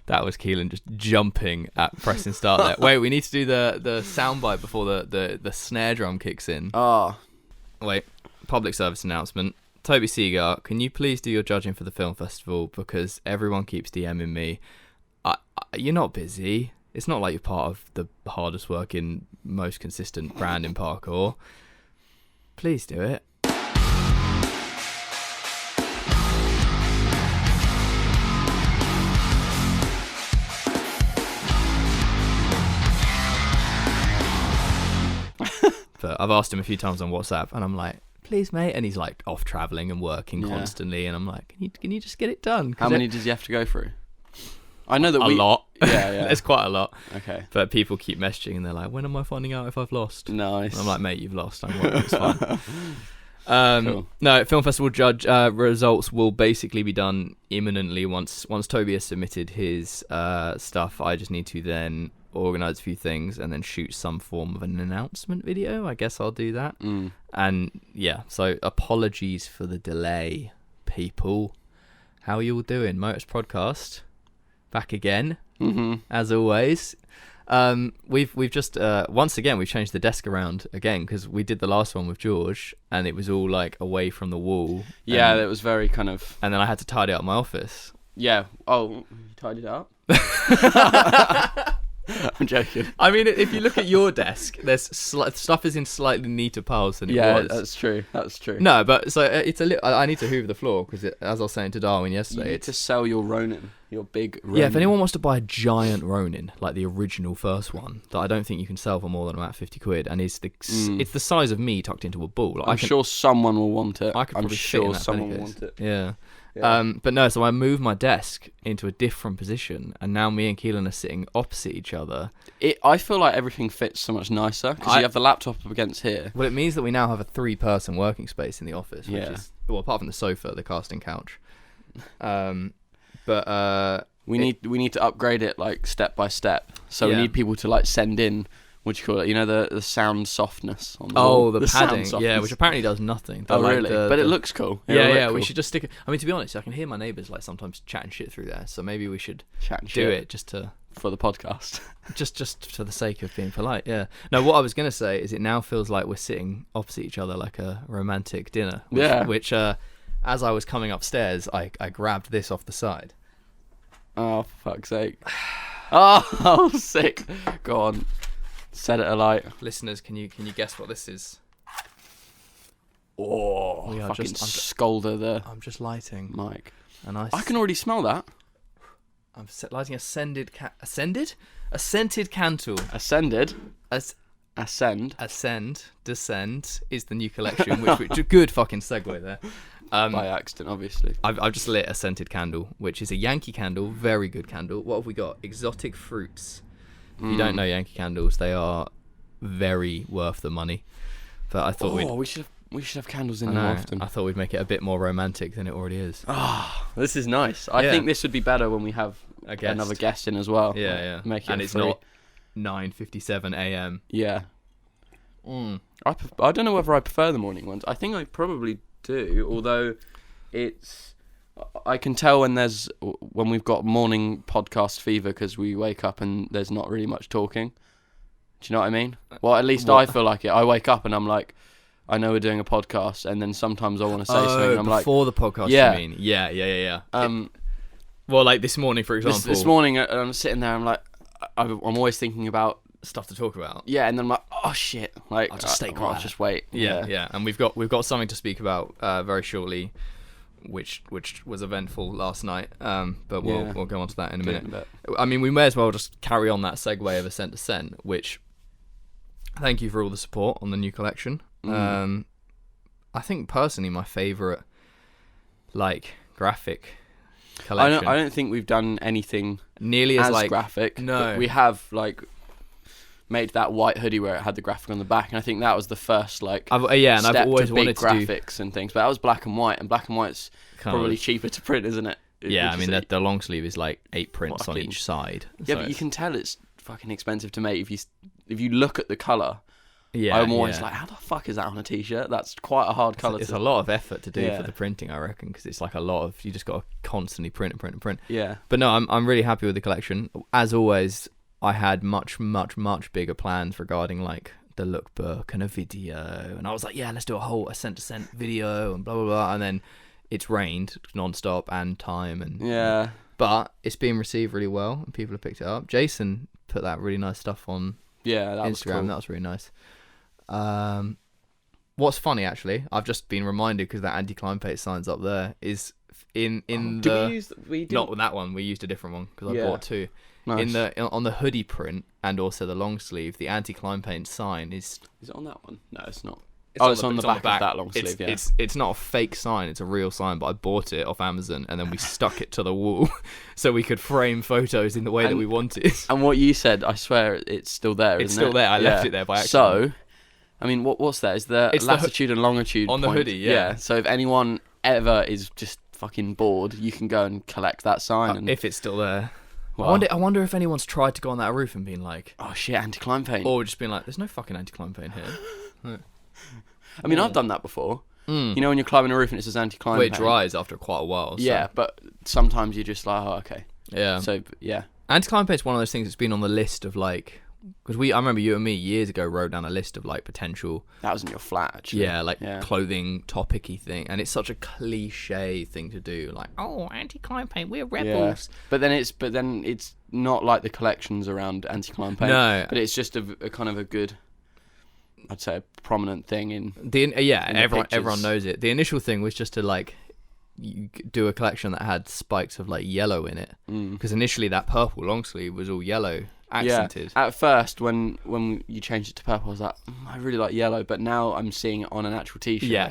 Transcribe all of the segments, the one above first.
That was Kelan just jumping at pressing start there. Wait, we need to do the soundbite before the snare drum kicks in. Oh. Wait, public service announcement. Toby Seagar, can you please do your judging for the film festival? Because everyone keeps DMing me. You're not busy. It's not like you're part of the hardest working, most consistent brand in parkour. Please do it. But I've asked him a few times on WhatsApp, and I'm like, please, mate. And he's like off travelling and working constantly. And I'm like, can you just get it done? How many does he have to go through? I know that a lot. Yeah. It's quite a lot. Okay. But people keep messaging, and they're like, when am I finding out if I've lost? Nice. And I'm like, mate, you've lost. Don't worry, it's fine. Cool. No, film festival judge results will basically be done imminently once Toby has submitted his stuff. I just need to then organise a few things and then shoot some form of an announcement video. I guess I'll do that. And yeah, so apologies for the delay, people. How are you all doing? Motus Prodcast back again, as always. We've just once again we've changed the desk around again because we did the last one with George and it was all like away from the wall. Yeah, it was very kind of. And then I had to tidy up my office. Yeah. Oh, you tidied it up? I'm joking. I mean, if you look at your desk, there's stuff is in slightly neater piles than it was. Yeah, that's true. That's true. No, but so it's a little. I need to hoover the floor because, as I was saying to Darwin yesterday, you need to sell your Ronin, your big Ronin. Yeah, if anyone wants to buy a giant Ronin, like the original first one, that I don't think you can sell for more than about 50 quid, and it's the size of me tucked into a ball. Like, I'm sure someone will want it. I'm sure someone will want it. Yeah. Yeah. But no, so I moved my desk into a different position, and now me and Kelan are sitting opposite each other. I feel like everything fits so much nicer because you have the laptop up against here. Well, it means that we now have a 3-person working space in the office, which Yeah. is, well, apart from the sofa, the casting couch. But we need to upgrade it like step by step. So we Yeah. need people to like send in. What do you call it? You know, the sound softness on the oh, wall. the padding, yeah, which apparently does nothing. Oh, like really? But it looks cool. Yeah, cool. we should just stick it. I mean, to be honest, I can hear my neighbours like sometimes chatting shit through there, so maybe we should do it just to for the podcast. just for the sake of being polite. Yeah. No, what I was gonna say is it now feels like we're sitting opposite each other like a romantic dinner. Which as I was coming upstairs, I grabbed this off the side. Oh, for fuck's sake! Oh, sick. Go on. Set it alight. Listeners, can you guess what this is? Oh, we are fucking just scolder the I'm just lighting mic. a nice. I can already smell that. I'm lighting a scented candle. Ascended. Ascend. Ascend. Descend is the new collection, which good fucking segue there. By accident, obviously. I've just lit a scented candle, which is a Yankee candle, very good candle. What have we got? Exotic fruits. If you don't know Yankee candles, they are very worth the money. But I thought we should have candles in more often. I thought we'd make it a bit more romantic than it already is. This is nice. I think this would be better when we have another guest in as well. Yeah. Make it and it's free. not 9:57 a.m. Yeah. I don't know whether I prefer the morning ones. I think I probably do, although I can tell when we've got morning podcast fever because we wake up and there's not really much talking. Do you know what I mean? Well, at least I feel like it. I wake up and I'm like, I know we're doing a podcast, and then sometimes I want to say something. And I'm before the podcast, yeah. you mean? Yeah. Well, like this morning, for example. This morning, I'm sitting there. I'm like, I'm always thinking about stuff to talk about. Yeah, and then I'm like, oh shit! Like, I'll just stay quiet. I'll just wait. Yeah. And we've got something to speak about very shortly, which was eventful last night. But we'll go on to that in a minute. I mean, we may as well just carry on that segue of Ascent Descent, which. Thank you for all the support on the new collection. I think personally my favourite graphic collection. I don't think we've done anything nearly as graphic. No, we have made that white hoodie where it had the graphic on the back, and I think that was the first and I've always wanted to graphics and things. But that was black and white, and black and white's probably cheaper to print, isn't it? Yeah, I mean the long sleeve is like 8 prints on each side. Yeah, but you can tell it's fucking expensive to make if you look at the colour. I'm always like, how the fuck is that on a t-shirt? That's quite a hard colour. It's a lot of effort to do for the printing, I reckon, because it's like a lot of, you just got to constantly print. Yeah. But no, I'm really happy with the collection. As always, I had much bigger plans regarding like the lookbook and a video, and I was like, yeah, let's do a whole ascent descent video and blah blah blah, and then it's rained non-stop and time, and but it's been received really well and people have picked it up. Jason put that really nice stuff on Instagram. Was cool. That was really nice. What's funny, actually, I've just been reminded because that anti-climb paste sign's up there, is in not with that one, we used a different one because I bought two. Nice. On the hoodie print and also the long sleeve, the anti-climb paint sign is it on that one? No, it's not. It's on the back of that long sleeve. It's not a fake sign, it's a real sign, but I bought it off Amazon and then we stuck it to the wall so we could frame photos in the way that we wanted. And what you said, I swear it's still there, it's still there. I left it there by accident. So, I mean, what's that? Is the latitude and longitude on point? The hoodie, yeah. So if anyone ever is just fucking bored, you can go and collect that sign. And if it's still there. Well, I wonder if anyone's tried to go on that roof and been like, oh shit, anti-climb paint. Or just been like, there's no fucking anti-climb paint here. I mean, I've done that before. You know when you're climbing a roof and it says anti-climb paint? It dries after quite a while. So. Yeah, but sometimes you're just like, oh, okay. Yeah. So, yeah. Anti-climb paint's one of those things that's been on the list of like... Because I remember you and me years ago wrote down a list of like potential... That was in your flat, actually. Yeah, clothing topic-y thing. And it's such a cliche thing to do. Like, oh, anti-climb paint, we're rebels. Yeah. But then it's not like the collections around anti-climb paint. No. But it's just a kind of a good... I'd say a prominent thing in everyone knows it. The initial thing was just to like you do a collection that had spikes of like yellow in it, because initially that purple long sleeve was all yellow accented. Yeah. At first, when you changed it to purple, I was like, I really like yellow, but now I'm seeing it on an actual t-shirt. Yeah.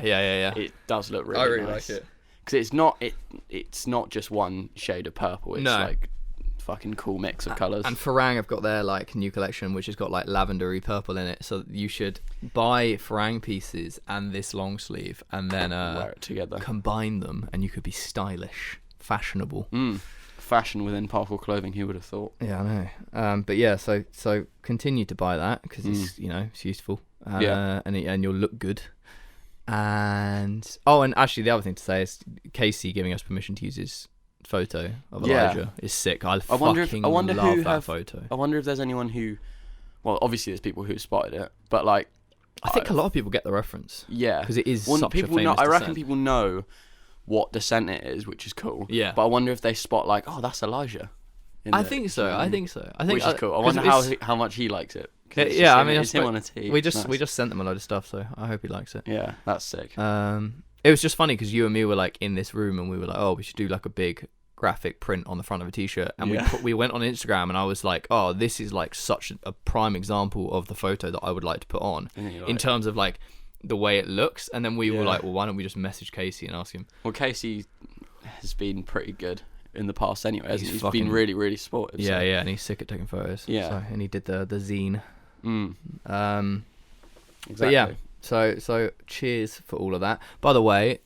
It does look really. I really nice. like it because it's not just one shade of purple. It's like fucking cool mix of colours. And Farang have got their like new collection which has got like lavendery purple in it, so you should buy Farang pieces and this long sleeve and then wear it together, combine them, and you could be stylish, fashionable. Fashion within purple clothing, who would have thought? Yeah, I know. But yeah, so continue to buy that because it's it's useful, and you'll look good. And actually the other thing to say is Casey giving us permission to use his photo of Elijah is sick. I wonder love that photo. I wonder if there's anyone who, well, obviously there's people who spotted it, but like, I think a lot of people get the reference. Yeah, because it is such a famous descent. I reckon people know what descent it is, which is cool. Yeah, but I wonder if they spot like, oh, that's Elijah. I think so. Which is cool. I wonder how much he likes it. Yeah, I mean, it's him on a tee. We just sent them a load of stuff, so I hope he likes it. Yeah, that's sick. It was just funny because you and me were like in this room and we were like, oh, we should do like a big graphic print on the front of a t-shirt, and we went on Instagram and I was like, oh, this is like such a prime example of the photo that I would like to put on in terms of like the way it looks. And then we were like, well, why don't we just message Casey and ask him? Well, Casey has been pretty good in the past anyway, hasn't he? He's been really, really supportive. Yeah, and he's sick at taking photos. Yeah, and he did the zine. Exactly. But yeah, so cheers for all of that. By the way,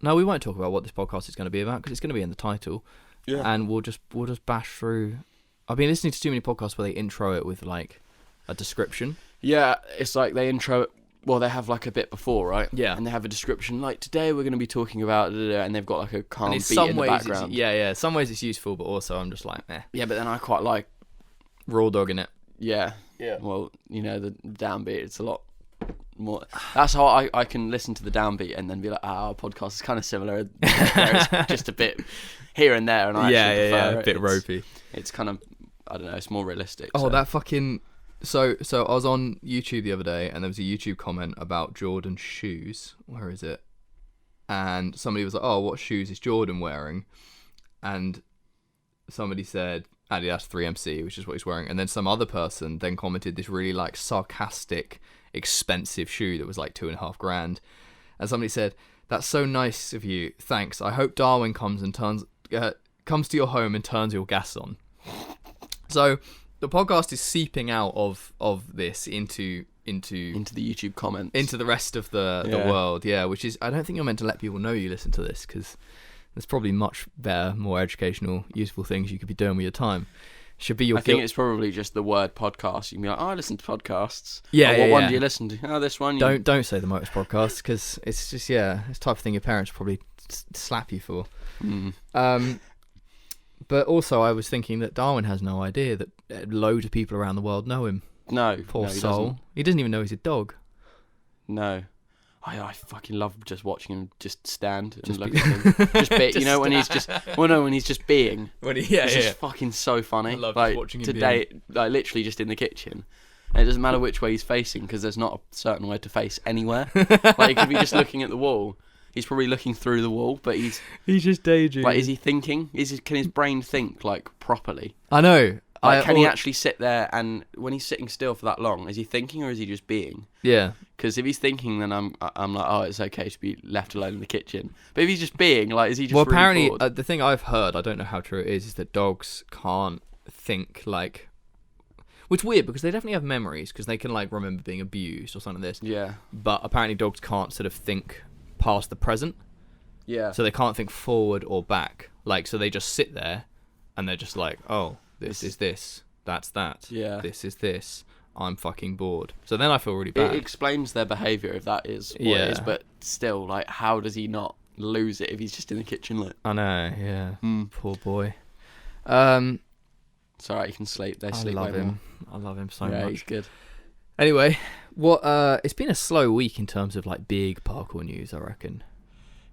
no, we won't talk about what this podcast is going to be about because it's going to be in the title. Yeah, and we'll just bash through. I've been listening to too many podcasts where they intro it with like a description. Yeah, it's like they intro it. Well, they have like a bit before, right? Yeah, and they have a description like today we're going to be talking about, and they've got like a calm beat in the background. Yeah. Some ways it's useful, but also I'm just like, eh. Yeah, but then I quite like raw dogging it. Yeah. Well, you know, the downbeat, it's a lot more. That's how I can listen to the downbeat and then be like, our podcast is kind of similar. It's just a bit here and there, and I actually prefer it. A bit ropey. It's kind of, I don't know, it's more realistic. Oh, so. That fucking. So I was on YouTube the other day, and there was a YouTube comment about Jordan shoes. Where is it? And somebody was like, "Oh, what shoes is Jordan wearing?" And somebody said Adidas 3MC, which is what he's wearing. And then some other person then commented this really like sarcastic, expensive shoe that was like $2,500. And somebody said, "That's so nice of you. Thanks. I hope Darwin comes to your home and turns your gas on." So the podcast is seeping out of this into the YouTube comments, into the rest of the world. Yeah, which is, I don't think you're meant to let people know you listen to this, because there's probably much better, more educational, useful things you could be doing with your time. Should be your I think it's probably just the word podcast. You can be like, oh, I listen to podcasts. Yeah, What one do you listen to? Oh, this one. Don't say the Motus podcast, because it's just, it's the type of thing your parents probably slap you for. But also I was thinking that Darwin has no idea that loads of people around the world know him. No. Poor he soul. doesn't. He doesn't even know he's a dog. No. I fucking love just watching him just stand and look at him. Just be, you know, when he's just when he's just being. It's just fucking so funny. I love like watching him today, like literally just in the kitchen. And it doesn't matter which way he's facing because there's not a certain way to face anywhere. Like he could be just looking at the wall. He's probably looking through the wall, but he's just daydreaming. Like, is he thinking? Can his brain think like properly? I know. Like, can he actually sit there, and when he's sitting still for that long, is he thinking or is he just being? Yeah. Because if he's thinking, then I'm like, oh, it's okay to be left alone in the kitchen. But if he's just being, like, is he just? Well, really apparently, the thing I've heard, I don't know how true it is that dogs can't think like. Which is weird because they definitely have memories because they can like remember being abused or something like this. Yeah. But apparently, dogs can't sort of think past the present. Yeah. So they can't think forward or back. Like, so they just sit there, and they're just like, oh. This is this, that's that. Yeah. This is this. I'm fucking bored. So then I feel really bad. It explains their behaviour if that is what it is, but still, like, how does he not lose it if he's just in the kitchen? Like, I know, yeah. Poor boy. It's alright, you can sleep. They sleep. I love him. I love him so much. Yeah, he's good. Anyway, it's been a slow week in terms of like big parkour news, I reckon.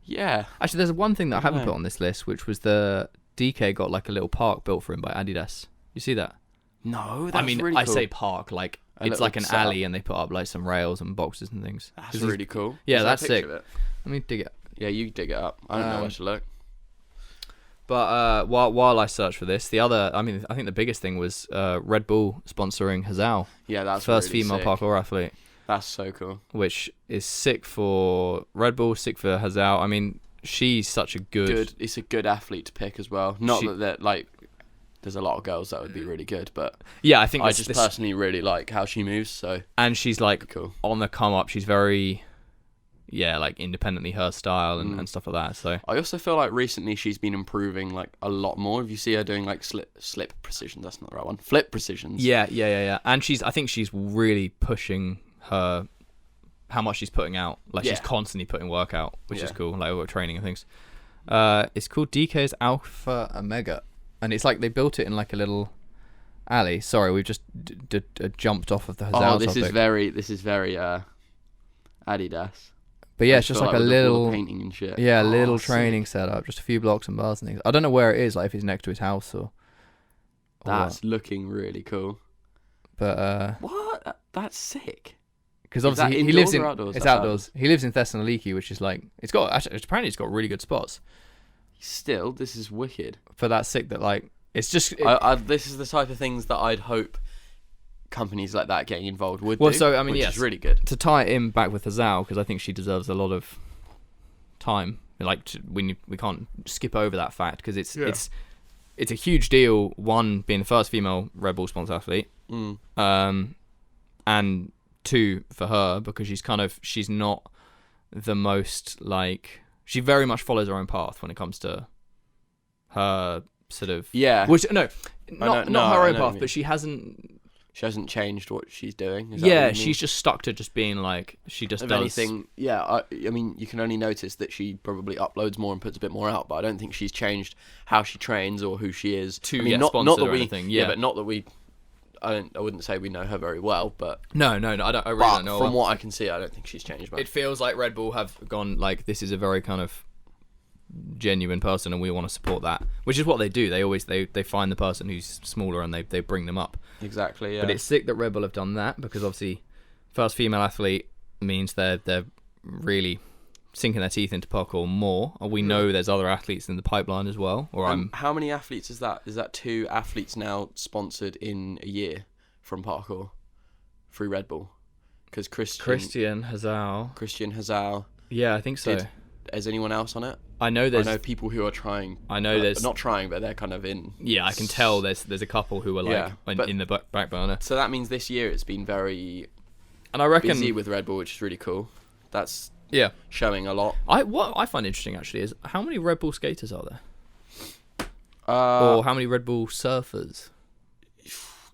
Yeah. Actually, there's one thing that I haven't put on this list, which was the DK got like a little park built for him by Adidas. You see that? No, that's really cool. I say park, like it's like an alley and they put up like some rails and boxes and things. That's really cool. Yeah, that's sick. Let me dig it. Yeah, you dig it up. I don't know where to look. But while I search for this, I think the biggest thing was Red Bull sponsoring Hazal. Yeah, that's first really female sick. parkour athlete. That's so cool. Which is sick for Red Bull, sick for Hazal. I mean, she's such a good. It's a good athlete to pick as well. Not that like, there's a lot of girls that would be really good, but yeah, I think I just personally really like how she moves. So and she's like cool. On the come up. She's very, like independently her style and stuff like that. So I also feel like recently she's been improving like a lot more. If you see her doing like slip precisions, that's not the right one. Flip precisions. Yeah. And I think she's really pushing her. How much she's putting out, like she's constantly putting work out, which is cool, like over training and things. It's called DK's Alpha Omega, and it's like they built it in like a little alley. Sorry, we've just jumped off of the Hazal this topic. is very Adidas. But yeah, it's just like a little painting and shit. Yeah, little training setup, just a few blocks and bars and things. I don't know where it is, like if it's next to his house or. That's looking really cool. But what? That's sick. Because obviously he lives in outdoors? It's outdoors. He lives in Thessaloniki, which is like apparently it's got really good spots. Still, this is wicked. For that sick that like it's just. This is the type of things that I'd hope companies like that getting involved would do. Well, so I mean, which is really good. To tie it in back with Hazal, because I think she deserves a lot of time. Like we can't skip over that fact because it's a huge deal. One, being the first female Red Bull sponsor athlete, and two, for her, because she's not the most like, she very much follows her own path when it comes to her sort of which not her own path, but she hasn't changed what she's doing. She's just stuck to just being like, she just does anything. I mean, you can only notice that she probably uploads more and puts a bit more out, but I don't think she's changed how she trains or who she is. Not that we anything, but not that we. I wouldn't say we know her very well, but no, I really don't know. From what I can see, I don't think she's changed much. It feels like Red Bull have gone like, this is a very kind of genuine person, and we want to support that, which is what they do. They always they find the person who's smaller and they bring them up. Exactly. Yeah. But it's sick that Red Bull have done that, because obviously, first female athlete means they're really sinking their teeth into parkour more. And we know there's other athletes in the pipeline as well. How many athletes is that? Is that 2 athletes now sponsored in a year from parkour through Red Bull? Because Christian Hazal. Yeah, I think so. Is anyone else on it? I know people who are trying. I know there's not trying, but they're kind of in. Yeah, I can tell there's a couple who are like in the back burner. So that means this year it's been very, and I reckon, busy with Red Bull, which is really cool. That's showing a lot. What I find interesting actually is how many Red Bull skaters are there, or how many Red Bull surfers?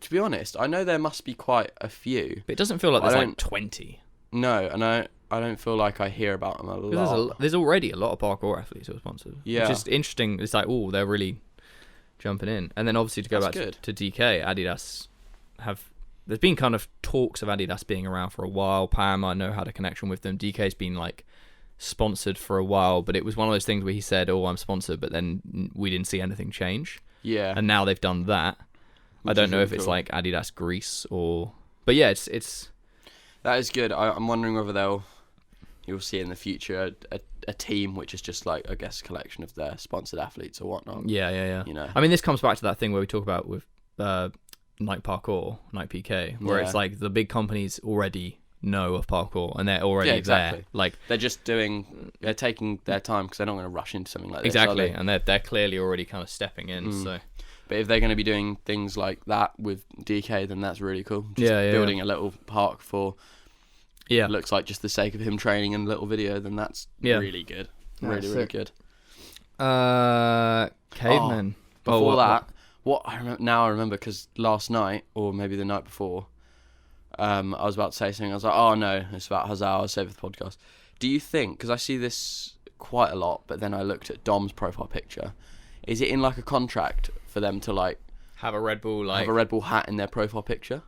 to be honest, I know there must be quite a few. But it doesn't feel like I there's don't- like 20. No, and I don't feel like I hear about them a 'Cause lot. there's already a lot of parkour athletes who are sponsored. Yeah. Which is interesting. It's like, oh, they're really jumping in. And then obviously to go That's back good. to DK, Adidas have... There's been kind of talks of Adidas being around for a while. Pam, I know, had a connection with them. DK's been like sponsored for a while, but it was one of those things where he said, oh, I'm sponsored, but then we didn't see anything change. Yeah. And now they've done that. I Which don't is know really if it's cool. like Adidas Greece or... But yeah, it's That is good. I'm wondering whether you'll see in the future a team which is just like, I guess, a collection of their sponsored athletes or whatnot. yeah. You know. I mean, this comes back to that thing where we talk about with Night Parkour, Night PK, where it's Yeah. like the big companies already know of parkour and they're already exactly. there. Like They're taking their time because they're not going to rush into something like this. exactly, are they? and they're clearly already kind of stepping in. So But if they're going to be doing things like that with DK, then that's really cool. Just Yeah. building a little park for yeah, looks like just the sake of him training in a little video, then that's Yeah. really good. That's Really sick. good. Cavemen. Before what? what I remember now, I remember because last night or maybe the night before, I was about to say something. I was like, "Oh no, it's about Hazal." I'll save it for the podcast. Do you think? Because I see this quite a lot, but then I looked at Dom's profile picture. Is it in like a contract for them to like Have a Red Bull like. have a Red Bull hat in their profile picture?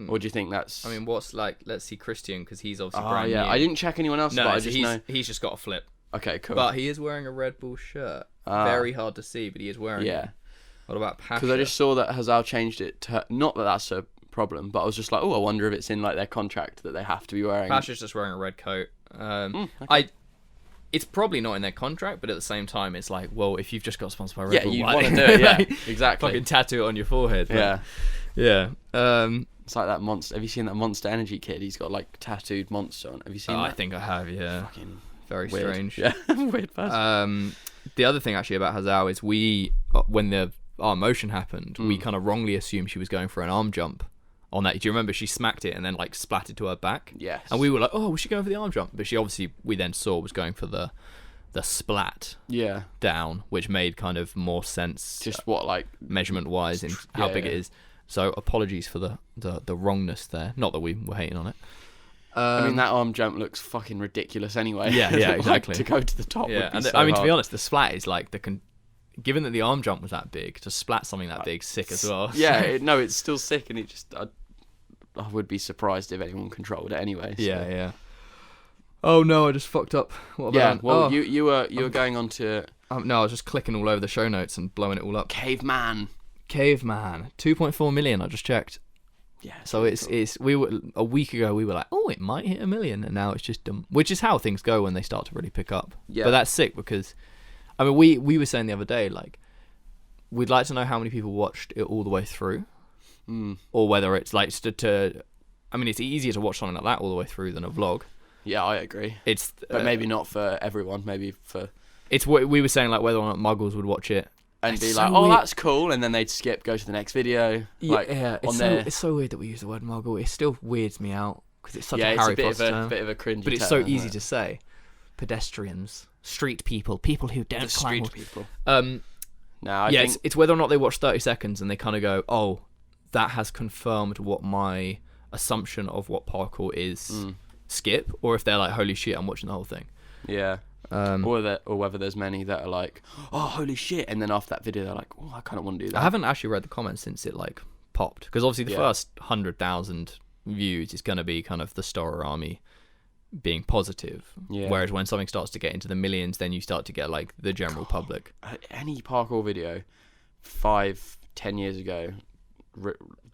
Or do you think that's? I mean, what's like? Let's see Christian because he's obviously oh brand yeah, new. I didn't check anyone else, No, but I so just know. he's just got a flip. Okay, cool. But he is wearing a Red Bull shirt. Ah. Very hard to see, but he is wearing yeah, it. What about Pasha? because I just saw that Hazal changed it to not that that's a problem, but I was just like, oh, I wonder if it's in like their contract that they have to be wearing. Pasha's just wearing a red coat. Okay. It's probably not in their contract, but at the same time, it's like, well, if you've just got sponsored by Red Yeah, Bull, you why- want to do it. Yeah, like, exactly. fucking tattoo it on your forehead. Yeah, yeah. it's like that monster. Have you seen that Monster Energy kid? He's got like tattooed monster on. Have you seen that? I think I have. Yeah, Fucking very weird. strange. Yeah, weird person. The other thing actually about Hazal is when our motion happened, we kind of wrongly assumed she was going for an arm jump on that. Do you remember she smacked it and then like splatted to her back? Yes. And we were like, oh, was she going for the arm jump? But she obviously, we then saw, was going for the splat Yeah, down, which made kind of more sense just what like measurement wise in how Yeah, big yeah. it is. So apologies for the wrongness there. Not that we were hating on it. I mean, that arm jump looks fucking ridiculous anyway. Yeah, Like, exactly. to go to the top Yeah, would be and so I mean, to be hard. honest, the splat is like given that the arm jump was that big, to splat something that big, sick as well. Yeah, it's still sick, and I would be surprised if anyone controlled it anyway. So. yeah. Oh no, I just fucked up. What Yeah, about? well, you were going on to No, I was just clicking all over the show notes and blowing it all up. Caveman. Caveman, 2.4 million. I just checked. Yeah. So it's we were a week ago we were like, oh, it might hit 1 million, and now it's just which is how things go when they start to really pick up. Yeah. But that's sick because, I mean, we were saying the other day like, we'd like to know how many people watched it all the way through, or whether it's like I mean, it's easier to watch something like that all the way through than a vlog. Yeah, I agree. It's But maybe not for everyone. Maybe for it's what we were saying, like whether or not Muggles would watch it and It's be so like, oh, weird. that's cool, and then they'd skip, go to the next video. Like, it's so weird that we use the word Muggle. It still weirds me out because it's such yeah, a it's Harry a bit Potter of term. a bit of a cringy. But it's term, so isn't easy it? to say. Pedestrians, street people who don't The climb. street people. Um, No, I yeah, think it's whether or not they watch 30 seconds and they kind of go, oh, that has confirmed what my assumption of what parkour is. Skip, or if they're like, holy shit, I'm watching the whole thing. yeah. Or whether there's many that are like, oh, holy shit, and then after that video they're like, oh, I kind of want to do that. I haven't actually read the comments since it like popped, because obviously the first 100,000 views is going to be kind of the Storer Army being positive. Yeah. Whereas when something starts to get into the millions, then you start to get like the general public. Any parkour video 5-10 years ago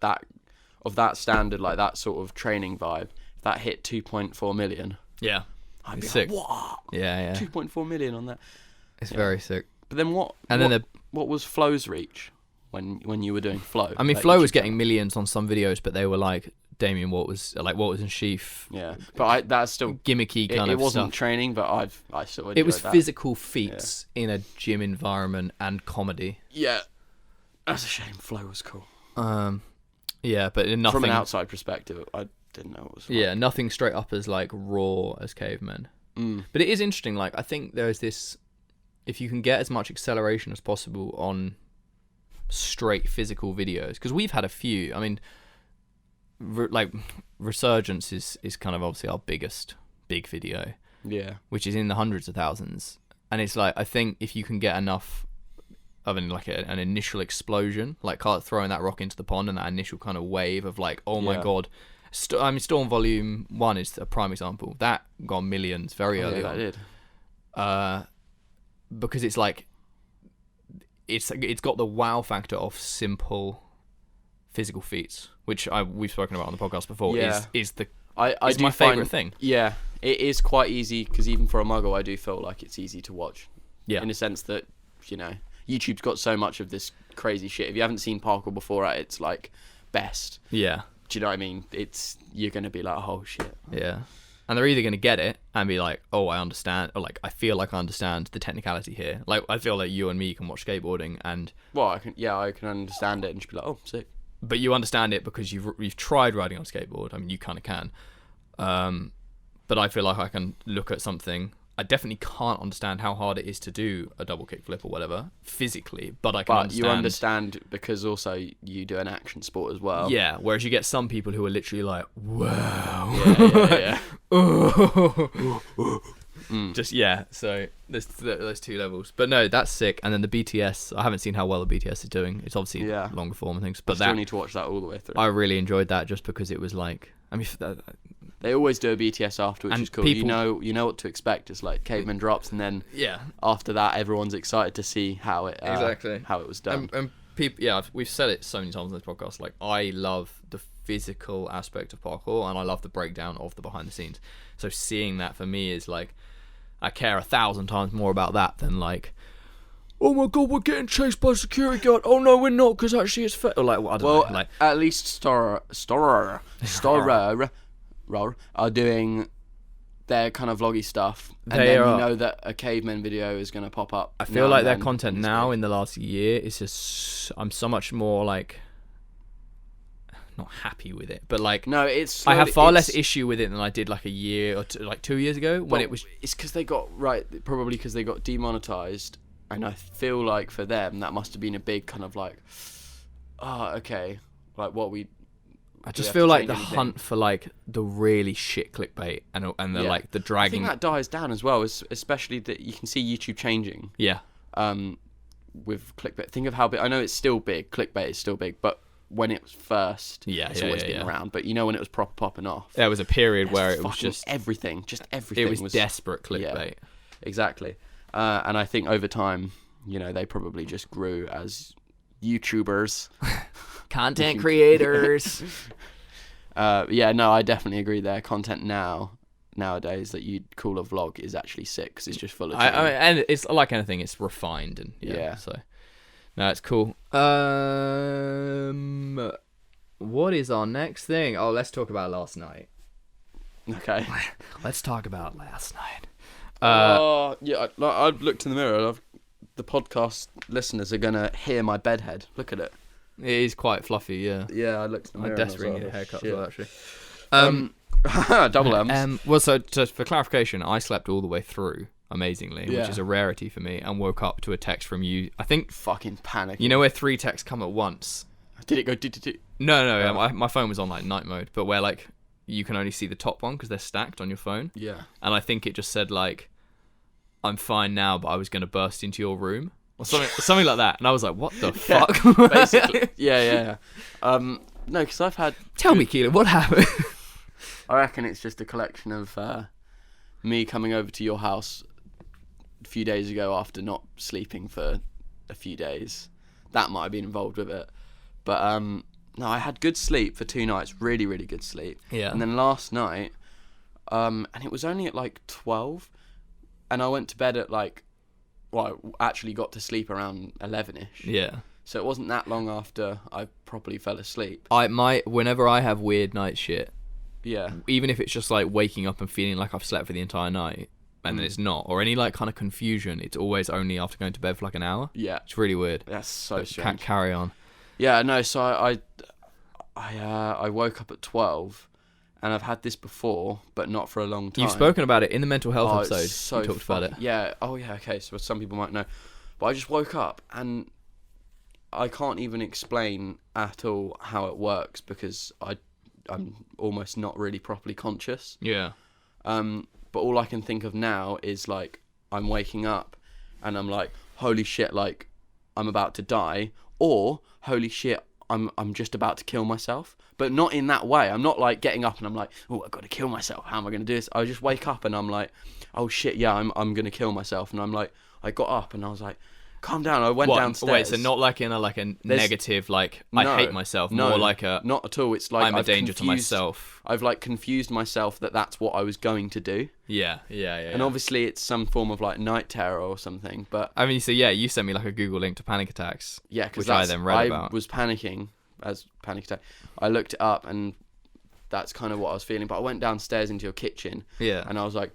that standard, like that sort of training vibe, if that hit 2.4 million, Yeah. I'd be Sick. like, what? Yeah. 2.4 million on that. It's very sick. But then what? And then what was Flow's reach when you were doing Flow? I mean, Like, Flo YouTube was getting channel? millions on some videos, but they were like Damien Waters and Sheaf, Yeah, but that's still gimmicky kind it of wasn't stuff. training, but I sort of It was enjoyed that. physical feats in a gym environment and comedy. Yeah, that's a shame. Flow was cool. Yeah, but nothing From an outside perspective, I didn't know it was. Yeah, nothing straight up as like raw as Cavemen. But it is interesting. Like, I think there is this: if you can get as much acceleration as possible on straight physical videos, because we've had a few. I mean, Resurgence is kind of obviously our biggest big video, which is in the hundreds of thousands, and it's like, I think if you can get enough of an initial explosion, like throwing that rock into the pond, and that initial kind of wave of like, oh my god. I mean, Storm Volume 1 is a prime example. That got millions very early on. That did. Because it's like, it's got the wow factor of simple physical feats, which we've spoken about on the podcast before. Is my favourite thing. Yeah, it is quite easy, because even for a muggle, I do feel like it's easy to watch. Yeah. In a sense that, YouTube's got so much of this crazy shit. If you haven't seen parkour before at its like best, do you know what I mean? You're gonna be like, oh shit. Yeah. And they're either gonna get it and be like, oh, I understand, or like, I feel like I understand the technicality here. Like, I feel like you and me can watch skateboarding and I can understand it and just be like, oh, sick. But you understand it because you've tried riding on a skateboard. I mean, you kind of can. But I feel like I can look at something. I definitely can't understand how hard it is to do a double kickflip or whatever physically, but I can understand. You understand because also you do an action sport as well. Yeah, whereas you get some people who are literally like, wow. Yeah. Just, so there's two levels. But no, that's sick. And then the BTS, I haven't seen how well the BTS is doing. It's obviously longer form and things. But I still need to watch that all the way through. I really enjoyed that just because it was like, I mean, they always do a BTS after, which is cool. You know what to expect. It's like Cavemen drops, and then after that, everyone's excited to see how it was done. And people, we've said it so many times on this podcast. Like, I love the physical aspect of parkour, and I love the breakdown of the behind the scenes. So seeing that for me is like, I care 1,000 times more about that than like, oh my god, we're getting chased by a security guard. Oh no, we're not, because actually it's fair. Or like, I don't know. Like, at least Storer are doing their kind of vloggy stuff, and then you know that a Cavemen video is going to pop up. I feel like their content now in the last year is just, I'm so much more like, not happy with it, but like, no, it's I have far less issue with it than I did like a year or like 2 years ago when it was. It's because they got probably because they got demonetized, and I feel like for them that must have been a big kind of like, okay, like what we. I just feel like the hunt for like the really shit clickbait and the like the dragging. I think that dies down as well, especially that you can see YouTube changing. Yeah. With clickbait, think of how big. I know it's still big. Clickbait is still big, but when it was first, it's always been around. But when it was proper popping off, there was a period where it was just everything. It was desperate clickbait. Yeah, exactly. And I think over time, they probably just grew as YouTubers. Content creators. I definitely agree there. Content nowadays that you'd call a vlog is actually sick, because it's just full of and it's like anything, it's refined and so no, it's cool. What is our next thing? Oh, let's talk about last night. Okay. Let's talk about last night. I've looked in the mirror. The podcast listeners are gonna hear my bed head. Look at it. It is quite fluffy, yeah. Yeah, I looked in the mirror. I desperately need a haircut as well, actually. Double M's. Well, so for clarification, I slept all the way through, amazingly, which is a rarity for me, and woke up to a text from you. I think fucking panic. You know where 3 texts come at once? Did it go? Did? No. My phone was on like night mode, but where like you can only see the top one because they're stacked on your phone. Yeah. And I think it just said like, "I'm fine now, but I was going to burst into your room." Or something like that, and I was like, "What the fuck?" Basically, yeah. No, because I've had. Tell me, Kelan, what happened? I reckon it's just a collection of me coming over to your house a few days ago after not sleeping for a few days. That might have been involved with it, but no, I had good sleep for 2 nights, really, really good sleep. Yeah. And then last night, and it was only at like 12, and I went to bed at like. Well, I actually got to sleep around 11ish. Yeah. So it wasn't that long after I properly fell asleep. Whenever I have weird night shit. Yeah. Even if it's just like waking up and feeling like I've slept for the entire night, and then it's not, or any like kind of confusion, it's always only after going to bed for like an hour. Yeah. It's really weird. That's so but strange. Can't carry on. Yeah. No. So I woke up at 12. And I've had this before, but not for a long time. You've spoken about it in the mental health episode. You talked about it. Yeah. Oh, yeah. Okay. So some people might know. But I just woke up, and I can't even explain at all how it works because I'm almost not really properly conscious. Yeah. But all I can think of now is like I'm waking up and I'm like, holy shit, like I'm about to die, or holy shit, I'm just about to kill myself. But not in that way. I'm not like getting up and I'm like, oh, I've got to kill myself. How am I going to do this? I just wake up and I'm like, oh shit, yeah, I'm going to kill myself. And I'm like, I got up and I was like, calm down. I went downstairs. Wait, so not like in a negative, like I hate myself, more like a not at all. It's like I'm a danger to myself. I've like confused myself that's what I was going to do. Yeah. And obviously it's some form of like night terror or something. But I mean, so yeah, you sent me like a Google link to panic attacks. Yeah, because which I then read about. I was panicking as panic attack. I looked it up and that's kind of what I was feeling. But I went downstairs into your kitchen. Yeah. And I was like,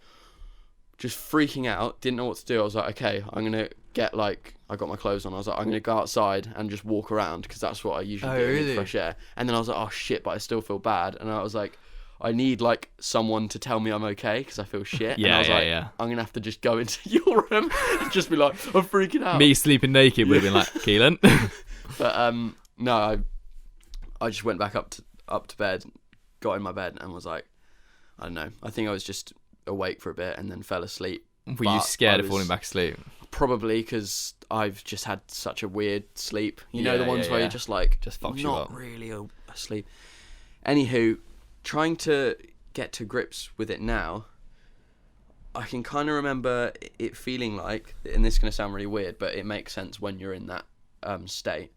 just freaking out, didn't know what to do. I was like, okay, I'm gonna get like, I got my clothes on. I was like, I'm gonna go outside and just walk around because that's what I usually do in fresh air. And then I was like, oh shit, but I still feel bad. And I was like, I need like someone to tell me I'm okay because I feel shit. And I was like, I'm gonna have to just go into your room and just be like, I'm freaking out. Me sleeping naked would have been like, Kelan. But no, I just went back up to bed, got in my bed and was like, I don't know. I think I was just awake for a bit and then fell asleep. Were you scared of falling back asleep? Probably because I've just had such a weird sleep. You know, the ones where you're just like, just fucks you not up. really asleep. Anywho, trying to get to grips with it now, I can kind of remember it feeling like, and this is going to sound really weird, but it makes sense when you're in that state.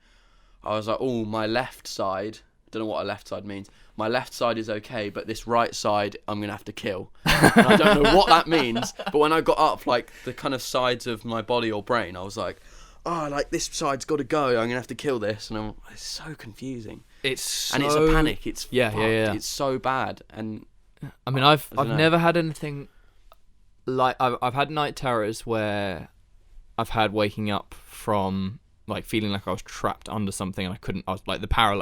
I was like, oh, my left side, don't know what a left side means. My left side is okay, but this right side, I'm going to have to kill. And I don't know what that means, but when I got up, like, the kind of sides of my body or brain, I was like, oh, like, this side's got to go, I'm going to have to kill this. And it's so confusing. It's so... And it's a panic, it's fucked. Yeah. It's so bad. And I mean, I've never had anything like... I've had night terrors where I've had waking up from... like feeling like I was trapped under something and I couldn't. I was like the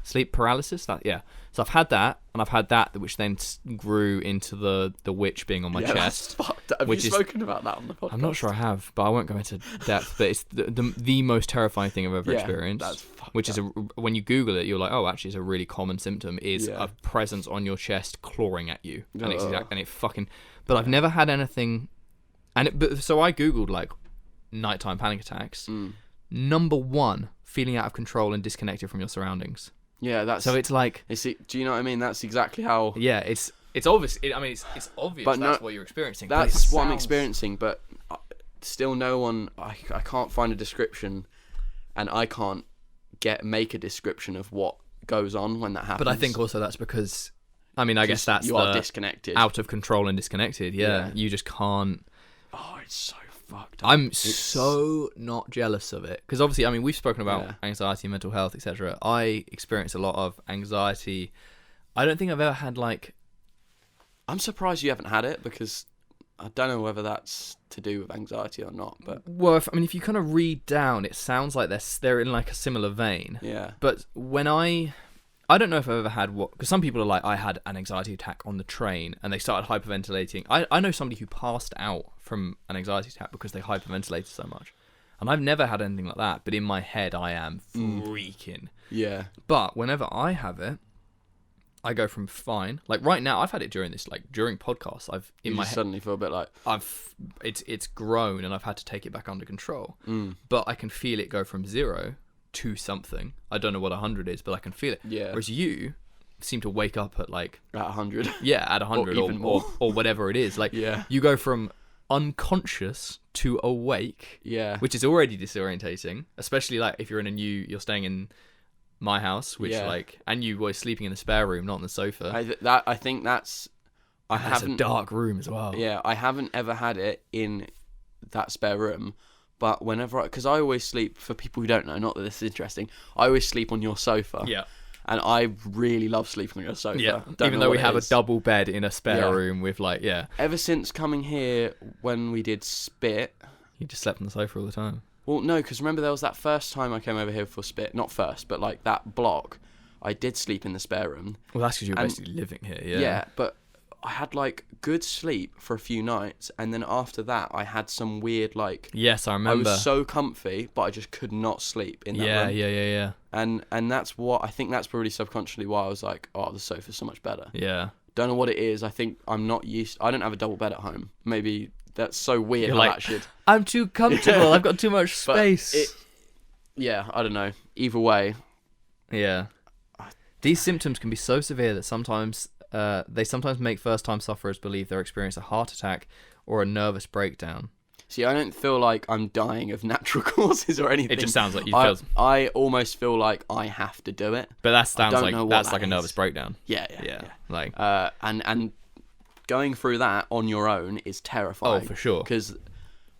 sleep paralysis. So I've had that, and I've had that, which then grew into the witch being on my chest. That's fucked. Have you spoken about that on the podcast? I'm not sure I have, but I won't go into depth. But it's the most terrifying thing I've ever experienced. That's fucked. Which is when you Google it, you're like, oh, actually, it's a really common symptom. Is a presence on your chest clawing at you, and it fucking. But I've never had anything, so I Googled like nighttime panic attacks. Number one, feeling out of control and disconnected from your surroundings. Yeah, that's... So it's like... do you know what I mean? That's exactly how... Yeah, it's obvious. It's obvious but that's what you're experiencing. That's what I'm experiencing, but still no one... I can't find a description, and I can't make a description of what goes on when that happens. But I think also that's because... I mean, I guess that's you are disconnected. Out of control and disconnected, yeah. You just can't... Oh, it's so fucked up. I'm so not jealous of it because obviously, I mean, we've spoken about anxiety, mental health, etc. I experience a lot of anxiety. I don't think I've ever had like. I'm surprised you haven't had it because I don't know whether that's to do with anxiety or not. But well, if you kind of read down, it sounds like they're in like a similar vein. Yeah. But when I don't know if I've ever had because some people are like, I had an anxiety attack on the train and they started hyperventilating. I know somebody who passed out from an anxiety attack because they hyperventilated so much. And I've never had anything like that, but in my head I am freaking. Yeah. But whenever I have it, I go from fine. Like right now, I've had it during podcasts. My head suddenly feel a bit like it's grown and I've had to take it back under control. But I can feel it go from 0 to something. I don't know what 100 is, but I can feel it. Yeah. Whereas you seem to wake up at like at 100. Yeah, at 100 or even more, or whatever it is. Like you go from unconscious to awake. Yeah. Which is already disorientating, especially like if you're staying in my house, which and you were sleeping in the spare room, not on the sofa. I think that's a dark room as well. Yeah, I haven't ever had it in that spare room. But because I always sleep, for people who don't know, not that this is interesting, I always sleep on your sofa. Yeah. And I really love sleeping on your sofa. Yeah. Even though we have a double bed in a spare room with Ever since coming here when we did Spit. You just slept on the sofa all the time. Well, no, because remember there was that first time I came over here for Spit. Not first, but like that block. I did sleep in the spare room. Well, that's because you were basically living here, yeah. Yeah, but I had like good sleep for a few nights, and then after that I had some weird like. Yes, I remember. I was so comfy, but I just could not sleep in that room. Yeah. And that's what I think. That's probably subconsciously why I was like, oh, the sofa's so much better. Yeah. Don't know what it is. I think I'm not used. I don't have a double bed at home. Maybe that's so weird. You're like, that should. I'm too comfortable. I've got too much space. Yeah, I don't know. Either way. Yeah. These symptoms can be so severe that sometimes they make first-time sufferers believe they're experiencing a heart attack or a nervous breakdown. See, I don't feel like I'm dying of natural causes or anything. It just sounds like you feel. I almost feel like I have to do it. But that sounds like that's like a nervous breakdown. Yeah. Like, and going through that on your own is terrifying. Oh, for sure. Because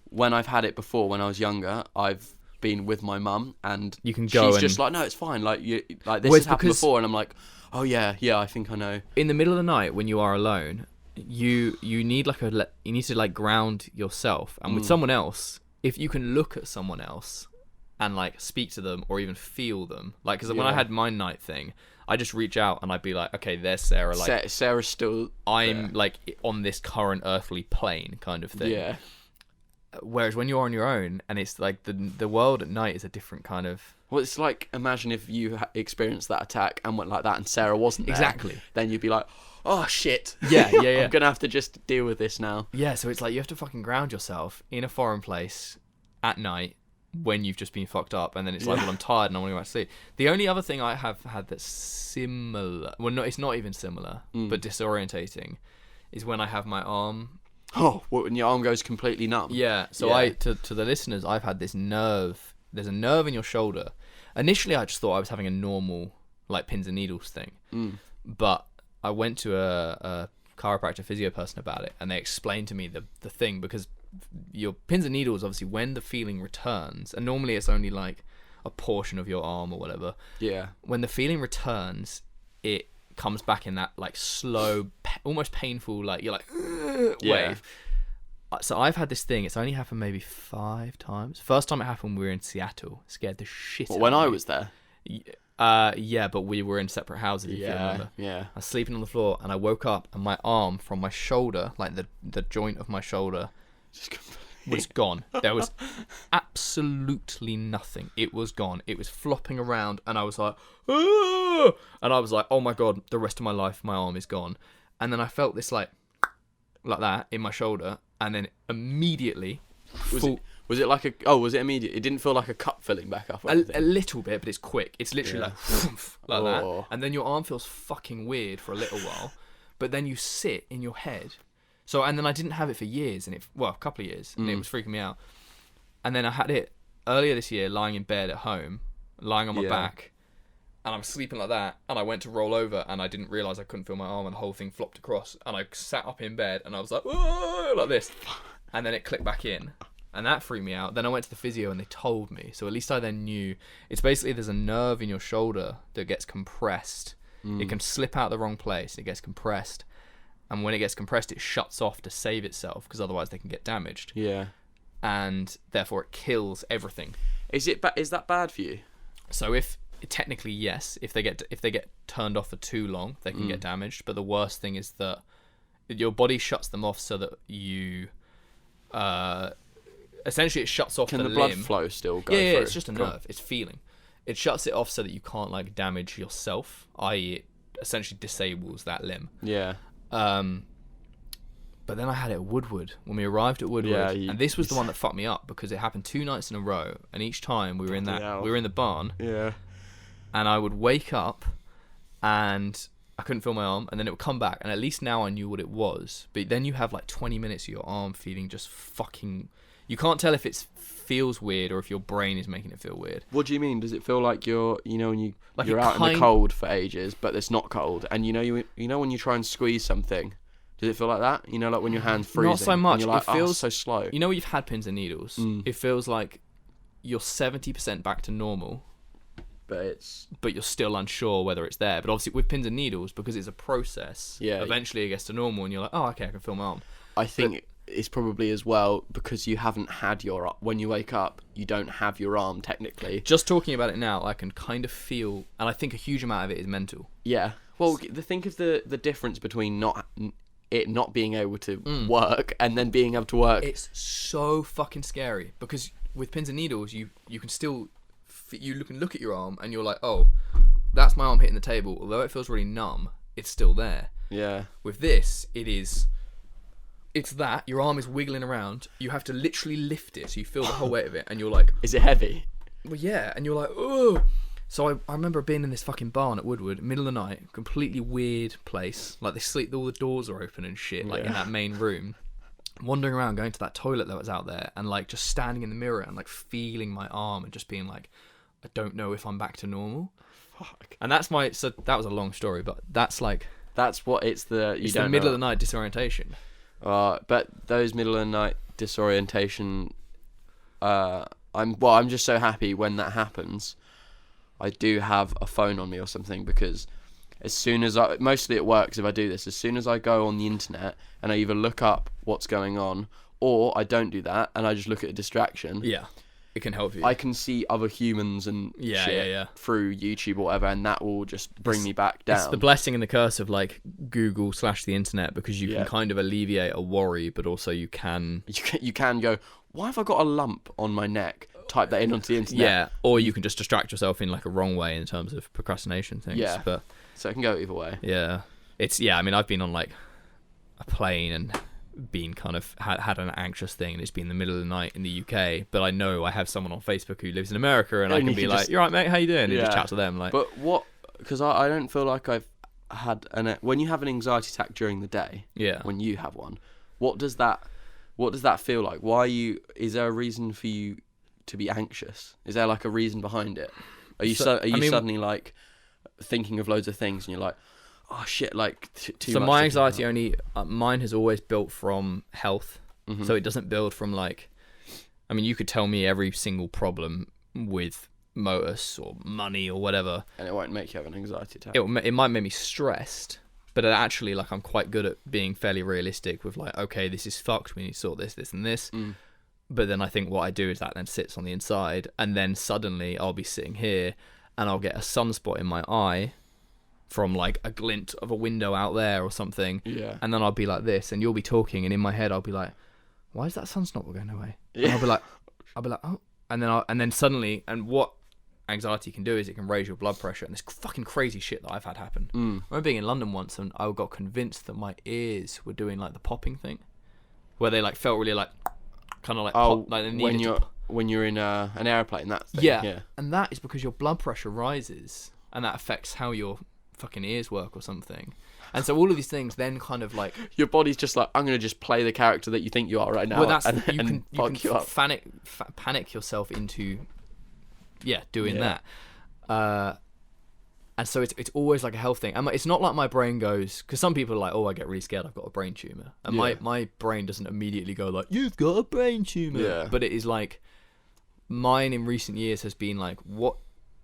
when I've had it before, when I was younger, I've been with my mum, and you can go. She's just like, no, it's fine. Like this has happened before, and I'm like, oh yeah, I think I know. In the middle of the night when you are alone, you need to like ground yourself, and with someone else, if you can look at someone else and like speak to them or even feel them, like because when I had my night thing, I just reach out and I'd be like, okay, there's Sarah. Like Sarah's still. I'm there. like on this current earthly plane, kind of thing. Yeah. Whereas when you're on your own, and it's like the world at night is a different kind of. Well, it's like, imagine if you experienced that attack and went like that, and Sarah wasn't there. Exactly. Then you'd be like, oh shit. Yeah. I'm gonna have to just deal with this now. Yeah, so it's like you have to fucking ground yourself in a foreign place at night when you've just been fucked up, and then it's like, well, I'm tired and I want to go back to sleep. The only other thing I have had that's similar, well, no, it's not even similar, but disorientating, is when I have my arm. Oh, when your arm goes completely numb. Yeah, so to the listeners, I've had this nerve. There's a nerve in your shoulder. Initially, I just thought I was having a normal, like, pins and needles thing. But I went to a chiropractor physio person about it, and they explained to me the thing, because your pins and needles, obviously, when the feeling returns, and normally it's only, like, a portion of your arm or whatever. Yeah. When the feeling returns, it comes back in that like slow, almost painful, like you're like wave. So I've had this thing. It's only happened maybe 5 times. First time it happened, we were in Seattle. Scared the shit out of me. When I was there. Yeah, but we were in separate houses. If you remember. Yeah. I was sleeping on the floor, and I woke up, and my arm from my shoulder, like the joint of my shoulder, was gone. There was absolutely nothing. It was gone. It was flopping around, and I was like, ah! And I was like, oh my god, the rest of my life, my arm is gone. And then I felt this like that in my shoulder, and then immediately, was it like a? Oh, was it immediate? It didn't feel like a cup filling back up. A little bit, but it's quick. It's literally like that, and then your arm feels fucking weird for a little while, but then you sit in your head. So, and then I didn't have it for years, a couple of years, and it was freaking me out. And then I had it earlier this year, lying in bed at home, lying on my back, and I'm sleeping like that, and I went to roll over, and I didn't realise I couldn't feel my arm, and the whole thing flopped across, and I sat up in bed, and I was like, whoa, like this, and then it clicked back in, and that freaked me out. Then I went to the physio, and they told me, so at least I then knew. It's basically, there's a nerve in your shoulder that gets compressed. It can slip out the wrong place, it gets compressed. And when it gets compressed, it shuts off to save itself, because otherwise they can get damaged. Yeah. And therefore it kills everything. Is that bad for you? So technically yes, if they get turned off for too long, they can get damaged. But the worst thing is that your body shuts them off so that you essentially it shuts off the limb. Can the blood flow still go yeah, through? It's just a nerve. It's feeling. It shuts it off so that you can't like damage yourself, i.e. it essentially disables that limb. Yeah. But then I had it at Woodward when we arrived at Woodward, and this was the one that fucked me up because it happened 2 nights in a row, and each time we were in the barn, and I would wake up and I couldn't feel my arm, and then it would come back, and at least now I knew what it was. But then you have like 20 minutes of your arm feeling just fucking. You can't tell if it feels weird or if your brain is making it feel weird. What do you mean? Does it feel like you're out in the cold for ages, but it's not cold? And you know when you try and squeeze something, does it feel like that? You know, like when your hand's freezing. Not so much. And you're like, it feels so slow. You know when you've had pins and needles? It feels like you're 70% back to normal, but you're still unsure whether it's there. But obviously with pins and needles, because it's a process, eventually it gets to normal, and you're like, oh, okay, I can feel my arm. I think it's probably as well because you haven't had when you wake up, you don't have your arm technically. Just talking about it now, I can kind of feel, and I think a huge amount of it is mental. Yeah. Well, think of the difference between it not being able to work and then being able to work. It's so fucking scary because with pins and needles, you can still you can look at your arm and you're like, oh, that's my arm hitting the table. Although it feels really numb, it's still there. Yeah. With this, it's that your arm is wiggling around. You have to literally lift it so you feel the whole weight of it, and you're like, is it heavy? Well, yeah, and you're like, oh. So I remember being in this fucking barn at Woodward, middle of the night, completely weird place. Like, they sleep, all the doors are open and shit, like in that main room. Wandering around, going to that toilet that was out there, and like just standing in the mirror and like feeling my arm and just being like, I don't know if I'm back to normal. Fuck. And so that was a long story, but that's like... That's what it's the middle of the night disorientation. But those middle of the night disorientation, I'm just so happy when that happens. I do have a phone on me or something, because as soon as mostly it works if I do this. As soon as I go on the internet and I either look up what's going on, or I don't do that and I just look at a distraction. Yeah, it can help you. I can see other humans and shit through YouTube or whatever, and that will just bring me back down. It's the blessing and the curse of like Google / the internet, because you can kind of alleviate a worry, but also you can go, why have I got a lump on my neck? Type that in onto the internet. Yeah, or you can just distract yourself in like a wrong way in terms of procrastination things. Yeah, but so it can go either way. Yeah, I mean, I've been on like a plane and been kind of had an anxious thing, and it's been the middle of the night in the UK, but I know I have someone on Facebook who lives in America, and I can be like, you're right, mate, how you doing? And just chat to them. Like, but because I don't feel like I've had when you have an anxiety attack during the day, when you have one, what does that feel like? Is there a reason for you to be anxious? Is there like a reason behind it? Are you suddenly like thinking of loads of things and you're like, oh shit, like too much? So my anxiety mine has always built from health. Mm-hmm. So it doesn't build from like, I mean, you could tell me every single problem with Motus or money or whatever, and it won't make you have an anxiety attack. It might make me stressed, but actually, like, I'm quite good at being fairly realistic with like, okay, this is fucked, we need to sort this and this. But then I think what I do is that then sits on the inside, and then suddenly I'll be sitting here and I'll get a sunspot in my eye from like a glint of a window out there or something. Yeah. And then I'll be like this, and you'll be talking, and in my head I'll be like, why is that sunspot going away? Yeah. And I'll be like, oh. And then suddenly, and what anxiety can do is it can raise your blood pressure, and this fucking crazy shit that I've had happen. I remember being in London once, and I got convinced that my ears were doing like the popping thing, where they like felt really like kind of like pop, like when you're in an airplane, that thing. Yeah, and that is because your blood pressure rises, and that affects how your fucking ears work or something. And so all of these things then kind of like your body's just like, I'm gonna just play the character that you think you are right now. Well, that's you can panic yourself into doing that. And so it's always like a health thing. And it's not like my brain goes, because some people are like, oh, I get really scared, I've got a brain tumor. And my brain doesn't immediately go like, you've got a brain tumor. Yeah. But it is like, mine in recent years has been like, what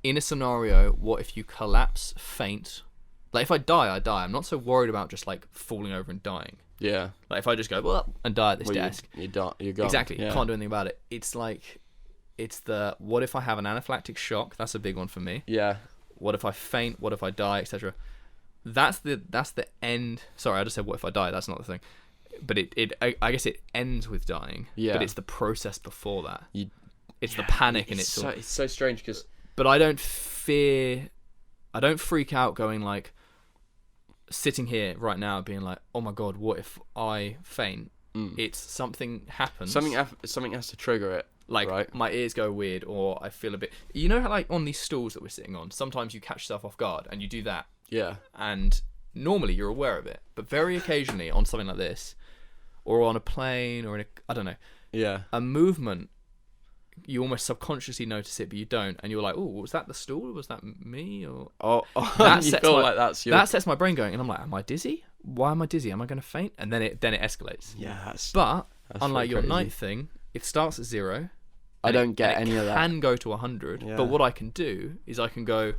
in a scenario, what if you collapse, faint? Like, if I die, I die. I'm not so worried about just like falling over and dying. Yeah. Like, if I just go, well, and die at this desk. You're gone. Exactly. Yeah. Can't do anything about it. It's like, what if I have an anaphylactic shock? That's a big one for me. Yeah. What if I faint? What if I die, etc.? That's the end. Sorry, I just said what if I die. That's not the thing. But I guess it ends with dying. Yeah. But it's the process before that. It's the panic, and it's so strange because. But I don't freak out going like, sitting here right now being like, oh my god, what if I faint? It's something happens. Something has to trigger it. Like, right? My ears go weird, or I feel a bit... You know how, like, on these stools that we're sitting on, sometimes you catch yourself off guard, and you do that. Yeah. And normally you're aware of it. But very occasionally, on something like this, or on a plane, or I don't know. Yeah. A movement, you almost subconsciously notice it, but you don't. And you're like, oh, was that the stool? Was that me? Or that sets my brain going, and I'm like, am I dizzy? Why am I dizzy? Am I going to faint? And then it escalates. Yeah. But, unlike your night thing, it starts at 0... I don't get any of that. It can go to 100, but what I can do is I can go,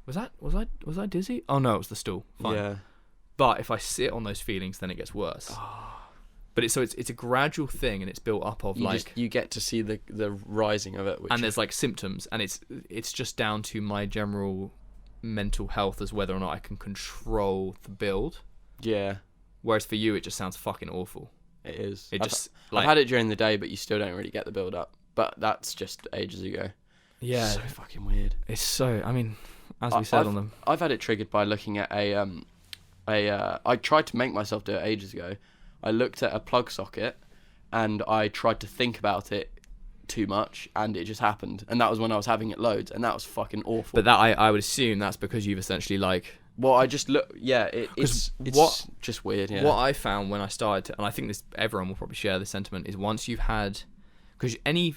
was I dizzy? Oh no, it was the stool. Fine. Yeah. But if I sit on those feelings, then it gets worse. But it's a gradual thing, and it's built up of you get to see the rising of it. And there's like symptoms, and it's just down to my general mental health as whether or not I can control the build. Yeah. Whereas for you, it just sounds fucking awful. It is. I've had it during the day, but you still don't really get the build up. But that's just ages ago. Yeah. So fucking weird. It's so. I mean, as we said on them. I've had it triggered by looking at I tried to make myself do it ages ago. I looked at a plug socket, and I tried to think about it too much, and it just happened. And that was when I was having it loads, and that was fucking awful. But that I would assume that's because you've essentially like. Well, I just look. Yeah, it's just weird. Yeah. What I found when I started, and I think everyone will probably share this sentiment, is once you've had, because any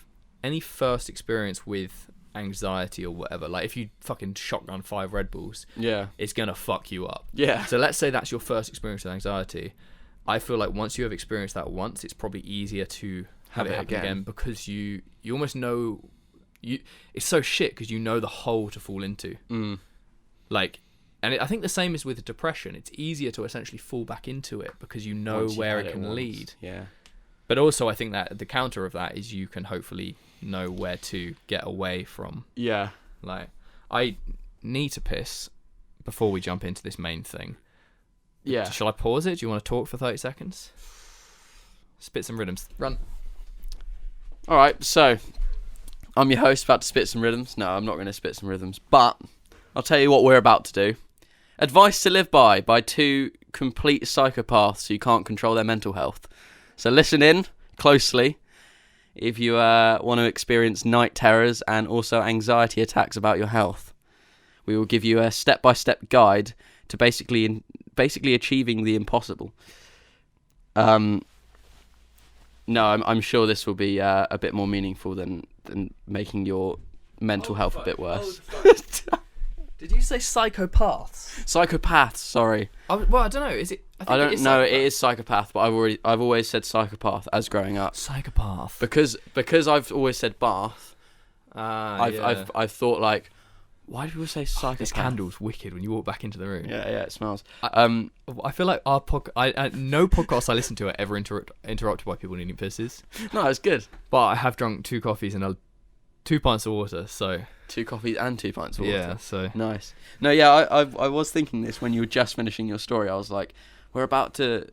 first experience with anxiety or whatever, like if you fucking shotgun 5 Red Bulls, yeah, it's gonna fuck you up. Yeah. So let's say that's your first experience with anxiety. I feel like once you have experienced that once, it's probably easier to have it happen again because you almost know it's so shit because you know the hole to fall into. Like. And I think the same is with depression. It's easier to essentially fall back into it because you know where it can lead. Yeah. But also I think that the counter of that is you can hopefully know where to get away from. Yeah. Like, I need to piss before we jump into this main thing. Yeah. Shall I pause it? Do you want to talk for 30 seconds? Spit some rhythms. Run. All right, so I'm your host, about to spit some rhythms. No, I'm not going to spit some rhythms, but I'll tell you what we're about to do. Advice to live by 2 complete psychopaths who can't control their mental health. So listen in closely if you want to experience night terrors and also anxiety attacks about your health. We will give you a step-by-step guide to basically achieving the impossible. No, I'm sure this will be a bit more meaningful than making your mental health a bit worse. Did you say psychopaths? Psychopaths, sorry. Well, I don't know. Is it? I don't know. It is psychopath, but I've always said psychopath as growing up. Psychopath. Because I've always said bath. Yeah. I've thought like, why do people say psychopath? This candle's wicked when you walk back into the room. Yeah, it smells. I feel like our no podcast I listen to are ever interrupted by people needing pisses. No, it's good. But I have drunk 2 coffees and 2 pints of water, so 2 coffees and 2 pints of water. Yeah, so nice. No, yeah, I was thinking this when you were just finishing your story. I was like, we're about to,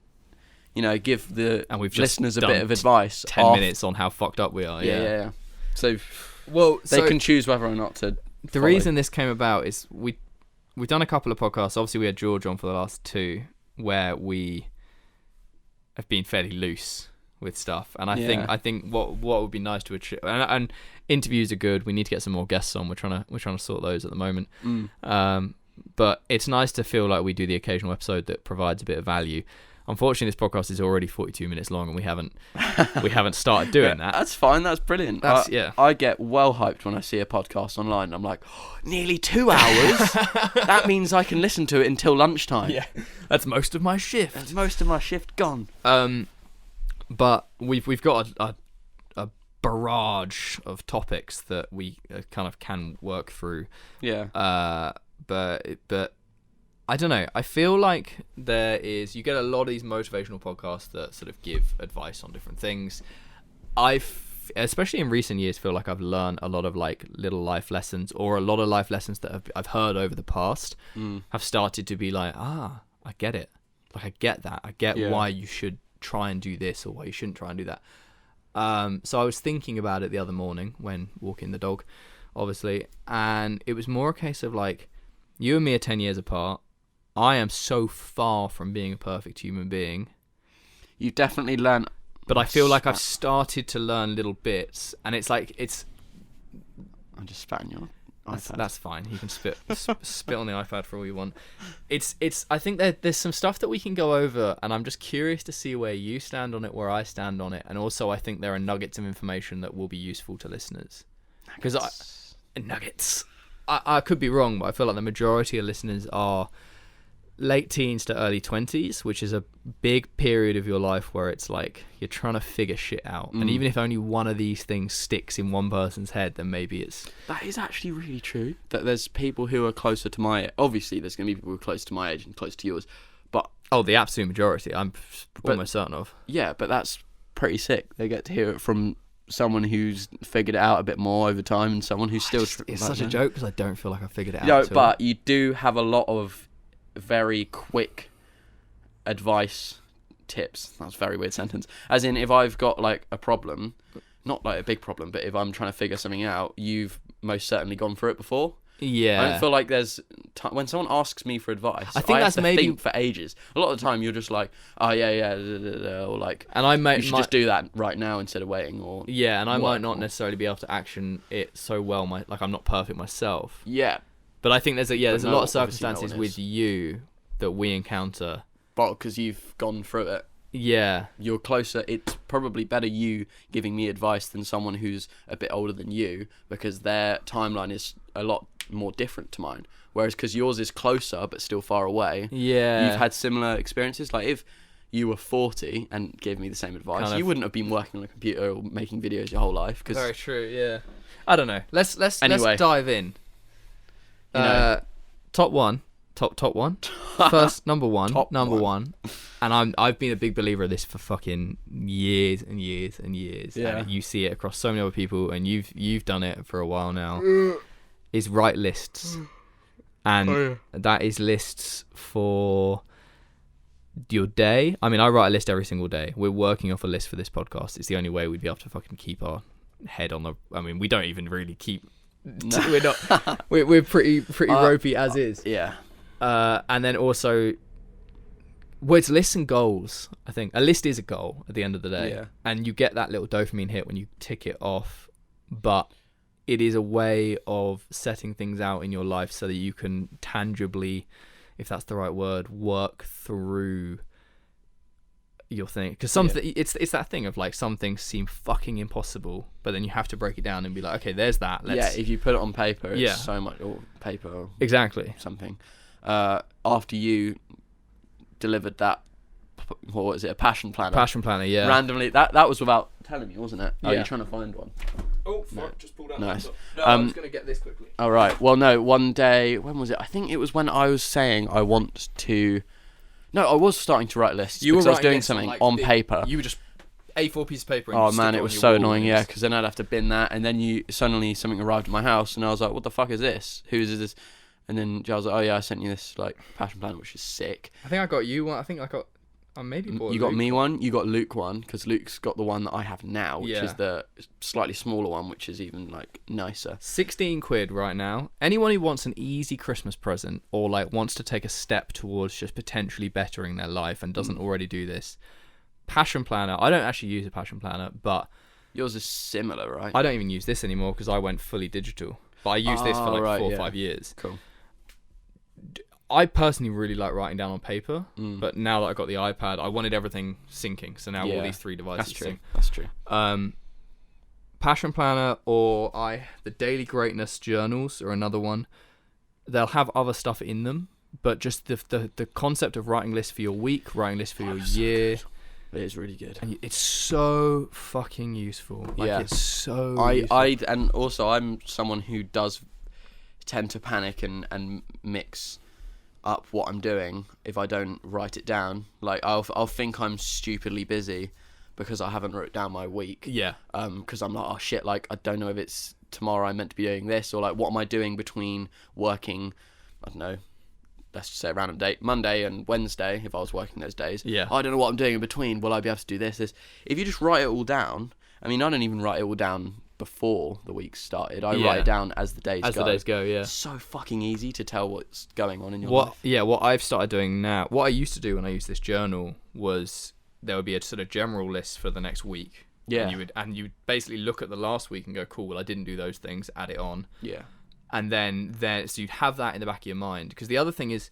give the listeners a bit of advice. 10 minutes on how fucked up we are. Yeah. So, they can choose whether or not to. The reason this came about is we've done a couple of podcasts. Obviously, we had George on for the last 2, where we have been fairly loose with stuff, and I think what would be nice to achieve, and interviews are good. We need to get some more guests on. We're trying to sort those at the moment. But it's nice to feel like we do the occasional episode that provides a bit of value. Unfortunately, this podcast is already 42 minutes long, and we haven't started doing that. That's fine. That's brilliant. I get well hyped when I see a podcast online. I'm like, nearly 2 hours. That means I can listen to it until lunchtime. Yeah, that's most of my shift. That's most of my shift gone. But we've got a barrage of topics that we kind of can work through. Yeah. But I don't know. I feel like you get a lot of these motivational podcasts that sort of give advice on different things. Especially in recent years, feel like I've learned a lot of like little life lessons, or a lot of life lessons that I've heard over the past have started to be like, I get it. Like, I get that. I get why you should try and do this or why you shouldn't try and do that. So I was thinking about it the other morning when walking the dog, obviously, and it was more a case of like, you and me are 10 years apart. I am so far from being a perfect human being. You definitely learn. But I feel like I've started to learn little bits, and it's like, I'm just spat on your iPad. That's fine. You can spit on the iPad for all you want. I think there's some stuff that we can go over, and I'm just curious to see where you stand on it, where I stand on it, and also I think there are nuggets of information that will be useful to listeners. Because nuggets. I could be wrong, but I feel like the majority of listeners are late teens to early 20s, which is a big period of your life where it's like you're trying to figure shit out. And even if only one of these things sticks in one person's head, then maybe it's... That is actually really true. That there's people who are closer to my... Obviously, there's going to be people who are close to my age and close to yours, but... Oh, the absolute majority, I'm almost certain of. Yeah, but that's pretty sick. They get to hear it from someone who's figured it out a bit more over time and someone who's still... It's such a joke because I don't feel like I figured it out. But you do have a lot of very quick advice tips. That was a very weird sentence. As in, if I've got like a problem, not like a big problem, but if I'm trying to figure something out, you've most certainly gone through it before. Yeah. I don't feel like there's when someone asks me for advice, I think have that's to maybe think for ages. A lot of the time, you're just like, oh yeah, or like, and I you should just do that right now instead of waiting. Or yeah, and I might not necessarily be able to action it so well. Like I'm not perfect myself. Yeah, but I think there's a lot of circumstances no with you that we encounter. But because you've gone through it. Yeah. You're closer. It's probably better you giving me advice than someone who's a bit older than you, because their timeline is a lot more different to mine. Whereas because yours is closer but still far away, yeah, you've had similar experiences. Like if you were 40 and gave me the same advice, you wouldn't have been working on a computer or making videos your whole life. Cause very true. Yeah. I don't know. Let's dive in. Top one. First, number one. And I've been a big believer of this for fucking years and years and years. Yeah. And you see it across so many other people, and you've done it for a while now. Is write lists. And that is lists for your day. I mean, I write a list every single day. We're working off a list for this podcast. It's the only way we'd be able to fucking keep our head on the... I mean, we don't even really keep... No. We're not... We're pretty ropey as is. Yeah. And then also... Well, it's lists and goals, I think. A list is a goal at the end of the day. Yeah. And you get that little dopamine hit when you tick it off. But it is a way of setting things out in your life so that you can tangibly, if that's the right word, work through your thing. Because it's that thing of like, some things seem fucking impossible, but then you have to break it down and be like, okay, there's that. If you put it on paper, it's so much... Or paper or exactly something. After you... delivered that, what was it, a passion planner, yeah, randomly, that was without telling me, wasn't it? Yeah. You're trying to find one. Oh fuck, just pulled out. Nice. No, I'm just gonna get this quickly. All right, well no, one day, when was it? I think it was when I was saying I want to, I was starting to write lists because I was doing something on paper. You were just A4 piece of paper and oh man, it was so annoying, because then I'd have to bin that, and then suddenly something arrived at my house and I was like, what the fuck is this? Whose is this? And then Giles was like, oh yeah, I sent you this like passion plan, which is sick. I think I got you one. I think I got... maybe bought you got me one. You got Luke one, because Luke's got the one that I have now, which is the slightly smaller one, which is even like nicer. 16 quid right now. Anyone who wants an easy Christmas present, or like wants to take a step towards just potentially bettering their life and doesn't already do this, passion planner. I don't actually use a passion planner, but yours is similar, right? I don't even use this anymore because I went fully digital. But I used this for like 4 or 5 years. Cool. I personally really like writing down on paper, but now that I got the iPad, I wanted everything syncing. So now all these 3 devices sync. That's true. Passion planner or the Daily Greatness journals are another one. They'll have other stuff in them, but just the concept of writing lists for your week, writing lists for your year. It is really good. And it's so fucking useful. It's so useful. And also I'm someone who does tend to panic and mix up what I'm doing if I don't write it down. Like I'll think I'm stupidly busy because I haven't wrote down my week. Yeah. Because I'm like, oh shit, like I don't know if it's tomorrow I'm meant to be doing this, or like what am I doing between working, I don't know, let's just say a random date, Monday and Wednesday, if I was working those days. Yeah. I don't know what I'm doing in between. Will I be able to do this? If you just write it all down, I mean, I don't even write it all down before the week started. I write it down as the days go. Yeah. It's so fucking easy to tell what's going on in your life. Yeah, what I've started doing now, what I used to do when I used this journal was there would be a sort of general list for the next week. Yeah. And you would basically look at the last week and go, cool, well, I didn't do those things, add it on. Yeah. And then so you'd have that in the back of your mind. Because the other thing is,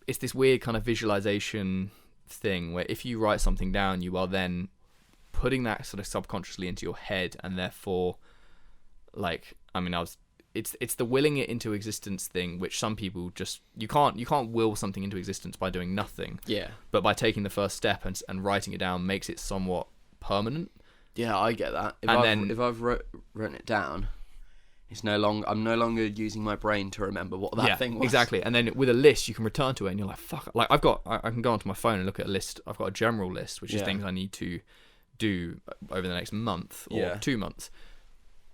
it's this weird kind of visualization thing where if you write something down, you are then putting that sort of subconsciously into your head, and therefore, like, I mean, it's the willing it into existence thing, which some people just you can't will something into existence by doing nothing. Yeah. But by taking the first step and writing it down makes it somewhat permanent. Yeah, I get that. If I've written it down, I'm no longer using my brain to remember what that thing was. Exactly. And then with a list, you can return to it, and you're like, fuck. Like I can go onto my phone and look at a list. I've got a general list, which is things I need to do over the next month or 2 months,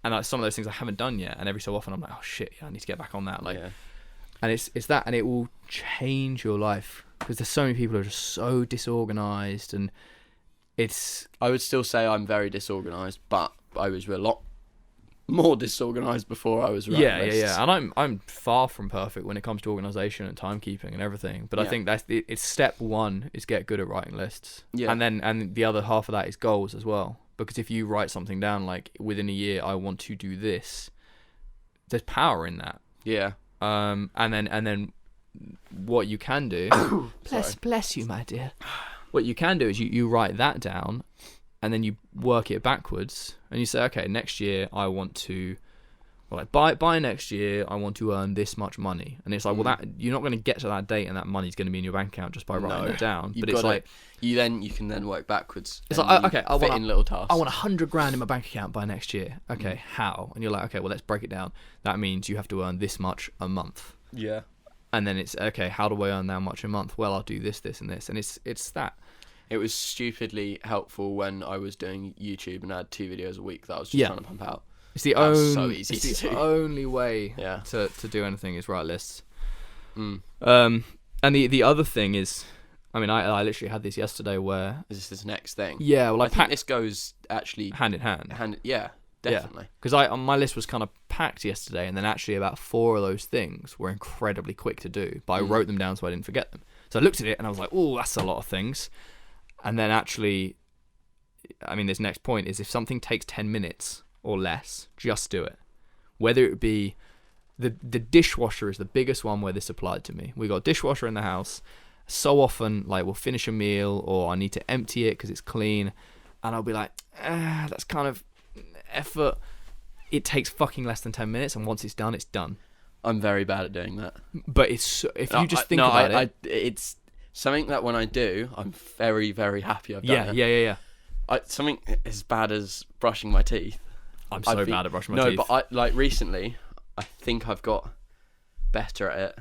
and some of those things I haven't done yet, and every so often I'm like, oh shit, I need to get back on that, and it's that, and it will change your life because there's so many people who are just so disorganized, and it's. I would still say I'm very disorganized, but I was a lot more disorganized before I was writing lists. Yeah. And I'm far from perfect when it comes to organization and timekeeping and everything. But I think it's step one is get good at writing lists. Yeah. And the other half of that is goals as well. Because if you write something down like within a year, I want to do this, there's power in that. Yeah. And then what you can do, bless you, my dear. What you can do is you write that down, and then you work it backwards, and you say, okay, next year I want to, by next year I want to earn this much money, and it's like, well, that you're not going to get to that date, and that money's going to be in your bank account just by writing it down. But it's like you can then work backwards. It's like, okay, I want in little tasks. I want 100 grand in my bank account by next year. Okay, how? And you're like, okay, well, let's break it down. That means you have to earn this much a month. Yeah. And then it's okay. How do I earn that much a month? Well, I'll do this, and this, and it's that. It was stupidly helpful when I was doing YouTube and I had 2 videos a week that I was just trying to pump out. It's the only way to do anything is write lists. And the other thing is, I mean, I literally had this yesterday where... Is this next thing? Yeah, well, I think this goes actually... Hand in hand. Yeah, definitely. Because my list was kind of packed yesterday, and then actually about 4 of those things were incredibly quick to do, but I wrote them down so I didn't forget them. So I looked at it and I was like, oh, that's a lot of things. And then actually, I mean, this next point is if something takes 10 minutes or less, just do it. Whether it be the dishwasher is the biggest one where this applied to me. We got a dishwasher in the house. So often, like, we'll finish a meal or I need to empty it because it's clean. And I'll be like, that's kind of effort. It takes fucking less than 10 minutes. And once it's done, it's done. I'm very bad at doing that. But if you just think about it. It's something that when I do, I'm very, very happy I've done it. Yeah. Something as bad as brushing my teeth. I'm so bad at brushing my teeth. No, but recently, I think I've got better at it.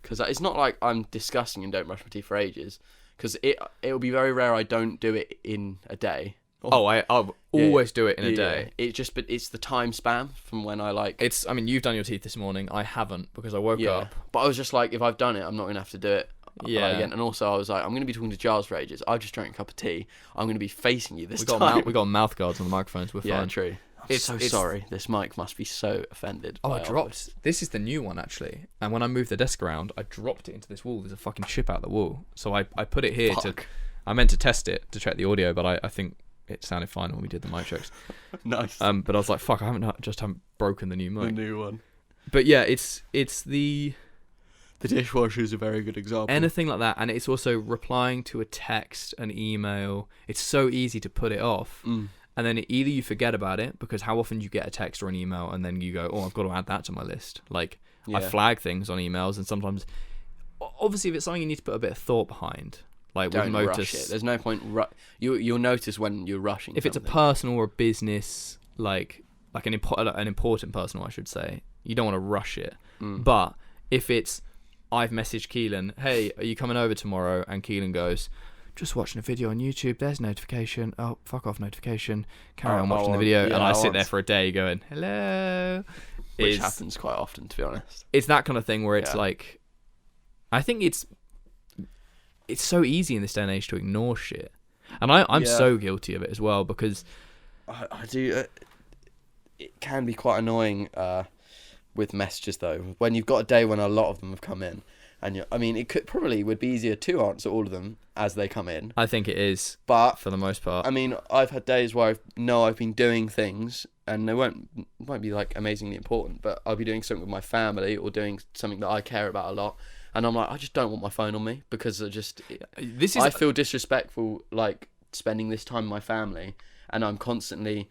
Because it's not like I'm disgusting and don't brush my teeth for ages. Because it'll be very rare I don't do it in a day. I'll always do it in a day. But it's the time span from when I I mean, you've done your teeth this morning. I haven't because I woke up. But I was just like, if I've done it, I'm not going to have to do it. Again. And also I was like, I'm going to be talking to Giles for ages. I just drank a cup of tea. I'm going to be facing you this time. We got mouth guards on the microphones. We're fine. Yeah, true. I'm so sorry. This mic must be so offended. I dropped. This is the new one actually. And when I moved the desk around, I dropped it into this wall. There's a fucking chip out the wall. So I put it here I meant to test it to check the audio, but I think it sounded fine when we did the mic checks. Nice. But I was like, fuck, I haven't broken the new mic. The new one. But yeah, it's the. The dishwasher is a very good example. Anything like that, and it's also replying to a text, an email. It's so easy to put it off, and then either you forget about it because how often do you get a text or an email, and then you go, "Oh, I've got to add that to my list." Like I flag things on emails, and sometimes, obviously, if it's something you need to put a bit of thought behind, like don't with Motus, rush it. There's no point. You'll notice when you're rushing. If it's a personal or a business, like an important personal, I should say, you don't want to rush it. But if it's I've messaged Kelan, hey, are you coming over tomorrow? And Kelan goes, just watching a video on YouTube, there's notification. Oh, fuck off notification. Carry on watching the video. And I sit there for a day going, hello. Which happens quite often, to be honest. It's that kind of thing where it's like, I think it's so easy in this day and age to ignore shit. And I'm so guilty of it as well because... I do... it can be quite annoying... with messages though, when you've got a day when a lot of them have come in, and I mean, it would be easier to answer all of them as they come in. I think it is, but for the most part, I mean, I've had days where I've been doing things, and they won't be like amazingly important, but I'll be doing something with my family or doing something that I care about a lot, and I'm like, I just don't want my phone on me because I feel disrespectful, like spending this time with my family, and I'm constantly.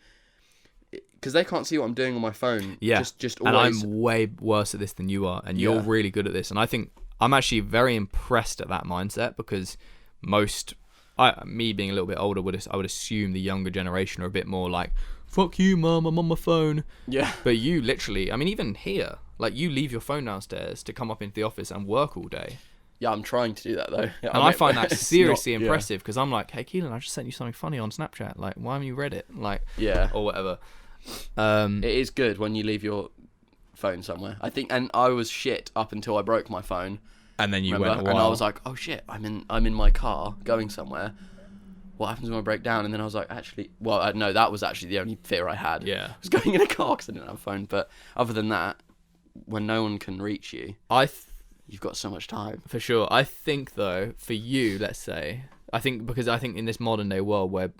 Because they can't see what I'm doing on my phone. Yeah. Just always. And I'm way worse at this than you are. And you're really good at this. And I think I'm actually very impressed at that mindset because me being a little bit older, I would assume the younger generation are a bit more like, fuck you, mum, I'm on my phone. Yeah. But you literally, I mean, even here, like you leave your phone downstairs to come up into the office and work all day. Yeah, I'm trying to do that though. Yeah, and I find that seriously impressive because I'm like, hey, Kelan, I just sent you something funny on Snapchat. Like, why haven't you read it? Like, or whatever. It is good when you leave your phone somewhere. I think, and I was shit up until I broke my phone, And then you Remember? went a while. And I was like, oh shit, I'm in my car going somewhere. What happens when I break down? And then I was like, actually, well, no, that was actually the only fear I had. Yeah. I was going in a car because I didn't have a phone. But other than that, when no one can reach you, you've got so much time. For sure. I think, though, for you, let's say, because I think in this modern day world where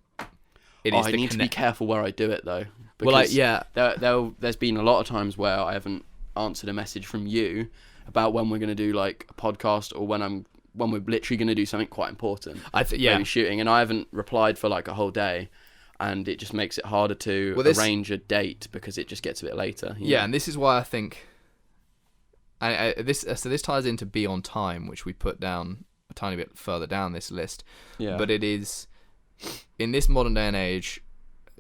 I need to be careful where I do it, though. Well, like, yeah. There's been a lot of times where I haven't answered a message from you about when we're going to do like a podcast, or when we're literally going to do something quite important. Maybe shooting, and I haven't replied for like a whole day, and it just makes it harder to arrange a date because it just gets a bit later. You know? And this is why I think, this ties into be on time, which we put down a tiny bit further down this list. Yeah. But it is, in this modern day and age,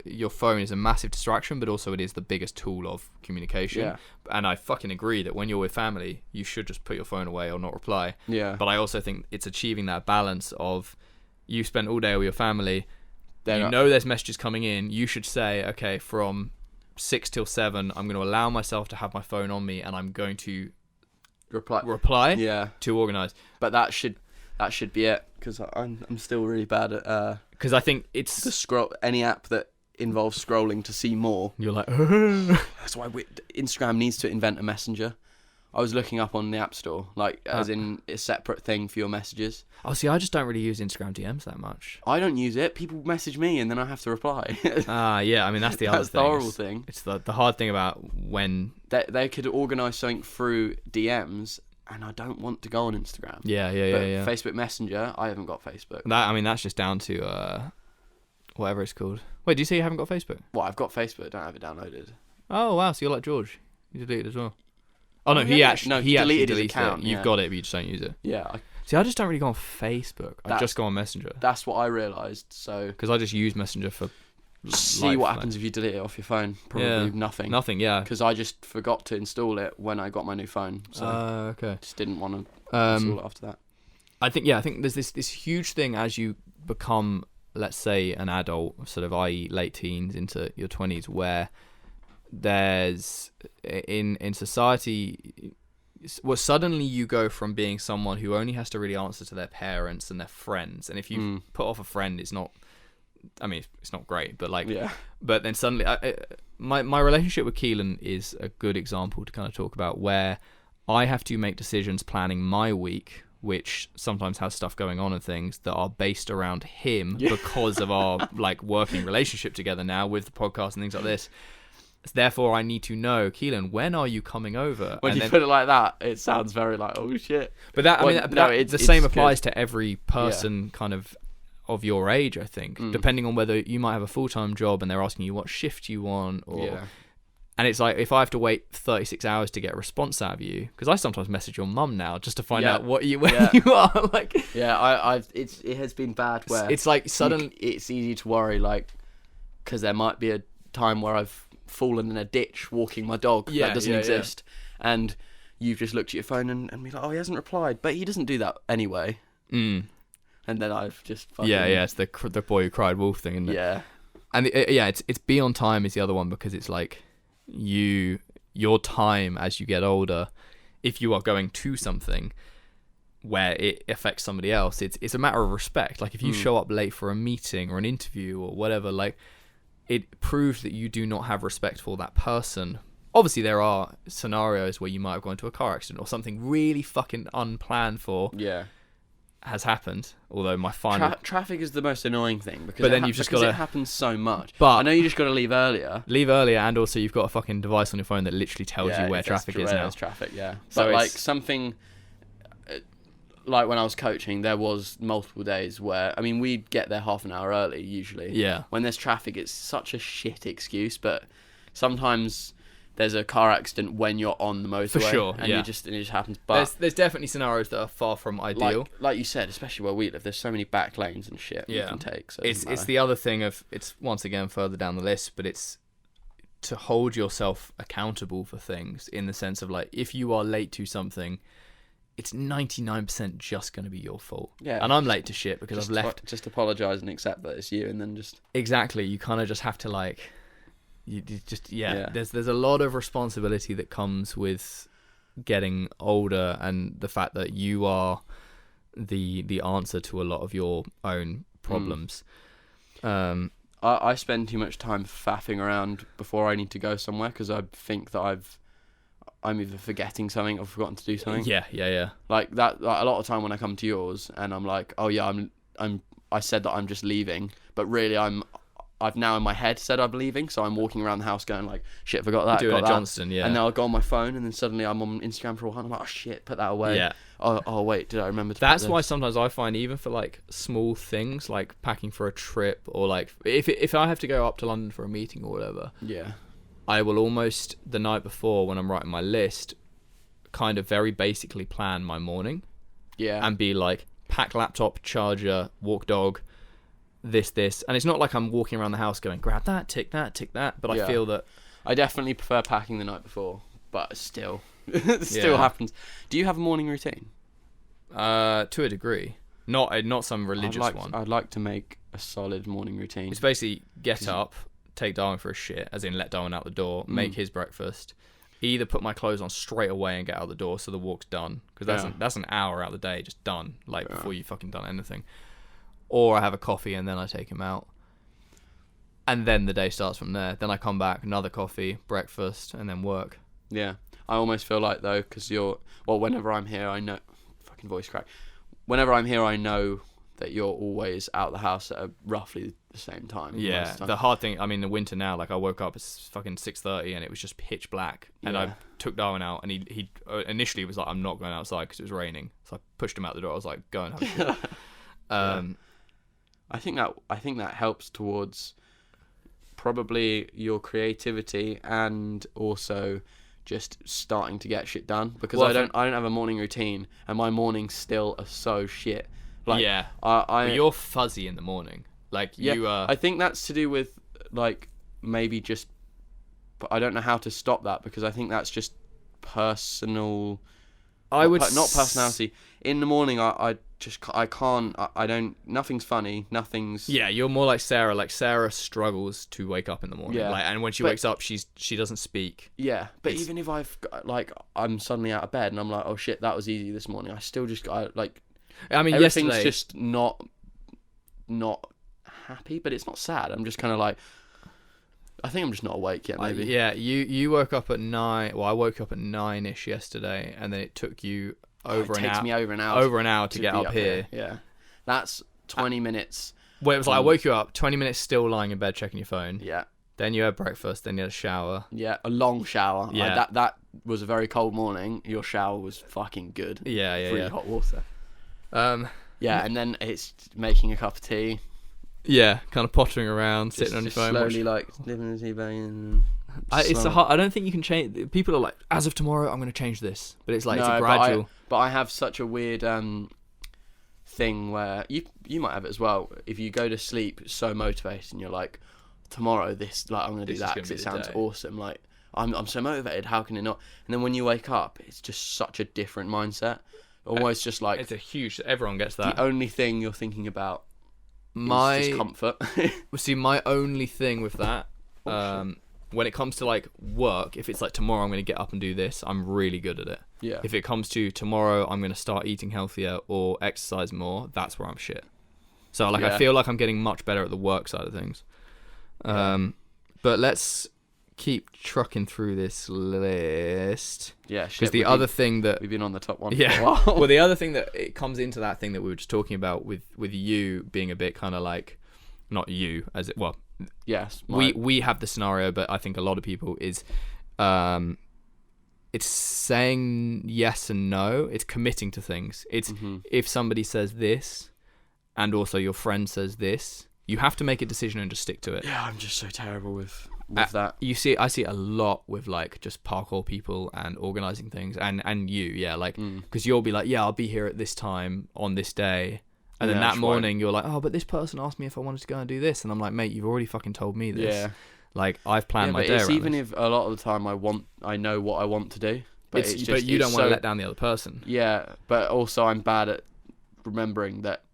your phone is a massive distraction, but also it is the biggest tool of communication. Yeah. And I fucking agree that when you're with family, you should just put your phone away or not reply. Yeah. But I also think it's achieving that balance of, you spent all day with your family, know there's messages coming in, you should say, okay, from 6 till 7, I'm going to allow myself to have my phone on me, and I'm going to reply to organise. But that should be it, because I'm still really bad at because I think it's the scroll, any app that involves scrolling to see more. You're like, that's why Instagram needs to invent a messenger. I was looking up on the App Store, like as in a separate thing for your messages. Oh, see, I just don't really use Instagram DMs that much. I don't use it. People message me and then I have to reply. Yeah, I mean, that's the other thing. That's the horrible thing. It's the hard thing about when they could organise something through DMs, and I don't want to go on Instagram. Yeah. Facebook Messenger, I haven't got Facebook. That's just down to whatever it's called. Wait, do you say you haven't got Facebook? Well, I've got Facebook, I don't have it downloaded. Oh wow, so you're like George. You deleted it as well. Oh no, he actually deleted his deletes account. it. You've got it, but you just don't use it. Yeah. See, I just don't really go on Facebook. I just go on Messenger. That's what I realised. So because I just use Messenger for see what happens if you delete it off your phone. Probably nothing. Nothing, yeah. Because I just forgot to install it when I got my new phone. So okay. Just didn't want to install it after that. I think there's this huge thing as you become, let's say, an adult, sort of, i.e. late teens into your 20s, where there's in society, well, suddenly you go from being someone who only has to really answer to their parents and their friends, and if you put off a friend, it's not great, but but then suddenly my relationship with Kelan is a good example to kind of talk about, where I have to make decisions planning my week, which sometimes has stuff going on and things that are based around him because of our like working relationship together now with the podcast and things like this. Therefore, I need to know, Kelan, when are you coming over? When you put it like that, it sounds very like, oh shit. But the same applies to every person kind of your age, I think, depending on whether you might have a full-time job and they're asking you what shift you want, and it's like, if I have to wait 36 hours to get a response out of you, because I sometimes message your mum now just to find out where you are, like it has been bad where it's like suddenly it's easy to worry, like, because there might be a time where I've fallen in a ditch walking my dog that doesn't exist, and you've just looked at your phone and be like, oh, he hasn't replied, but he doesn't do that anyway. And then I've just fucking... it's the boy who cried wolf thing, isn't it? And it's be on time is the other one, because it's like your time as you get older, if you are going to something where it affects somebody else, it's a matter of respect. Like if you show up late for a meeting or an interview or whatever, like it proves that you do not have respect for that person. Obviously there are scenarios where you might have gone into a car accident or something really fucking unplanned for has happened, although my final traffic is the most annoying thing, because it happens so much. But I know you just got to leave earlier, and also you've got a fucking device on your phone that literally tells you where traffic is now. There's traffic, so but like something like when I was coaching, there was multiple days where, I mean, we'd get there half an hour early usually. When there's traffic, it's such a shit excuse, but sometimes there's a car accident when you're on the motorway. For sure, and it just happens. But there's definitely scenarios that are far from ideal. Like you said, especially where we live, there's so many back lanes and shit you can take. So it's the other thing of, it's once again further down the list, but it's to hold yourself accountable for things, in the sense of, like, if you are late to something, it's 99% just going to be your fault. And I'm late to shit because I've left. Just apologise and accept that it's you, and then just... Exactly. You kind of just have to, like... You just there's a lot of responsibility that comes with getting older and the fact that you are the answer to a lot of your own problems. I spend too much time faffing around before I need to go somewhere because I think that I'm either forgetting something or forgotten to do something. Yeah. Like that. Like a lot of time when I come to yours and I'm like, oh yeah, I said that I'm just leaving, but really I've now in my head said I'm leaving, so I'm walking around the house going like, shit, I forgot that. Doing got a that. Johnston, yeah. And then I'll go on my phone, and then suddenly I'm on Instagram for a while, and I'm like, oh shit, put that away. Yeah. Oh wait, did I remember to That's put why this? sometimes I find even for like small things like packing for a trip or like if I have to go up to London for a meeting or whatever, Yeah. I will almost the night before when I'm writing my list kind of very basically plan my morning Yeah. and be like pack laptop, charger, walk dog, this, and it's not like I'm walking around the house going grab that, tick that, but Yeah. I feel that I definitely prefer packing the night before, but still, it still happens. Do you have a morning routine? to a degree, not some religious one. I'd like to make a solid morning routine. It's basically get up, take Darwin for a shit, as in let Darwin out the door, make his breakfast, either put my clothes on straight away and get out the door so the walk's done, because that's an hour out of the day just done, like before you fucking done anything. Or I have a coffee and then I take him out. And then the day starts from there. Then I come back, another coffee, breakfast, and then work. Yeah. I almost feel like, though, because whenever I'm here, I know... Fucking voice crack. Whenever I'm here, I know that you're always out the house at roughly the same time. Yeah. The hard thing, I mean, the winter now, like I woke up at fucking 6:30 and it was just pitch black. And I took Darwin out and he initially was like, I'm not going outside because it was raining. So I pushed him out the door. I was like, go and have a shit. I think that helps towards probably your creativity and also just starting to get shit done, because I don't have a morning routine and my mornings still are so shit. Like but you're fuzzy in the morning. Like you I think that's to do with like maybe just, but I don't know how to stop that because I think that's just personal. Not personality. In the morning, I can't. I don't. Nothing's funny. Nothing's. Yeah, you're more like Sarah. Like Sarah struggles to wake up in the morning. Yeah. Like, and when she wakes up, she doesn't speak. Yeah, but even if I'm suddenly out of bed and I'm like, oh shit, that was easy this morning. I still just I mean, everything's yesterday just not happy, but it's not sad. I'm just kind of like, I think I'm just not awake yet. Maybe. You woke up at 9. Well, I woke up at 9ish yesterday, and then it took you over an hour. It takes me over an hour to get up here. Yeah, that's 20 minutes. Well, it was like I woke you up, 20 minutes still lying in bed checking your phone. Yeah. Then you had breakfast. Then you had a shower. Yeah, a long shower. Yeah. That was a very cold morning. Your shower was fucking good. Yeah. Free hot water. Yeah, and then it's making a cup of tea. Yeah, kind of pottering around, sitting on your phone. Slowly, living the tea bag. And it's a hard. I don't think you can change. People are like, as of tomorrow, I'm going to change this. But it's like it's a gradual. But I have such a weird thing where you might have it as well. If you go to sleep so motivated and you're like, tomorrow this, like I'm going to do that because it sounds awesome. Like I'm so motivated. How can it not? And then when you wake up, it's just such a different mindset. Almost just like it's a huge. Everyone gets that. The only thing you're thinking about. Is just comfort. See, my only thing with that, when it comes to like work, if it's like tomorrow I'm going to get up and do this, I'm really good at it. Yeah. If it comes to tomorrow I'm going to start eating healthier or exercise more, that's where I'm shit. So like I feel like I'm getting much better at the work side of things. But let's keep trucking through this list. Yeah, because the other thing that we've been on the top one. Yeah. For a while. Well, the other thing that it comes into that thing that we were just talking about with you being a bit kind of like, not you as it well. Yes. We have the scenario, but I think a lot of people is, it's saying yes and no. It's committing to things. It's if somebody says this, and also your friend says this, you have to make a decision and just stick to it. Yeah, I'm just so terrible with that. I see it a lot with like just parkour people and organizing things, and because you'll be like, yeah, I'll be here at this time on this day, and then that morning you're like, oh, but this person asked me if I wanted to go and do this, and I'm like, mate, you've already fucking told me this. Yeah. Like I've planned my day it's around even this. if a lot of the time I know what I want to do, but but you don't want to let down the other person. Yeah, but also I'm bad at remembering that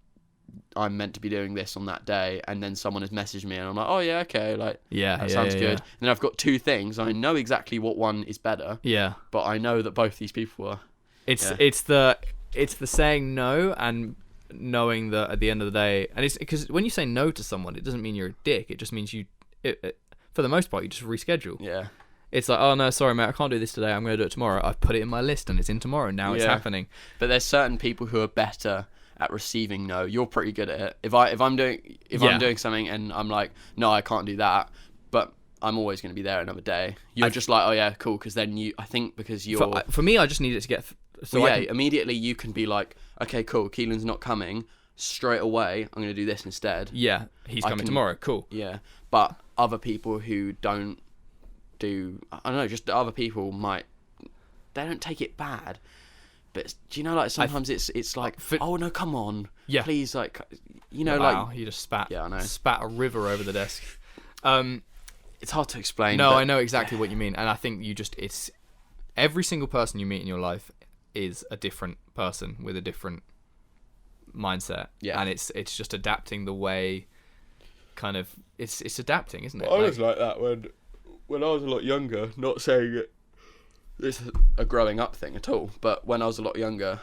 I'm meant to be doing this on that day, and then someone has messaged me, and I'm like, oh yeah, okay, like that sounds good. And then I've got two things. I know exactly what one is better. Yeah. But I know that both these people are. It's the saying no and knowing that at the end of the day, and it's because when you say no to someone, it doesn't mean you're a dick. It just means for the most part, you just reschedule. Yeah. It's like, oh no, sorry mate, I can't do this today. I'm going to do it tomorrow. I've put it in my list and it's in tomorrow. Now it's happening. But there's certain people who are better at receiving no. You're pretty good at it. If I'm doing something and I'm like, no, I can't do that, but I'm always going to be there another day. You're just like, oh yeah, cool. Because then for me, I just need it to get. Immediately you can be like, okay, cool. Keelan's not coming. Straight away, I'm going to do this instead. Yeah, he's coming tomorrow. Cool. Yeah, but other people who don't do, I don't know, just other people they don't take it bad. But do you know, like sometimes it's like, oh no, come on, please, like, you know, like you just spat a river over the desk. It's hard to explain. No, I know exactly what you mean, and I think it's every single person you meet in your life is a different person with a different mindset. Yeah, and it's just adapting the way, kind of, it's adapting, isn't it? I was like that when I was a lot younger. Not saying it. This is a growing up thing at all, but when I was a lot younger,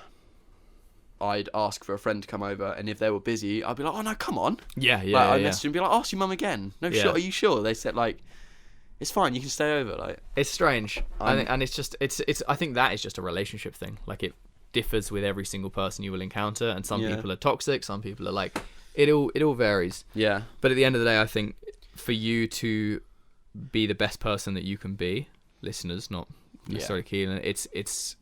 I'd ask for a friend to come over, and if they were busy, I'd be like, oh no, come on. I'd message them and be like, ask your mum again. No, sure, are you sure? They said, like, it's fine, you can stay over. Like, it's strange, and it's just it's I think that is just a relationship thing. Like, it differs with every single person you will encounter, and some people are toxic, some people are like, it all varies. Yeah. But at the end of the day, I think for you to be the best person that you can be, listeners, not necessarily Keelan, it's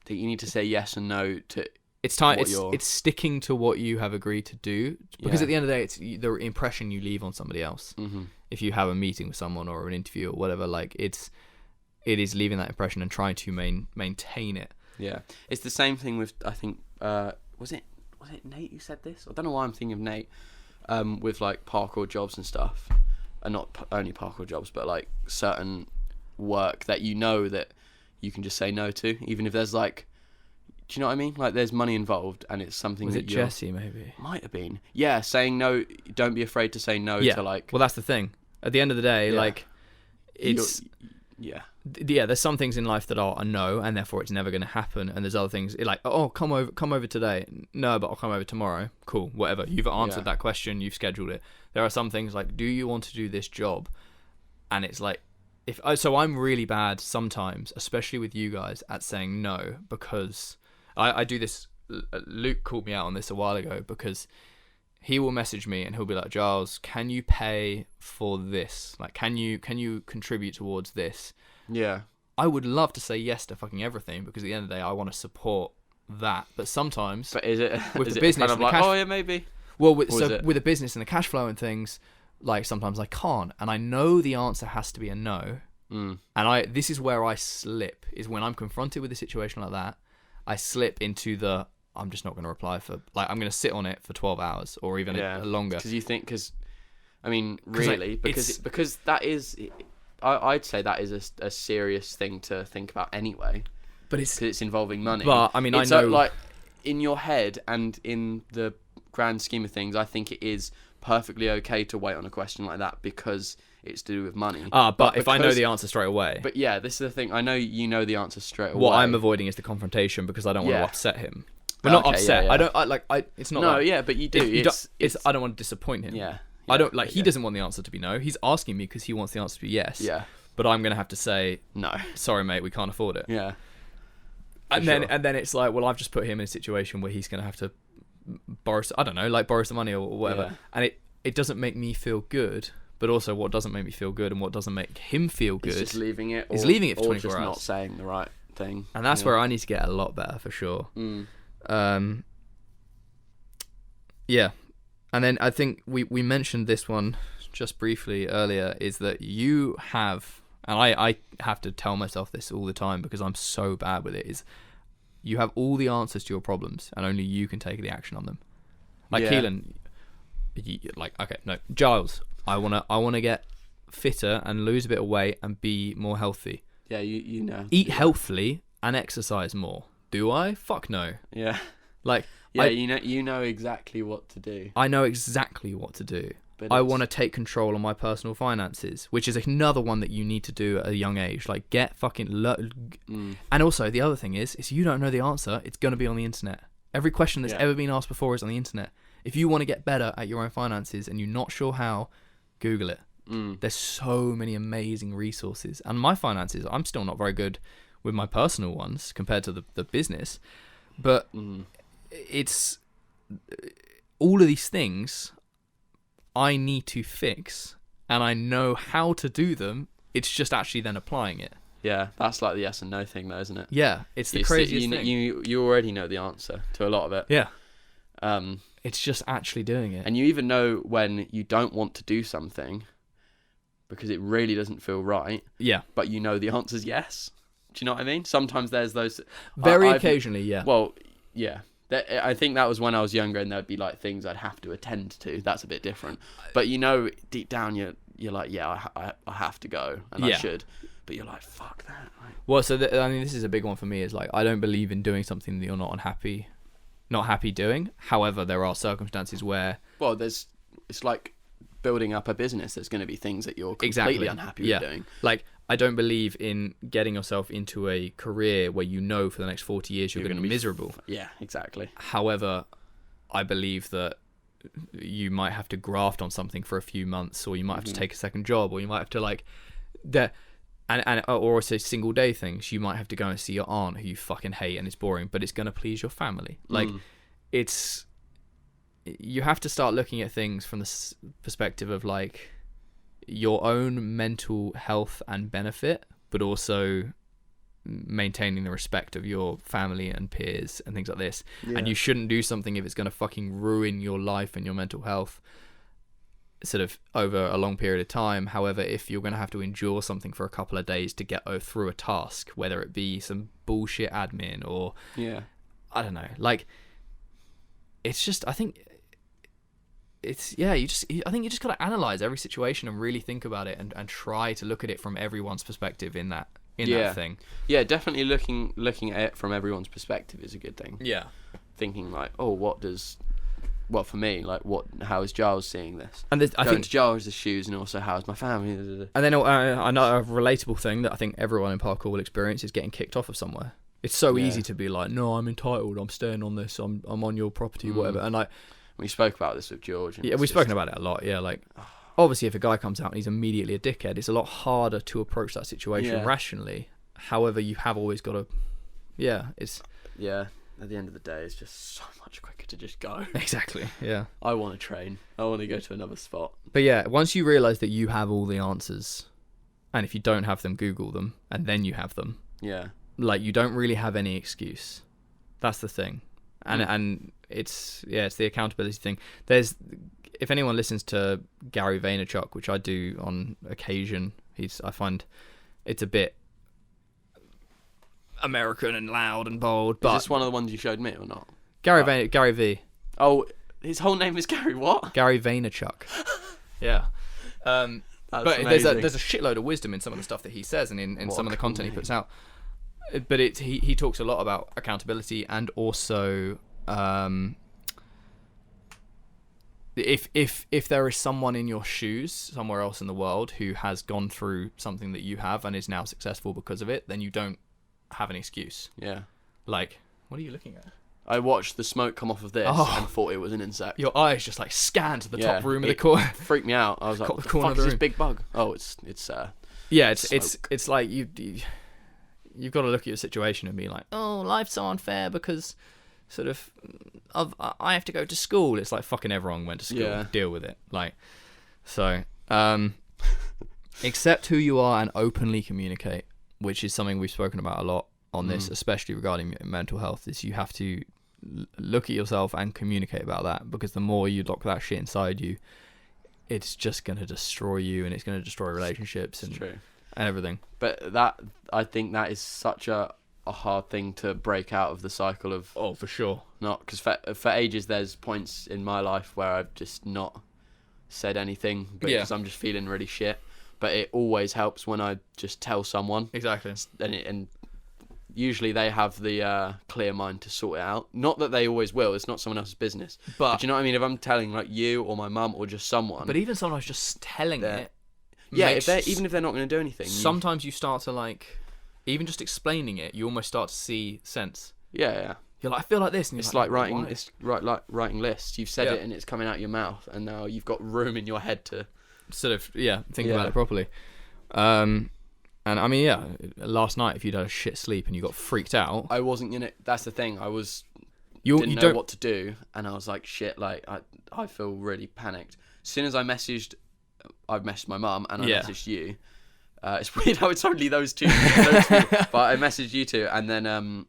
that you need to say yes and no to. It's time. It's sticking to what you have agreed to do, because at the end of the day, it's the impression you leave on somebody else. Mm-hmm. If you have a meeting with someone or an interview or whatever, like it is leaving that impression and trying to maintain it. Yeah, it's the same thing with, I think, was it Nate who said this? I don't know why I'm thinking of Nate. With like parkour jobs and stuff, and not only parkour jobs, but like certain work that you know that you can just say no to, even if there's like, do you know what I mean? Like, there's money involved, and it's something that Jesse maybe might have been. Yeah, saying no. Don't be afraid to say no to, like. Well, that's the thing. At the end of the day, like, it's there's some things in life that are a no, and therefore it's never going to happen. And there's other things like, oh, come over today. No, but I'll come over tomorrow. Cool, whatever. You've answered that question. You've scheduled it. There are some things like, do you want to do this job? And it's like, so I'm really bad sometimes, especially with you guys, at saying no, because I do this. Luke called me out on this a while ago, because he will message me and he'll be like, Giles, can you pay for this? Like, can you contribute towards this? Yeah. I would love to say yes to fucking everything, because at the end of the day, I want to support that. But sometimes, with the business, kind of like, oh yeah, maybe. Well, with the business and the cash flow and things, like, sometimes I can't, and I know the answer has to be a no. And this is where I slip, is when I'm confronted with a situation like that. I slip into I'm just not going to reply for, like, I'm going to sit on it for 12 hours or even longer. Because because that is, I'd say that is a serious thing to think about anyway. But it's involving money. But I mean, I know, like, in your head and in the grand scheme of things, I think it is perfectly okay to wait on a question like that, because it's to do with money. But if I know the answer straight away. But yeah, this is the thing. I know you know the answer straight away. What I'm avoiding is the confrontation, because I don't want to upset him. Well, not upset. Yeah. It's not. No, like, yeah, but you do. I don't want to disappoint him. Yeah. I don't like. He doesn't want the answer to be no. He's asking me because he wants the answer to be yes. Yeah. But I'm gonna have to say no. Sorry, mate. We can't afford it. Yeah. And then it's like, well, I've just put him in a situation where he's gonna have to borrow some money or whatever, and it doesn't make me feel good. But also, what doesn't make me feel good and what doesn't make him feel good is just leaving it. Is leaving it for 24 hours. Or just not saying the right thing. And that's where I need to get a lot better, for sure. Yeah. And then I think we mentioned this one just briefly earlier, is that you have, and I have to tell myself this all the time because I'm so bad with it, is you have all the answers to your problems and only you can take the action on them. Like, Keelan, Giles, I wanna get fitter and lose a bit of weight and be more healthy. Yeah, you know. Eat healthily and exercise more. Do I? Fuck no. Yeah. Like, Yeah, you know exactly what to do. I know exactly what to do. But I want to take control of my personal finances, which is another one that you need to do at a young age. Like, get fucking... And also, the other thing is you don't know the answer, it's going to be on the internet. Every question that's ever been asked before is on the internet. If you want to get better at your own finances and you're not sure how, Google it. There's so many amazing resources. And my finances, I'm still not very good with my personal ones compared to the business. But it's... all of these things... I need to fix, and I know how to do them. It's just actually then applying it. Yeah, that's like the yes and no thing, though, isn't it? Yeah, it's the craziest thing. You already know the answer to a lot of it. Yeah. It's just actually doing it. And you even know when you don't want to do something because it really doesn't feel right. Yeah. But you know the answer's yes. Do you know what I mean? Sometimes there's those... Very occasionally, yeah. Well, yeah. I think that was when I was younger, and there'd be like things I'd have to attend to. That's a bit different. But you know, deep down, you're like, yeah, I have to go, and I should. But you're like, fuck that. Like, well, so I mean, this is a big one for me. Is like, I don't believe in doing something that you're not happy doing. However, there are circumstances where... Well, it's like building up a business. There's going to be things that you're completely unhappy with doing. Like, I don't believe in getting yourself into a career where you know for the next 40 years you're going to be miserable. Yeah, exactly. However, I believe that you might have to graft on something for a few months, or you might have to take a second job, or you might have to or also single day things. You might have to go and see your aunt who you fucking hate and it's boring, but it's going to please your family. Like, you have to start looking at things from the perspective of like your own mental health and benefit, but also maintaining the respect of your family and peers and things like this. And you shouldn't do something if it's going to fucking ruin your life and your mental health sort of over a long period of time. However, if you're going to have to endure something for a couple of days to get through a task, whether it be some bullshit admin or I don't know, like, it's just, I think you just got to analyze every situation and really think about it and try to look at it from everyone's perspective in that thing. Yeah, definitely looking at it from everyone's perspective is a good thing. Yeah. Thinking like, for me, like, how is Giles seeing this? And I think Giles' shoes, and also how is my family? And then another relatable thing that I think everyone in parkour will experience is getting kicked off of somewhere. It's so easy to be like, no, I'm entitled, I'm staying on this, I'm on your property, whatever. And like, we spoke about this with George. Yeah, we've spoken about it a lot. Yeah, like, obviously, if a guy comes out and he's immediately a dickhead, it's a lot harder to approach that situation rationally. However, you have always got to... Yeah, it's... Yeah, at the end of the day, it's just so much quicker to just go. Exactly, yeah. I want to train. I want to go to another spot. But yeah, once you realise that you have all the answers, and if you don't have them, Google them, and then you have them. Yeah. Like, you don't really have any excuse. That's the thing. And it's the accountability thing. If anyone listens to Gary Vaynerchuk, which I do on occasion, I find it's a bit American and loud and bold. But is this one of the ones you showed me or not? Gary V. Oh, his whole name is Gary what? Gary Vaynerchuk. Yeah. But amazing. there's a shitload of wisdom in some of the stuff that he says and in some of the content he puts out. But he talks a lot about accountability, and also if there is someone in your shoes somewhere else in the world who has gone through something that you have and is now successful because of it, then you don't have an excuse. Yeah. Like, what are you looking at? I watched the smoke come off of this and thought it was an insect. Your eyes just like scanned to the top room of the corner. Freaked me out. I was like, what the fuck is this big bug? Oh, it's it's like you've got to look at your situation and be like, oh, life's so unfair because sort of I have to go to school. It's like, fucking everyone went to school. Yeah. Deal with it. Like, so accept who you are and openly communicate, which is something we've spoken about a lot on this, especially regarding mental health, is you have to look at yourself and communicate about that, because the more you lock that shit inside you, it's just going to destroy you, and it's going to destroy relationships and everything. But I think that is such a hard thing to break out of the cycle of... Oh, for sure. Not because for ages there's points in my life where I've just not said anything because I'm just feeling really shit. But it always helps when I just tell someone. Exactly. And usually they have the clear mind to sort it out. Not that they always will. It's not someone else's business. But do you know what I mean? If I'm telling like you or my mum or just someone. But even sometimes just telling it. Yeah, even if they're not going to do anything. Sometimes you start to like, even just explaining it, you almost start to see sense. Yeah. You're like, I feel like this. And it's like writing. It's like writing lists. You've said it and it's coming out your mouth, and now you've got room in your head to sort of think about it properly. And I mean, last night if you'd had a shit sleep and you got freaked out, I wasn't gonna. That's the thing. I didn't know what to do, and I was like, shit. Like I feel really panicked. As soon as I've messaged my mum and I messaged you. It's weird how it's only those two, but I messaged you two, and then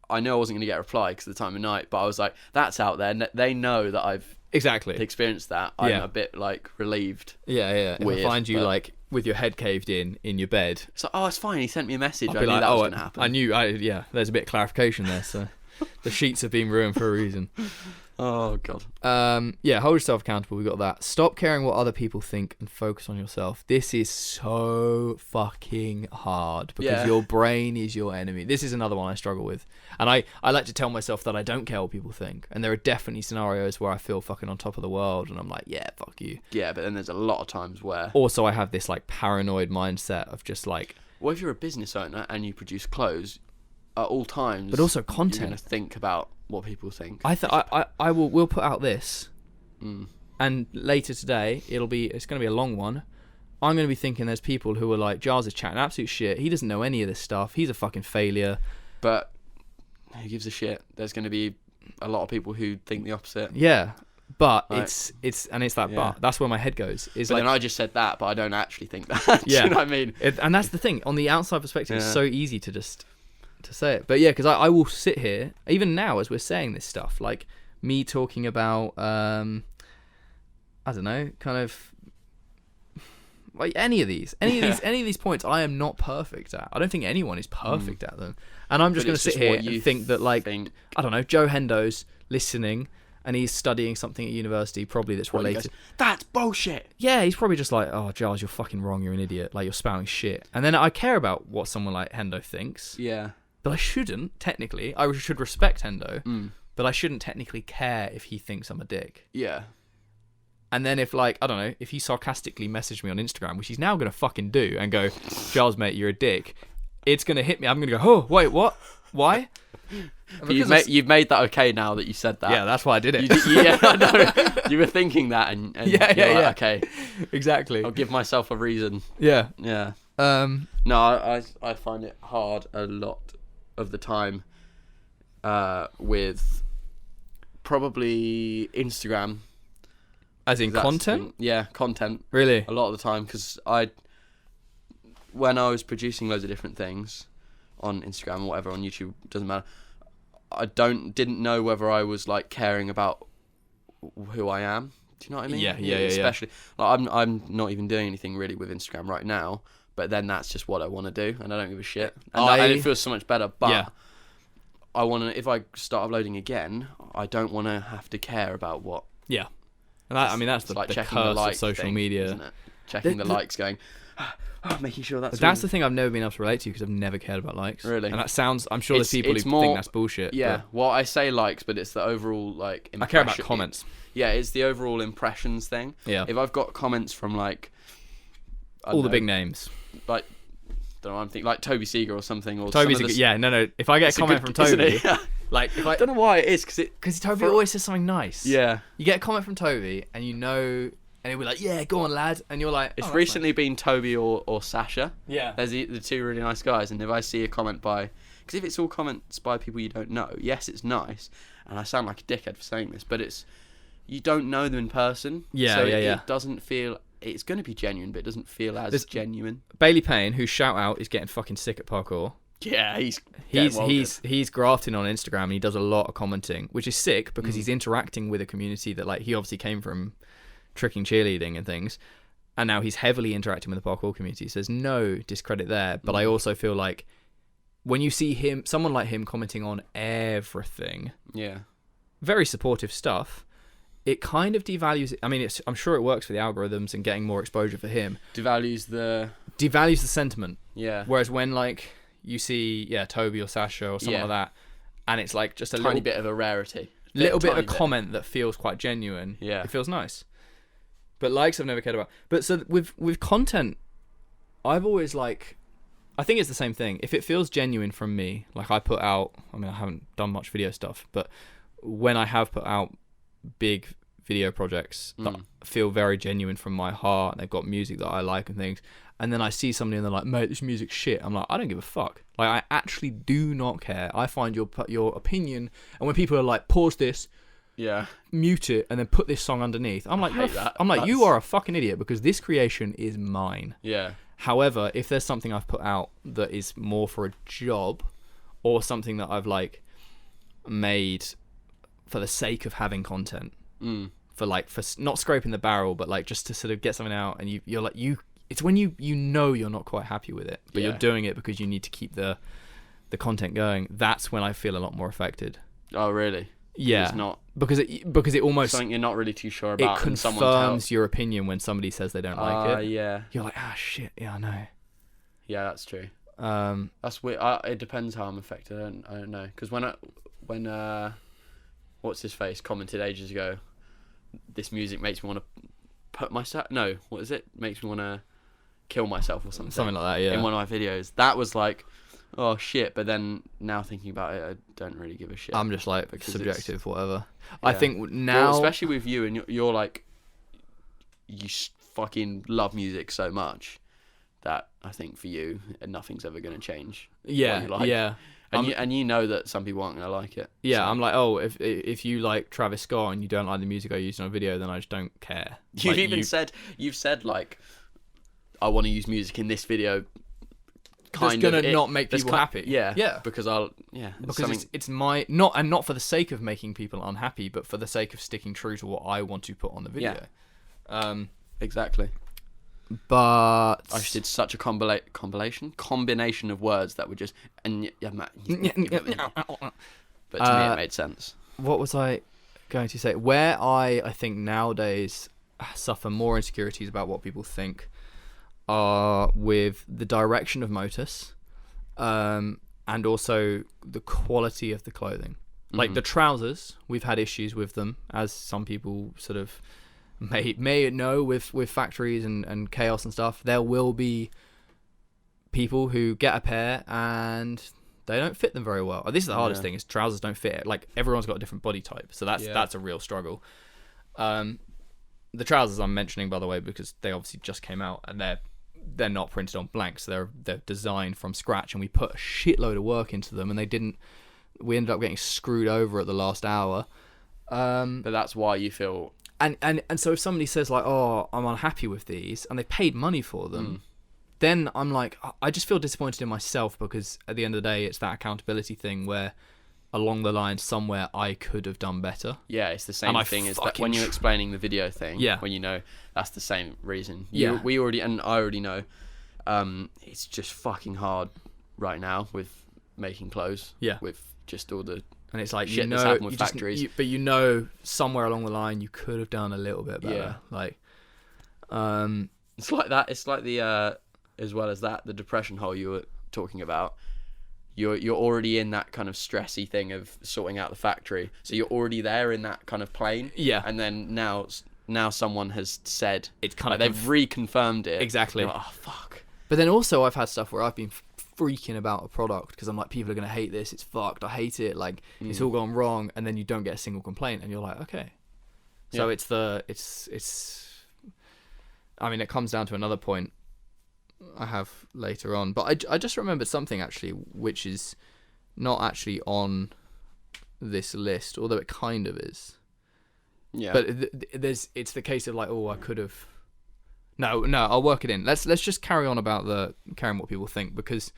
I knew I wasn't going to get a reply because of the time of night, but I was like, that's out there. They know that I've experienced that. I'm a bit like relieved. Yeah. Weird, if I find you like with your head caved in your bed. So, it's fine. He sent me a message. I knew like, that was going to happen. I knew. There's a bit of clarification there. So the sheets have been ruined for a reason. Oh God. Hold yourself accountable. We got that. Stop caring what other people think and focus on yourself. This is so fucking hard because your brain is your enemy. This is another one I struggle with, and I like to tell myself that I don't care what people think. And there are definitely scenarios where I feel fucking on top of the world, and I'm like, yeah, fuck you. Yeah, but then there's a lot of times where also I have this like paranoid mindset of just like, well, if you're a business owner and you produce clothes at all times, but also content, you're gonna think about what people think. We'll put out this, and later today it's going to be a long one. I'm going to be thinking there's people who are like, Giles is chatting absolute shit. He doesn't know any of this stuff. He's a fucking failure. But who gives a shit? There's going to be a lot of people who think the opposite. Yeah, but it's that. But that's where my head goes. But then I just said that, but I don't actually think that. Do you know what I mean? And that's the thing. On the outside perspective, it's so easy to say it. But yeah, because I will sit here even now as we're saying this stuff, like me talking about I don't know, kind of like any of these points I am not perfect at. I don't think anyone is perfect at them, and I'm just going to sit here and think that I don't know, Joe Hendo's listening and he's studying something at university probably that's related. Goes, that's bullshit. Yeah, he's probably just like, oh, Giles, you're fucking wrong, you're an idiot, like you're spouting shit. And then I care about what someone like Hendo thinks. Yeah. But I shouldn't, technically. I should respect Hendo, but I shouldn't technically care if he thinks I'm a dick. Yeah. And then if, like, I don't know, if he sarcastically messaged me on Instagram, which he's now going to fucking do, and go, Giles, mate, you're a dick, it's going to hit me. I'm going to go, oh, wait, what? Why? You've made that okay now that you said that. Yeah, that's why I did it. I know. You were thinking that, and like, okay. Exactly. I'll give myself a reason. Yeah. Yeah. No, I find it hard a lot of the time with probably Instagram. As in content? Yeah, content. Really? A lot of the time, because when I was producing loads of different things on Instagram or whatever, on YouTube, doesn't matter, I didn't know whether I was like caring about who I am. Do you know what I mean? Yeah. Especially, like, I'm not even doing anything really with Instagram right now, but then that's just what I want to do, and I don't give a shit. And it feels so much better, but I want to, if I start uploading again, I don't want to have to care about what. Yeah. And that's the checking curse the like of social thing, media. Isn't it? Checking the likes, going, making sure that's the thing I've never been able to relate to because I've never cared about likes. Really? And that sounds, I'm sure there's people who think that's bullshit. Yeah, well, I say likes, but it's the overall, like, impression. I care about comments. It's the overall impressions thing. Yeah. If I've got comments from, like, all the big names. Like, don't know, I'm thinking, like, Toby Seeger or something. Or Toby's no. If I get a comment from Toby, like, if I don't know why it is, because Toby always says something nice. Yeah. You get a comment from Toby, and you know, and he'll be like, yeah, go on, lad. And you're like, it's recently been Toby or Sasha. Yeah. There's the two really nice guys, and if I see a comment by, because if it's all comments by people you don't know, yes, it's nice, and I sound like a dickhead for saying this, but you don't know them in person. Yeah, It doesn't feel. It's going to be genuine, but it doesn't feel as genuine. Bailey Payne, whose shout out is getting fucking sick at parkour. Yeah, he's grafting on Instagram, and he does a lot of commenting, which is sick because he's interacting with a community that, like, he obviously came from tricking cheerleading and things, and now he's heavily interacting with the parkour community. So there's no discredit there, but I also feel like when you see someone like him commenting on everything, very supportive stuff, it kind of devalues it. I mean, I'm sure it works for the algorithms and getting more exposure for him. Devalues the sentiment. Yeah. Whereas when, like, you see Toby or Sasha or something like that, and it's like just a tiny little bit of a rarity, little bit of comment that feels quite genuine. Yeah, it feels nice. But likes I've never cared about. But so with content, I've always like, I think it's the same thing. If it feels genuine from me, like I put out, I mean I haven't done much video stuff, but when I have put out big video projects that feel very genuine from my heart, and they've got music that I like and things, and then I see somebody and they're like, mate, this music's shit, I'm like, I don't give a fuck. Like, I actually do not care. I find your opinion, and when people are like, pause this, mute it, and then put this song underneath, I'm like, you are a fucking idiot, because this creation is mine. Yeah. However, if there's something I've put out that is more for a job, or something that I've like made for the sake of having content, for not scraping the barrel, but like just to sort of get something out, and you're like, it's when you know you're not quite happy with it, but you're doing it because you need to keep the content going. That's when I feel a lot more affected. Oh, really? Yeah. It's not because it almost, something you're not really too sure about. It confirms your opinion when somebody says they don't like it. Yeah. You're like, shit. Yeah, I know. Yeah, that's true. That's weird. It depends how I'm affected. I don't know, because when what's his face commented ages ago, this music makes me want to put myself. No, what is it? Makes me want to kill myself or something. Something like that. Yeah. In one of my videos, that was like, oh shit. But then now thinking about it, I don't really give a shit. I'm just like subjective, whatever. Yeah. I think now, especially with you, and you're like, you fucking love music so much that I think for you, nothing's ever going to change. Yeah. Like. Yeah. And you know that some people aren't going to like it. Yeah, so. I'm like, if you like Travis Scott and you don't like the music I used in a video, then I just don't care. You've said like, I want to use music in this video. It's gonna not make people happy. Yeah. Because it's my not for the sake of making people unhappy, but for the sake of sticking true to what I want to put on the video. Yeah. Exactly. But I just did such a combination of words that were just but to me it made sense. What was I going to say? Where I think nowadays suffer more insecurities about what people think are with the direction of Motus, and also the quality of the clothing. Like the trousers, we've had issues with them, as some people sort of may know with factories and chaos and stuff. There will be people who get a pair and they don't fit them very well. This is the hardest thing, is trousers don't fit. Like, everyone's got a different body type, so that's a real struggle. The trousers I'm mentioning, by the way, because they obviously just came out, and they're not printed on blank, so they're designed from scratch, and we put a shitload of work into them, and we ended up getting screwed over at the last hour. But that's why you feel. And so if somebody says like, oh, I'm unhappy with these, and they paid money for them, then I'm like, I just feel disappointed in myself, because at the end of the day, it's that accountability thing where along the line somewhere I could have done better. Yeah, it's the same thing as that when you're explaining the video thing. Yeah. When you know that's the same reason. I already know. It's just fucking hard right now with making clothes. Yeah. With just all the. And it's like, shit that's happened with factories. But somewhere along the line you could have done a little bit better. Yeah. Like, it's like that. It's like the as well as that, the depression hole you were talking about. You're already in that kind of stressy thing of sorting out the factory, so you're already there in that kind of plane. Yeah. And then now someone has said it's kind of they've reconfirmed it. Exactly. Like, oh fuck. But then also I've had stuff where I've been freaking about a product because I'm like, people are going to hate this, it's fucked, I hate it, like it's all gone wrong, and then you don't get a single complaint, and you're like, okay. So it's I mean, it comes down to another point I have later on, but I just remembered something actually, which is not actually on this list, although it kind of is. Yeah. But it's the case of like, oh, I could have. No, I'll work it in. Let's just carry on about caring what people think, because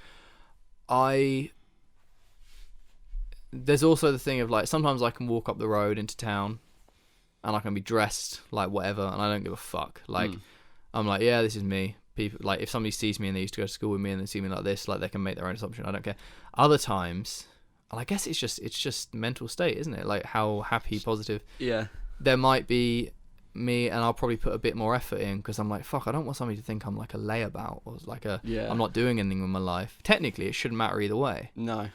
there's also the thing of like, sometimes I can walk up the road into town and I can be dressed like whatever and I don't give a fuck. Like, I'm like, yeah, this is me. People, like, if somebody sees me and they used to go to school with me and they see me like this, like, they can make their own assumption. I don't care. Other times, and I guess it's just mental state, isn't it? Like, how happy, positive. Yeah. There might be me, and I'll probably put a bit more effort in because I'm like, fuck, I don't want somebody to think I'm like a layabout or like I'm not doing anything with my life. Technically, it shouldn't matter either way. No.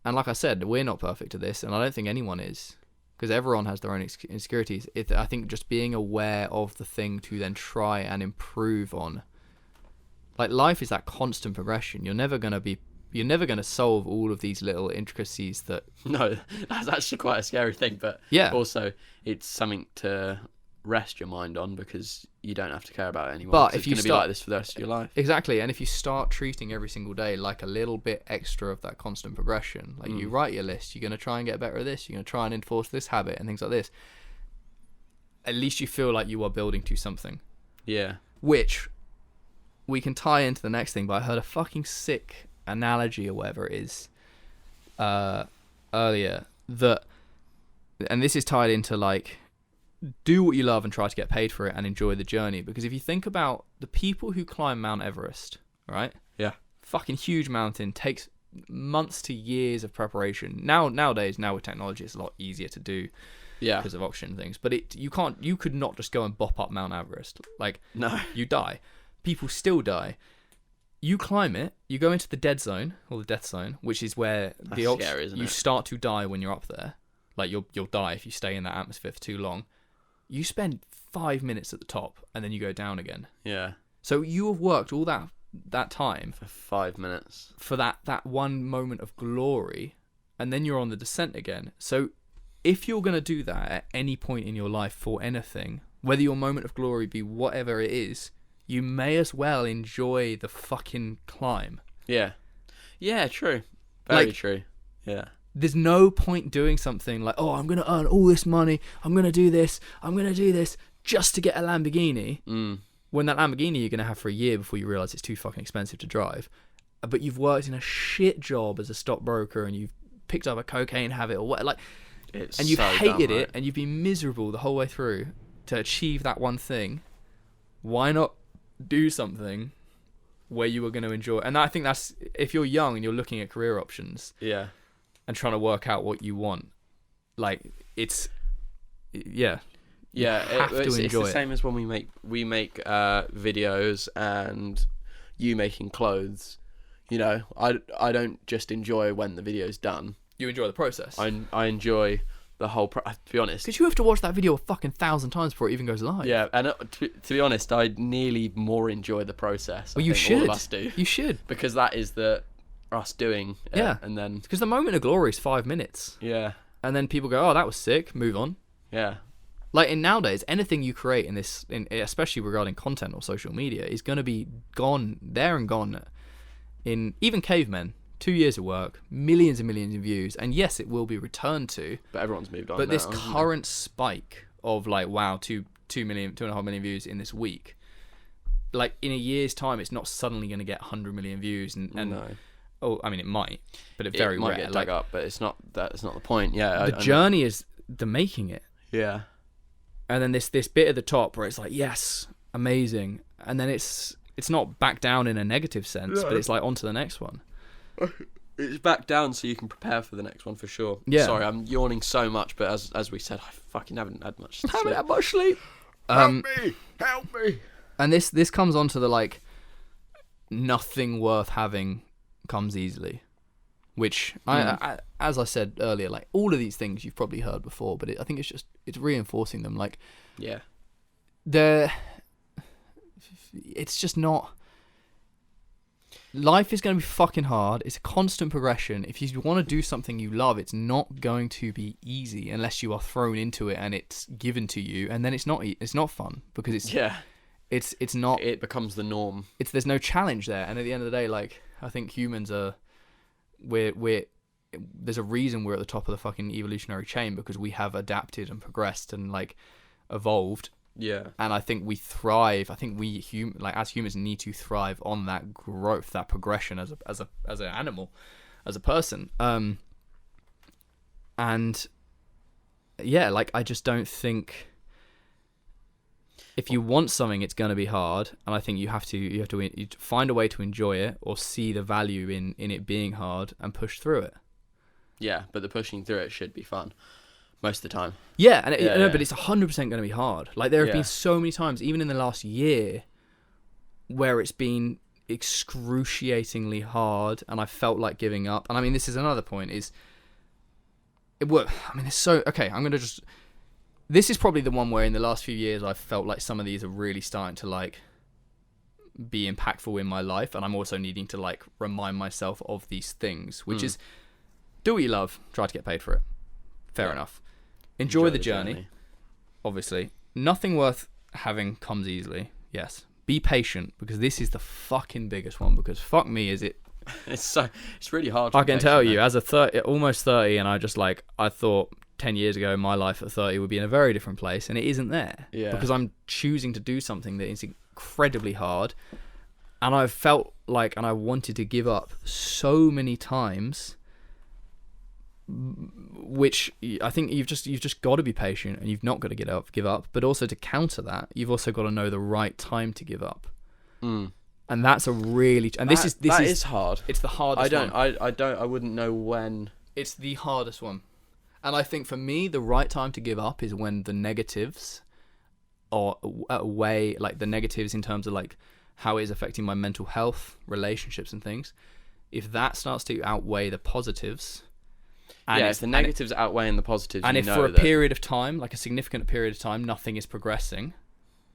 And like I said, we're not perfect at this, and I don't think anyone is, because everyone has their own insecurities. I think just being aware of the thing to then try and improve on. Like, life is that constant progression. You're never going to solve all of these little intricacies that... No, that's actually quite a scary thing, but yeah. Also it's something to rest your mind on because you don't have to care about it anymore. But if it's you going to be like this for the rest of your life. Exactly, and if you start treating every single day like a little bit extra of that constant progression, like you write your list, you're going to try and get better at this, you're going to try and enforce this habit and things like this, at least you feel like you are building to something. Yeah. Which we can tie into the next thing, but I heard a fucking sick analogy or whatever it is earlier, that, and this is tied into like, do what you love and try to get paid for it and enjoy the journey. Because if you think about the people who climb Mount Everest, right? Yeah. Fucking huge mountain, takes months to years of preparation. Nowadays, with technology, it's a lot easier to do. Yeah. Because of oxygen and things. But you could not just go and bop up Mount Everest. Like, no. You die. People still die. You climb it, you go into the dead zone, or the death zone, which is where you start to die when you're up there. Like, you'll die if you stay in that atmosphere for too long. You spend 5 minutes at the top, and then you go down again. Yeah. So you have worked all that time for 5 minutes for that one moment of glory, and then you're on the descent again. So if you're going to do that at any point in your life for anything, whether your moment of glory be whatever it is, you may as well enjoy the fucking climb. Yeah. Yeah, true. Very true. Yeah. There's no point doing something like, oh, I'm going to earn all this money, I'm going to do this, just to get a Lamborghini. When that Lamborghini you're going to have for a year before you realise it's too fucking expensive to drive. But you've worked in a shit job as a stockbroker and you've picked up a cocaine habit or what, like, and you've hated it and you've been miserable the whole way through to achieve that one thing. Why not do something where you are going to enjoy? And I think that's, if you're young and you're looking at career options. Yeah. And trying to work out what you want, like, it's, yeah. Yeah, it's the same as when we make videos and you making clothes. You know, I don't just enjoy when the video's done. You enjoy the process. I enjoy the whole. To be honest, because you have to watch that video a fucking 1,000 times before it even goes live. Yeah, and to be honest, I nearly more enjoy the process. Well, you should. All of us do. You should, because that is us doing it. Yeah, and then because the moment of glory is 5 minutes. Yeah, and then people go, oh, that was sick, move on. Yeah. Like, in nowadays, anything you create especially regarding content or social media, is going to be gone in even Cavemen. 2 years of work, millions and millions of views, and yes, it will be returned to. But everyone's moved on. But this current spike of like, wow, 2.5 million views in this week, like, in a year's time, it's not suddenly going to get 100 million views. And no. Oh, I mean, it might, but it's very rare. It might get dug up, but it's not. That's not the point. Yeah. The journey is the making it. Yeah. And then this bit at the top where it's like, yes, amazing, and then it's not back down in a negative sense, but it's like on to the next one. It's back down so you can prepare for the next one for sure. Yeah. Sorry, I'm yawning so much, but as we said, I fucking haven't had much sleep. Haven't had much sleep. Help me. And this comes on to the, like, nothing worth having comes easily, which I as I said earlier, like, all of these things you've probably heard before, but I think it's reinforcing them. Like, yeah, it's just not. Life is going to be fucking hard. It's a constant progression. If you want to do something you love, it's not going to be easy unless you are thrown into it and it's given to you, and then it's not fun because it's not. It becomes the norm. There's no challenge there, and at the end of the day, like, I think humans are, there's a reason we're at the top of the fucking evolutionary chain, because we have adapted and progressed and, like, evolved. Yeah. And I think we thrive. I think we as humans need to thrive on that growth, that progression as an animal, as a person. And yeah, like, I just don't think, if you want something, it's going to be hard, and I think you have to find a way to enjoy it or see the value in it being hard and push through it. Yeah, but the pushing through it should be fun. most of the time. Yeah, and but it's 100% going to be hard. Like, there have been so many times, even in the last year, where it's been excruciatingly hard, and I felt like giving up. And I mean, this is another point. It's so okay. I'm gonna just. This is probably the one where in the last few years I've felt like some of these are really starting to like be impactful in my life, and I'm also needing to like remind myself of these things, which is do what you love, try to get paid for it. Fair enough. Enjoy the journey. Obviously, nothing worth having comes easily. Yes. Be patient, because this is the fucking biggest one, because fuck me, is it. It's really hard. I can tell you, as a almost 30, and I thought 10 years ago my life at 30 would be in a very different place, and it isn't there. Yeah. Because I'm choosing to do something that is incredibly hard, and I've felt like, and I wanted to give up so many times, which I think you've just got to be patient, and you've not got to give up. But also, to counter that, you've also got to know the right time to give up. And that's a really this is hard. It's the hardest one. I wouldn't know when. It's the hardest one. And I think for me, the right time to give up is when the negatives are away, like the negatives in terms of like how it is affecting my mental health, relationships and things. If that starts to outweigh the positives. And if the negatives outweighing the positives, and if for a period of time, like a significant period of time, nothing is progressing,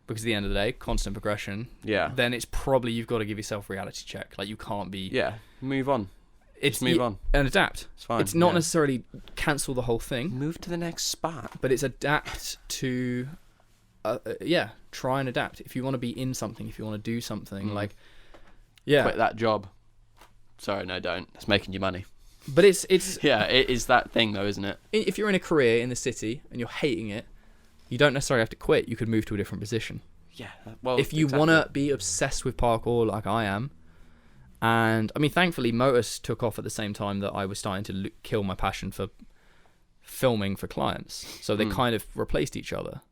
because at the end of the day, constant progression, then it's probably you've got to give yourself a reality check. Like, you can't be... Yeah, move on. Just move on. And adapt. It's fine. It's not necessarily cancel the whole thing. Move to the next spot. But it's adapt to... try and adapt. If you want to be in something, if you want to do something, Quit that job. Sorry, no, don't. It's making you money. But it's yeah, it is that thing though, isn't it? If you're in a career in the city and you're hating it, you don't necessarily have to quit. You could move to a different position. Yeah, well, if you want to be obsessed with parkour like I am, and I mean, thankfully, Motus took off at the same time that I was starting to kill my passion for filming for clients, so they kind of replaced each other.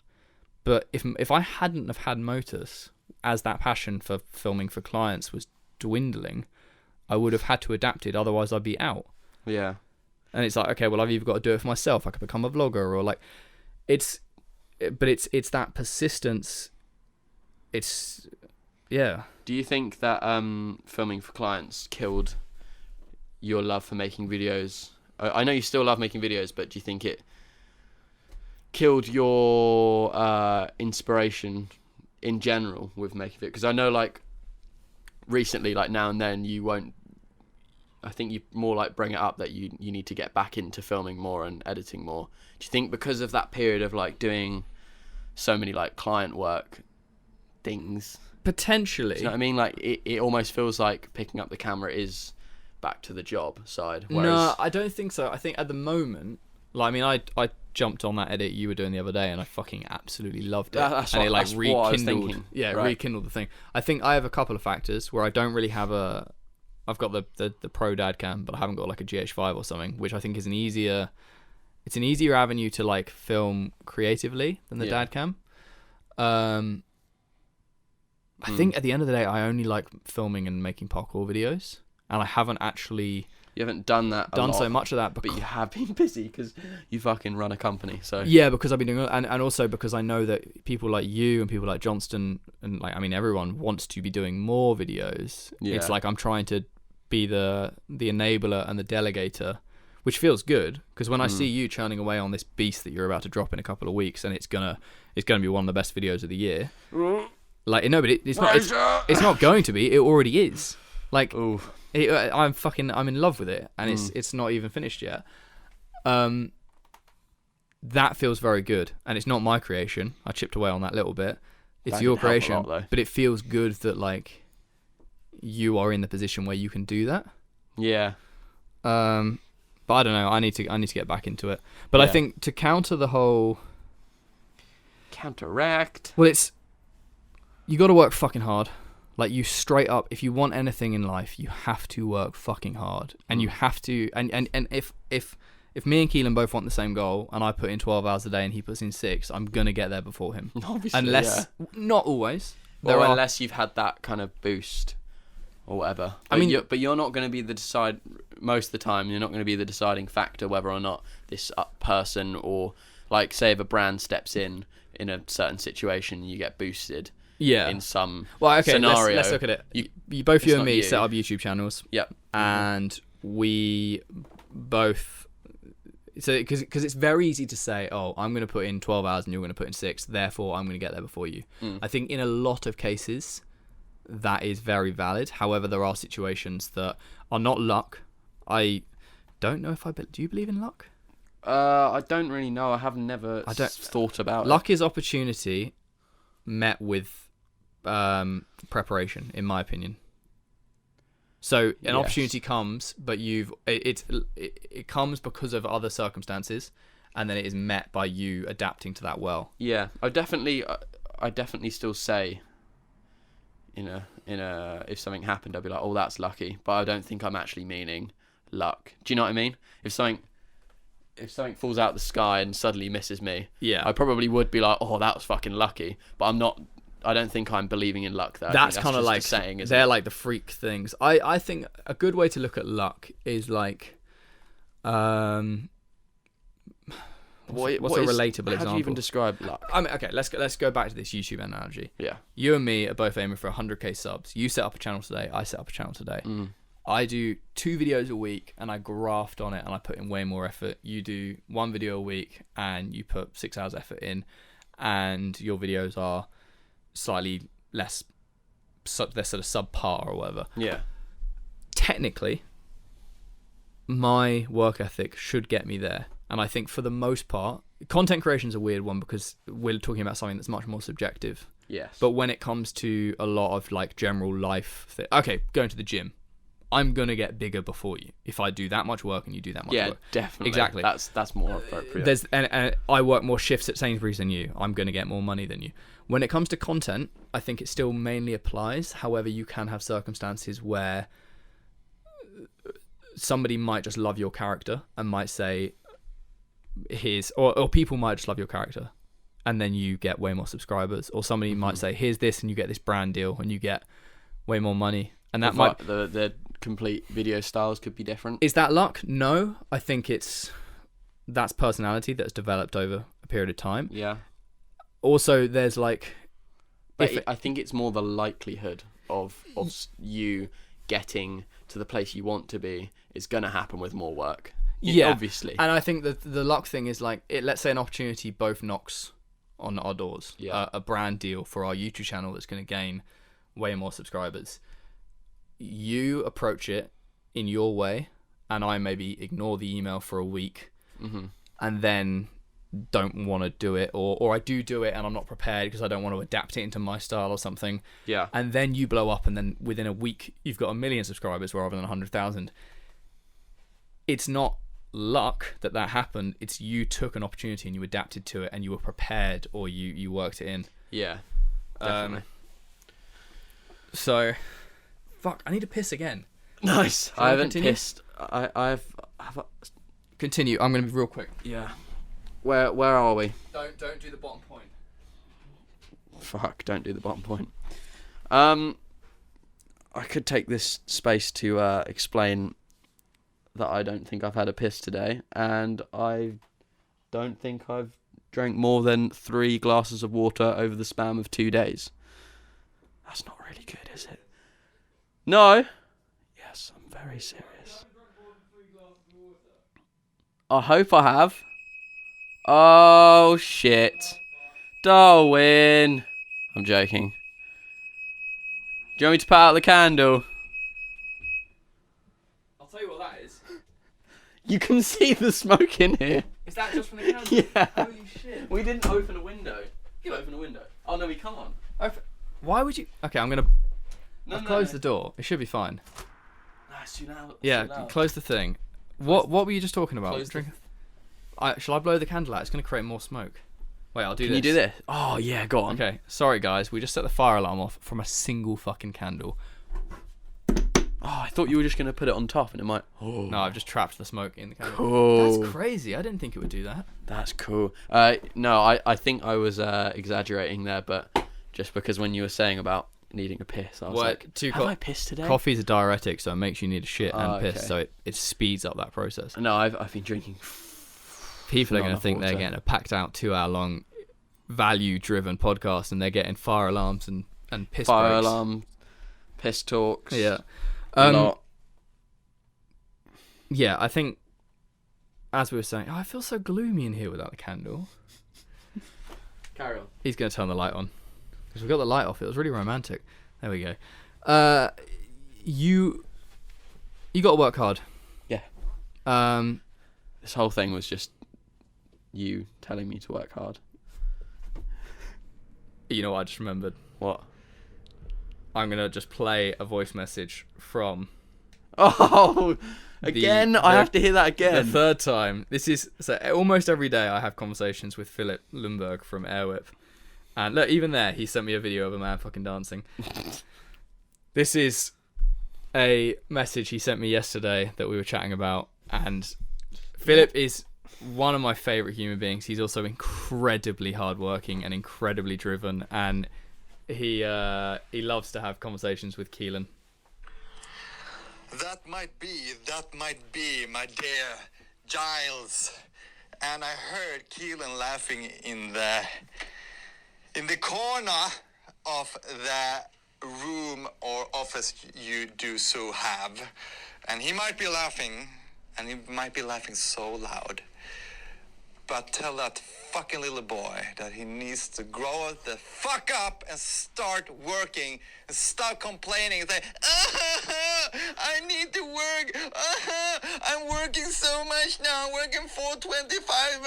But if I hadn't have had Motus, as that passion for filming for clients was dwindling, I would have had to adapt it. Otherwise, I'd be out. Yeah. And it's like, okay, well, I've either got to do it for myself. I could become a vlogger, or like, it's that persistence. Do you think that filming for clients killed your love for making videos? I know you still love making videos, but do you think it killed your inspiration in general with making it? Because I know, like, recently, like now and then, you won't. I think you more like bring it up that you need to get back into filming more and editing more. Do you think because of that period of like doing so many like client work things, potentially? Do you know what I mean? Like it almost feels like picking up the camera is back to the job side. No, I don't think so. I think at the moment, like, I mean, I jumped on that edit you were doing the other day, and I fucking absolutely loved it. It like rekindled. Yeah, right. Rekindled the thing. I think I have a couple of factors where I don't really have a. I've got the Pro Dad Cam, but I haven't got like a GH5 or something, which I think is an easier avenue to like film creatively than the Dad Cam. I think at the end of the day, I only like filming and making parkour videos, and I haven't actually. You haven't done that. Done so much of that, but you have been busy because you fucking run a company. So yeah, because I've been doing, and also because I know that people like you and people like Johnston and like, I mean, everyone wants to be doing more videos. Yeah. It's like I'm trying to be the enabler and the delegator, which feels good, because when I see you churning away on this beast that you're about to drop in a couple of weeks, and it's gonna be one of the best videos of the year. Like, no, but it's not. It's not going to be. It already is. Like, I'm in love with it, and it's not even finished yet. That feels very good, and it's not my creation. I chipped away on that little bit. It's your creation, but it feels good that like you are in the position where you can do that. Yeah. But I don't know. I need to get back into it. But I think to counter the whole counteract. Well, you got to work fucking hard. Like, you straight up, if you want anything in life, you have to work fucking hard, and you have to. And if me and Kelan both want the same goal, and I put in 12 hours a day and he puts in 6, I'm gonna get there before him. Obviously, unless not always, unless you've had that kind of boost or whatever. I mean, you're not going to be most of the time. You're not going to be the deciding factor whether or not this person, or like say if a brand steps in a certain situation, you get boosted. Yeah. In some scenario. Let's look at it. You both you and me set up YouTube channels. Yep. And we both. So because it's very easy to say, oh, I'm going to put in 12 hours and you're going to put in 6, therefore I'm going to get there before you. I think in a lot of cases that is very valid. However, there are situations that are not luck. I don't know if do you believe in luck? I don't really know. I have never thought about it. Luck is opportunity met with preparation, in my opinion. So an opportunity comes, but it comes because of other circumstances, and then it is met by you adapting to that well. Yeah, I definitely still say, if something happened, I'd be like, oh, that's lucky, but I don't think I'm actually meaning luck. Do you know what I mean? If something falls out of the sky and suddenly misses me, I probably would be like, oh, that was fucking lucky, but I'm not. I don't think I'm believing in luck there. That's kind of like saying, they're like the freak things. I think a good way to look at luck is like, what's a relatable example? How do you even describe luck? I mean, okay, let's go back to this YouTube analogy. Yeah. You and me are both aiming for 100k subs. You set up a channel today. I set up a channel today. I do 2 videos a week and I graft on it and I put in way more effort. You do 1 video a week and you put 6 hours effort in, and your videos are slightly less, they're sort of subpar or whatever. Yeah. Technically, my work ethic should get me there. And I think for the most part, content creation is a weird one because we're talking about something that's much more subjective. Yes. But when it comes to a lot of like general life, okay, going to the gym, I'm going to get bigger before you if I do that much work and you do that much work. Yeah, definitely. Exactly. That's more appropriate. And I work more shifts at Sainsbury's than you. I'm going to get more money than you. When it comes to content, I think it still mainly applies. However, you can have circumstances where somebody might just love your character and might say, or people might just love your character and then you get way more subscribers. Or somebody might say, here's this, and you get this brand deal and you get way more money. And that might... The complete video styles could be different. Is that luck? No. I think that's personality that's developed over a period of time. Yeah. Also, there's like... I think it's more the likelihood of you getting to the place you want to be is going to happen with more work. Yeah. Obviously. And I think that the luck thing is like, let's say an opportunity both knocks on our doors. Yeah. A brand deal for our YouTube channel that's going to gain way more subscribers. You approach it in your way, and I maybe ignore the email for a week, and then don't want to do it, or I do it and I'm not prepared because I don't want to adapt it into my style or something. Yeah. And then you blow up, and then within a week you've got 1 million subscribers rather than 100,000. It's not luck that happened. It's you took an opportunity and you adapted to it and you were prepared, or you worked it in. Yeah. Definitely. So, fuck, I need to piss again. Nice. I haven't pissed. I've Continue. I'm going to be real quick. Yeah. Where are we? Don't do the bottom point. Fuck, don't do the bottom point. I could take this space to explain that I don't think I've had a piss today, and I don't think I've drank more than 3 glasses of water over the span of 2 days. That's not really good, is it? No. Yes, I'm very serious. I hope I have. Oh, shit. Darwin. I'm joking. Do you want me to put out the candle? I'll tell you what that is. You can see the smoke in here. Is that just from the candle? Yeah. Holy shit. We didn't open a window. Open a window. Oh, no, we can't. Why would you... Okay, I'm going to... I've closed the door. It should be fine. No, it's too loud. Yeah, close the thing. What were you just talking about? Shall I blow the candle out? It's going to create more smoke. Wait, I'll do this. Can you do this? Oh, yeah, go on. Okay, sorry guys. We just set the fire alarm off from a single fucking candle. Oh, I thought you were just going to put it on top and it might... Oh. No, I've just trapped the smoke in the candle. Cool. That's crazy. I didn't think it would do that. That's cool. No, I think I was exaggerating there, but just because when you were saying about needing a piss. I was Well, like, have I pissed today? Coffee's a diuretic, so it makes you need a shit and piss, okay. so it speeds up that process. No, I've been drinking. People are not going to enough think they're water. getting a packed out 2-hour-long value-driven podcast, and they're getting fire alarms and piss Fire breaks. alarm, piss talks. Yeah. A lot. Yeah, I think, as we were saying, I feel so gloomy in here without the candle. Carry on. He's going to turn the light on. Because we got the light off. It was really romantic. There we go. You got to work hard. Yeah. This whole thing was just you telling me to work hard. You know what I just remembered? What? I'm going to just play a voice message from... Oh, again? I have to hear that again. The third time. This is... So almost every day I have conversations with Philip Lundberg from Airwhip. And look, even there, he sent me a video of a man fucking dancing. This is a message he sent me yesterday that we were chatting about. And Philip is one of my favourite human beings. He's also incredibly hardworking and incredibly driven. And he loves to have conversations with Kelan. That might be my dear Giles. And I heard Kelan laughing in the corner of the room or office you do so have. And he might be laughing, and he might be laughing so loud. But tell that fucking little boy that he needs to grow the fuck up and start working and stop complaining and say, I need to work. I'm working so much now. I'm working for 25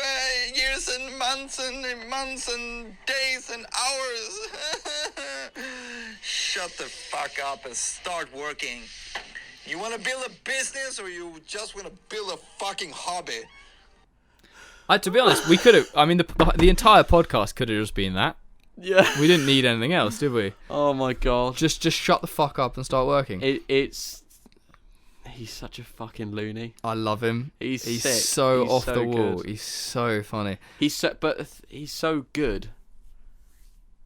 years and months and days and hours. Shut the fuck up and start working. You want to build a business or you just want to build a fucking hobby? To be honest, we could have... I mean, the entire podcast could have just been that. Yeah. We didn't need anything else, did we? Oh my god. Just shut the fuck up and start working. He's such a fucking loony. I love him. He's sick. So He's off so the wall. good. He's so funny. He's so good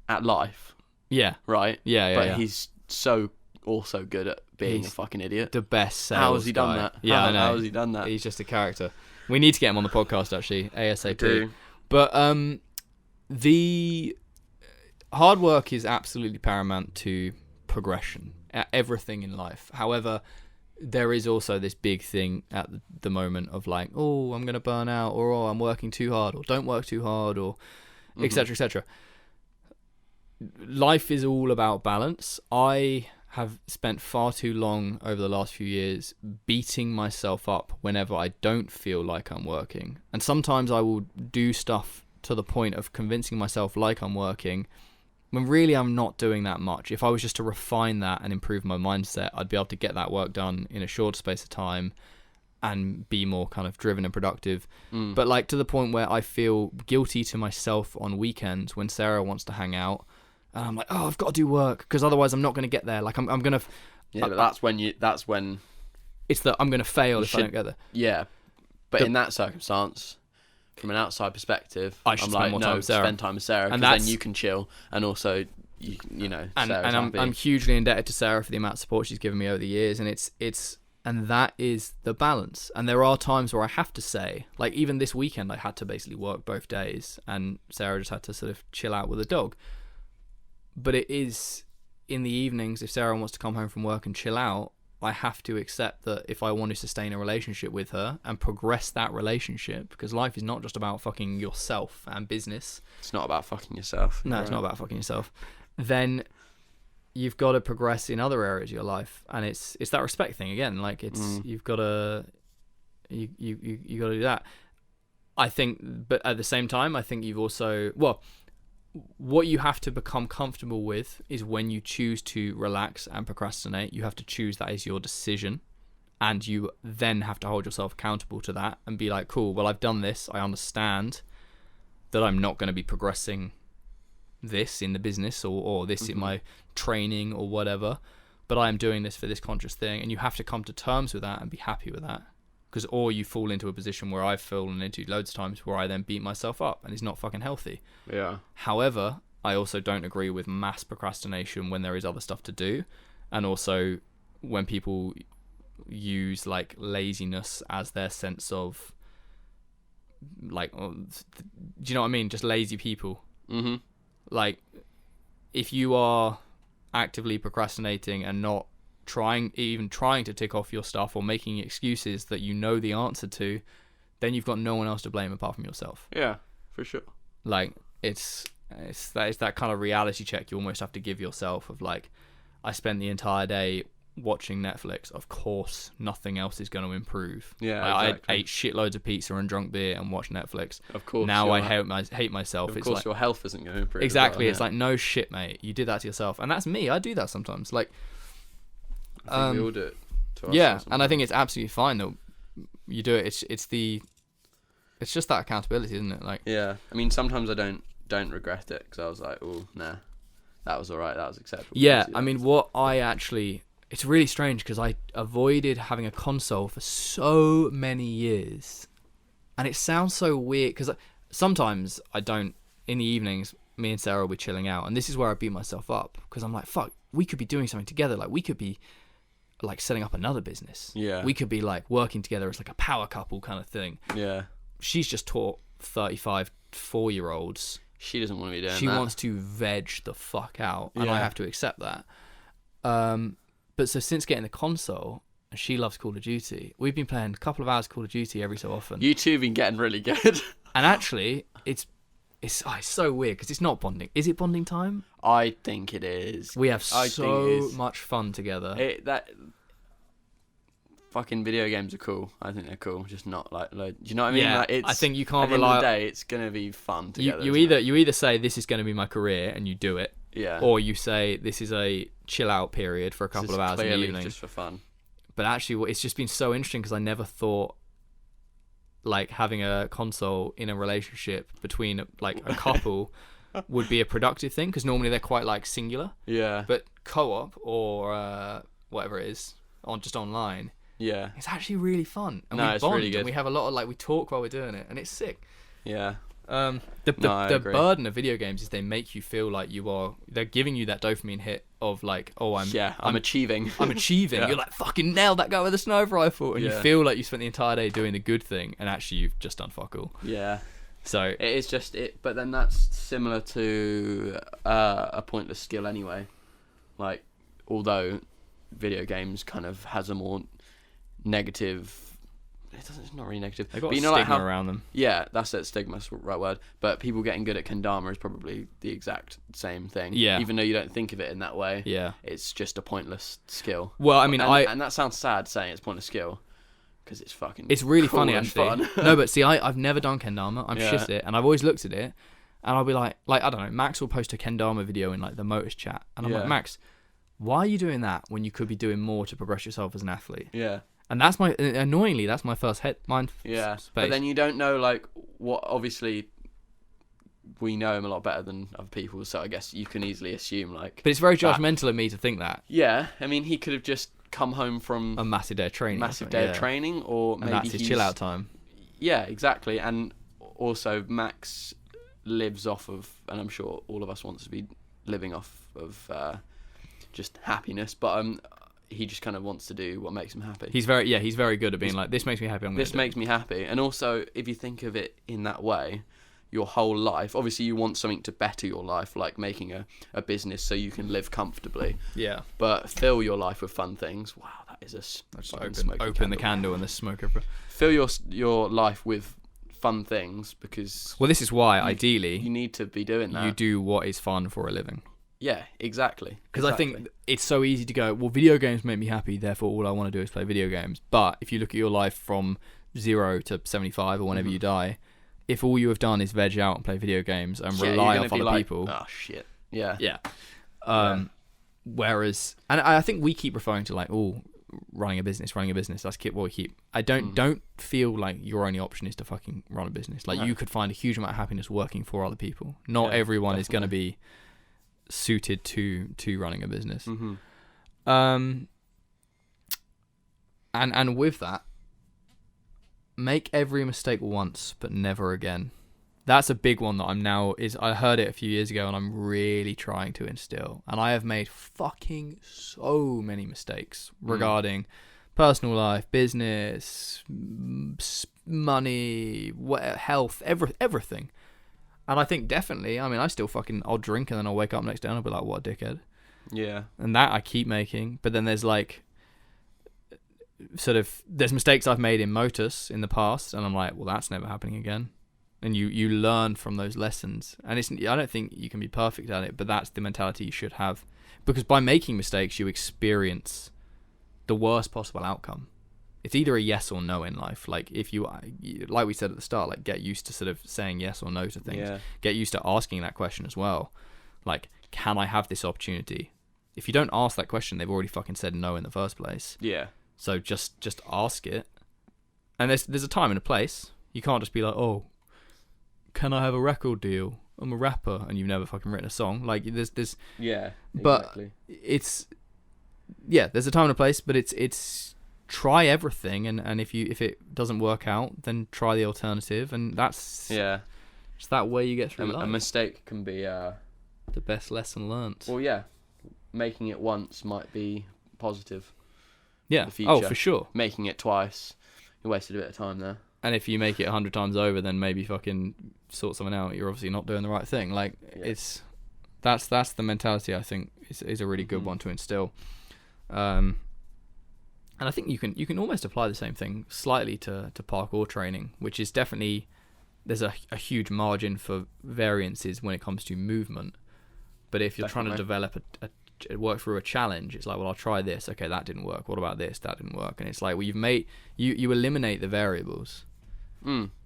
at life, Yeah. right? Yeah, But yeah. he's so also good at being He's a fucking idiot. The best sales How has he done guy. that? Yeah, I know. How has he done that? He's just a character. We need to get him on the podcast, actually, ASAP. do. But the hard work is absolutely paramount to progression at everything in life. However, there is also this big thing at the moment of like, oh, I'm going to burn out, or oh, I'm working too hard, or don't work too hard, or etc., etc. Life is all about balance. I have spent far too long over the last few years beating myself up whenever I don't feel like I'm working. And sometimes I will do stuff to the point of convincing myself like I'm working, when really I'm not doing that much. If I was just to refine that and improve my mindset, I'd be able to get that work done in a short space of time and be more kind of driven and productive. But like to the point where I feel guilty to myself on weekends when Sarah wants to hang out. And I'm like, oh, I've got to do work because otherwise I'm not going to get there. Like I'm going to... Yeah, but that's when... It's that I'm going to fail if I don't get there. Yeah. But in that circumstance, from an outside perspective, I should I'm spend like, more no, time with Sarah. Spend time with Sarah, And because then you can chill, and also, you know, And Sarah's happy. I'm hugely indebted to Sarah for the amount of support she's given me over the years, and and that is the balance. And there are times where I have to say, like even this weekend, I had to basically work both days, and Sarah just had to sort of chill out with the dog. But it is in the evenings, if Sarah wants to come home from work and chill out, I have to accept that if I want to sustain a relationship with her and progress that relationship, because life is not just about fucking yourself and business. It's not about fucking yourself. No, it's not about fucking yourself. Then you've got to progress in other areas of your life, and it's that respect thing again. Like you've got to you got to do that. I think, but at the same time, I think you've also what you have to become comfortable with is when you choose to relax and procrastinate, you have to choose that as your decision, and you then have to hold yourself accountable to that and be like, cool, well, I've done this. I understand that I'm not going to be progressing this in the business or this in my training or whatever, but I am doing this for this conscious thing, and you have to come to terms with that and be happy with that. Because or you fall into a position where I've fallen into loads of times where I then beat myself up, and it's not fucking healthy. Yeah. However, I also don't agree with mass procrastination when there is other stuff to do, and also when people use like laziness as their sense of like, do you know what I mean? Just lazy people. Mm-hmm. Like, if you are actively procrastinating and not trying to tick off your stuff or making excuses that you know the answer to, then you've got no one else to blame apart from yourself. Yeah, for sure. Like, it's that kind of reality check you almost have to give yourself of like, I spent the entire day watching Netflix. Of course, nothing else is going to improve. Yeah, like, exactly. I ate shitloads of pizza and drunk beer and watched Netflix. Of course. Now I hate myself. Of it's course, like, your health isn't going to improve. exactly. Well, It's like, no shit, mate. You did that to yourself, and that's me. I do that sometimes. Like, I think we all do it to ourselves yeah, and I sometimes. think it's absolutely fine that you do it. It's just that accountability, isn't it? Like, Yeah, I mean, sometimes I don't regret it because I was like, oh, nah, that was alright, that was acceptable. yeah. I mean, it's really strange because I avoided having a console for so many years, and it sounds so weird because sometimes I don't. In the evenings, me and Sarah will be chilling out, and this is where I beat myself up because I'm like, fuck, we could be doing something together. Like, we could be like setting up another business. Yeah. We could be like working together as like a power couple kind of thing. Yeah, She's just taught 35 4-year-olds. she doesn't want to be doing She that. wants to veg the fuck out, and I Yeah. have to accept that. But so since getting the console, and she loves Call of Duty, we've been playing a couple of hours of Call of Duty every so often. You two have been getting really good. And actually, it's so weird because it's not bonding. Is it bonding time? I think it is. We have I think it so is. much fun together. That fucking video games are cool. I think they're cool. Just not like load. Do you know what I mean? Yeah, Like, I think you can't at the end of rely. the day, it's gonna be fun together. You isn't it? you either say this is going to be my career and you do it, Yeah. or you say this is a chill out period for a couple This of is hours in the clearly evening. just for fun. But actually, it's just been so interesting because I never thought like having a console in a relationship between like a couple would be a productive thing because normally they're quite like singular. Yeah. But co-op or whatever it is just online, Yeah. it's actually really fun. And No, we it's bond really good. and we have a lot of like we talk while we're doing it, and it's sick. Yeah. The I agree. burden of video games is they make you feel like they're giving you that dopamine hit of like, oh, I'm achieving. I'm achieving. Yeah. You're like, fucking nailed that guy with a sniper rifle, and you Yeah. feel like you spent the entire day doing the good thing, and actually you've just done fuck all. Yeah. So It is just it, but then that's similar to a pointless skill anyway. Like, although video games kind of has a more negative. It's not really negative. they've got but a you know, stigma like how, around them. yeah, that's it. Stigma's the right word. But people getting good at kendama is probably the exact same thing. Yeah. Even though you don't think of it in that way. Yeah. It's just a pointless skill. Well, I mean, and that sounds sad saying it's a pointless skill, because it's fucking. it's really cool funny and actually. Fun. No, but see, I've never done kendama. I'm Yeah. shit at it, and I've always looked at it, and I'll be like I don't know. Max will post a kendama video in like the Motus chat, and I'm Yeah. like, Max, why are you doing that when you could be doing more to progress yourself as an athlete? Yeah. And that's annoyingly that's my first mind Yeah, space. but then you don't know like what. Obviously, we know him a lot better than other people, so I guess you can easily assume like. But it's very that- judgmental of me to think that Yeah, I mean, he could have just come home from a massive day of training, or massive something, day yeah. of training, or and maybe that's his he's chill out time. Yeah, exactly, and also Max lives off of, and I'm sure all of us wants to be living off of just happiness, but he just kind of wants to do what makes him happy. He's very good at being like, this makes me happy. This makes me happy. And also, if you think of it in that way, your whole life, obviously you want something to better your life, like making a business so you can live comfortably, Yeah. but fill your life with fun things. Wow, that is a Just fucking open smoky the candle and the smoke over. Fill your life with fun things, because Well, this is why you ideally need to be doing that. you do what is fun for a living. Yeah, exactly. Because I think it's so easy to go, well, video games make me happy, therefore all I want to do is play video games. But if you look at your life from 0 to 75 or whenever you die, if all you have done is veg out and play video games and rely on other people, oh shit, yeah, yeah. Whereas, and I think we keep referring to like, oh, running a business. That's what we keep. I don't feel like your only option is to fucking run a business. Like you could find a huge amount of happiness working for other people. Not everyone is going to be suited to running a business. And with that, make every mistake once but never again. That's a big one that I heard it a few years ago and I'm really trying to instill. And I have made fucking so many mistakes regarding personal life, business, money, health, everything. And I think definitely, I mean, I'll drink and then I'll wake up next day and I'll be like, what a dickhead. Yeah. And that I keep making. But then there's like, there's mistakes I've made in Motus in the past and I'm like, well, that's never happening again. And you learn from those lessons. And I don't think you can be perfect at it, but that's the mentality you should have. Because by making mistakes, you experience the worst possible outcome. It's either a yes or no in life. Like if you, like we said at the start, like get used to sort of saying yes or no to things. Yeah. Get used to asking that question as well. Like, can I have this opportunity? If you don't ask that question, they've already fucking said no in the first place. Yeah. So just ask it. And there's a time and a place. You can't just be like, oh, can I have a record deal? I'm a rapper, and you've never fucking written a song. Like there's yeah, exactly. But there's a time and a place, but it's try everything, and if it doesn't work out, then try the alternative, and that's it's that way you get through life. A mistake can be the best lesson learnt. Well, yeah, making it once might be positive. Yeah. For the future. Oh, for sure. Making it twice, you wasted a bit of time there. And if you make it 100 times over, then maybe fucking sort something out. You're obviously not doing the right thing. Like that's the mentality I think is a really good one to instill. And I think you can almost apply the same thing slightly to parkour training, which is definitely there's a huge margin for variances when it comes to movement. But if you're trying to develop work through a challenge, it's like, well, I'll try this. Okay, that didn't work. What about this? That didn't work. And it's like, well, you eliminate the variables.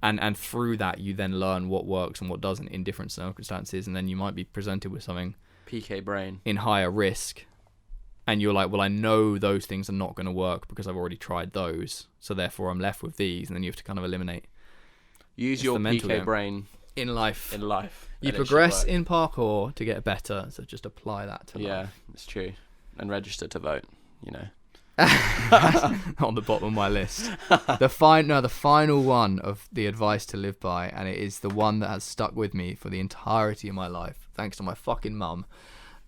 And through that you then learn what works and what doesn't in different circumstances, and then you might be presented with something PK brain in higher risk and you're like, well, I know those things are not going to work because I've already tried those, so therefore I'm left with these, and then you have to kind of eliminate. Use your PK brain in life. You and progress in parkour to get better, so just apply that to life. Yeah, it's true. And register to vote, you know. On the bottom of my list. The final one of the advice to live by, and it is the one that has stuck with me for the entirety of my life, thanks to my fucking mum.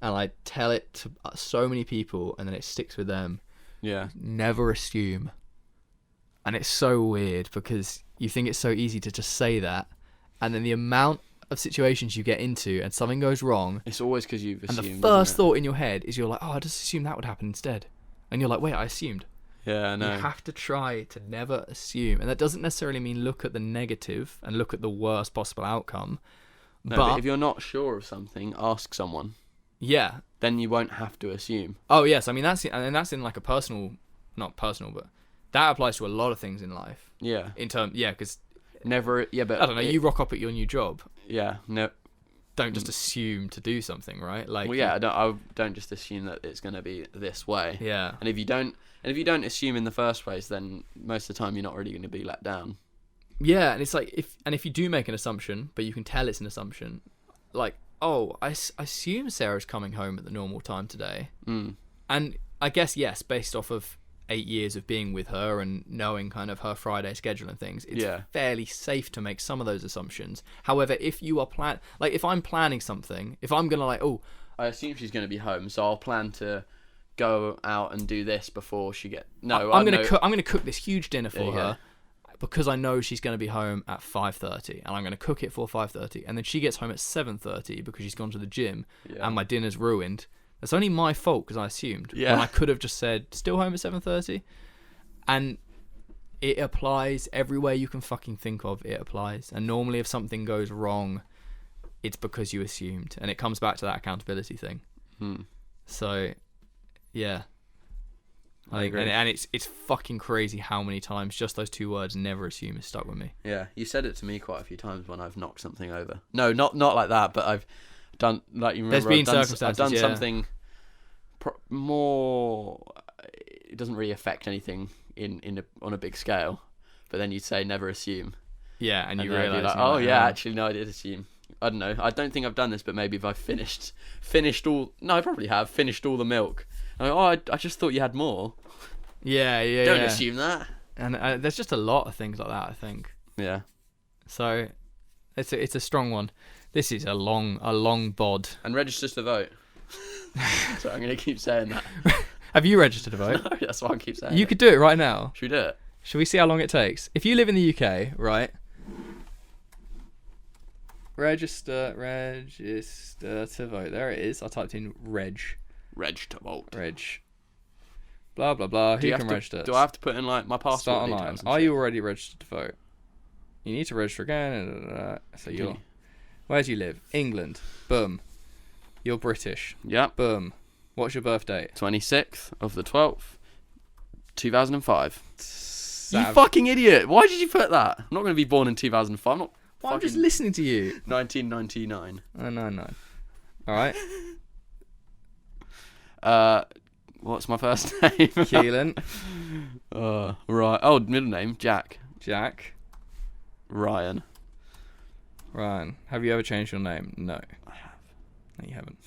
And I tell it to so many people, and then it sticks with them. Yeah. Never assume. And it's so weird because you think it's so easy to just say that, and then the amount of situations you get into and something goes wrong, it's always because you've assumed. And the first thought in your head is you're like, oh, I just assumed that would happen instead. And you're like, wait, I assumed. Yeah, I know. You have to try to never assume. And that doesn't necessarily mean look at the negative and look at the worst possible outcome. No, but if you're not sure of something, ask someone. Yeah. Then you won't have to assume. Oh, yes. I mean, that's in like a not personal, but that applies to a lot of things in life. Yeah. Because... Never, yeah, but... I don't know, you rock up at your new job. Yeah, no... Don't just assume to do something, right? Like, well, yeah, I don't just assume that it's going to be this way. Yeah. And if you don't assume in the first place, then most of the time you're not really going to be let down. Yeah, and it's like if you do make an assumption, but you can tell it's an assumption, like, oh, I assume Sarah's coming home at the normal time today. And I guess yes, based off of 8 years of being with her and knowing kind of her Friday schedule and things, it's fairly safe to make some of those assumptions. However, if you are if I'm planning something, if I'm gonna I assume she's gonna be home, so I'll plan to go out and do this before she I'm gonna cook this huge dinner for her because I know she's gonna be home at 5:30, and I'm gonna cook it for 5:30, and then she gets home at 7:30 because she's gone to the gym and my dinner's ruined. It's only my fault because I assumed. Yeah. When I could have just said, still home at 7:30. And it applies everywhere you can fucking think of, it applies. And normally if something goes wrong, it's because you assumed. And it comes back to that accountability thing. So, yeah. I agree. And it's fucking crazy how many times just those two words, never assume, has stuck with me. Yeah, you said it to me quite a few times when I've knocked something over. No, not like that, but I've done, like, you remember, I've done something more. It doesn't really affect anything on a big scale, but then you'd say never assume. Yeah, and you realise, like, oh yeah, actually no, I did assume. I don't know. I don't think I've done this, but maybe if I finished all. No, I probably have finished all the milk. I just thought you had more. Yeah. Don't assume that. And there's just a lot of things like that, I think. Yeah. So, It's a strong one. This is a long bod. And register to vote. So I'm going to keep saying that. Have you registered to vote? No, that's why I keep saying You could do it right now. Should we do it? Should we see how long it takes? If you live in the UK, right? Register to vote. There it is. I typed in reg. Reg to vote. Reg. Blah, blah, blah. Who can register? Do I have to put in like my passport Start details? online. and Are shit? you already registered to vote? You need to register again. So you're... Where do you live? England. Boom. You're British. Yep. Boom. What's your birth date? 26th of the 12th, 2005. You Sav. fucking idiot. Why did you put that? I'm not going to be born in 2005. I'm not Well, I'm just fucking- listening to you. 1999. Oh, no. Alright. What's my first name? Kelan. Right. Oh, middle name, Jack. Jack. Ryan. Ryan. Have you ever changed your name? No. I have. No, you haven't.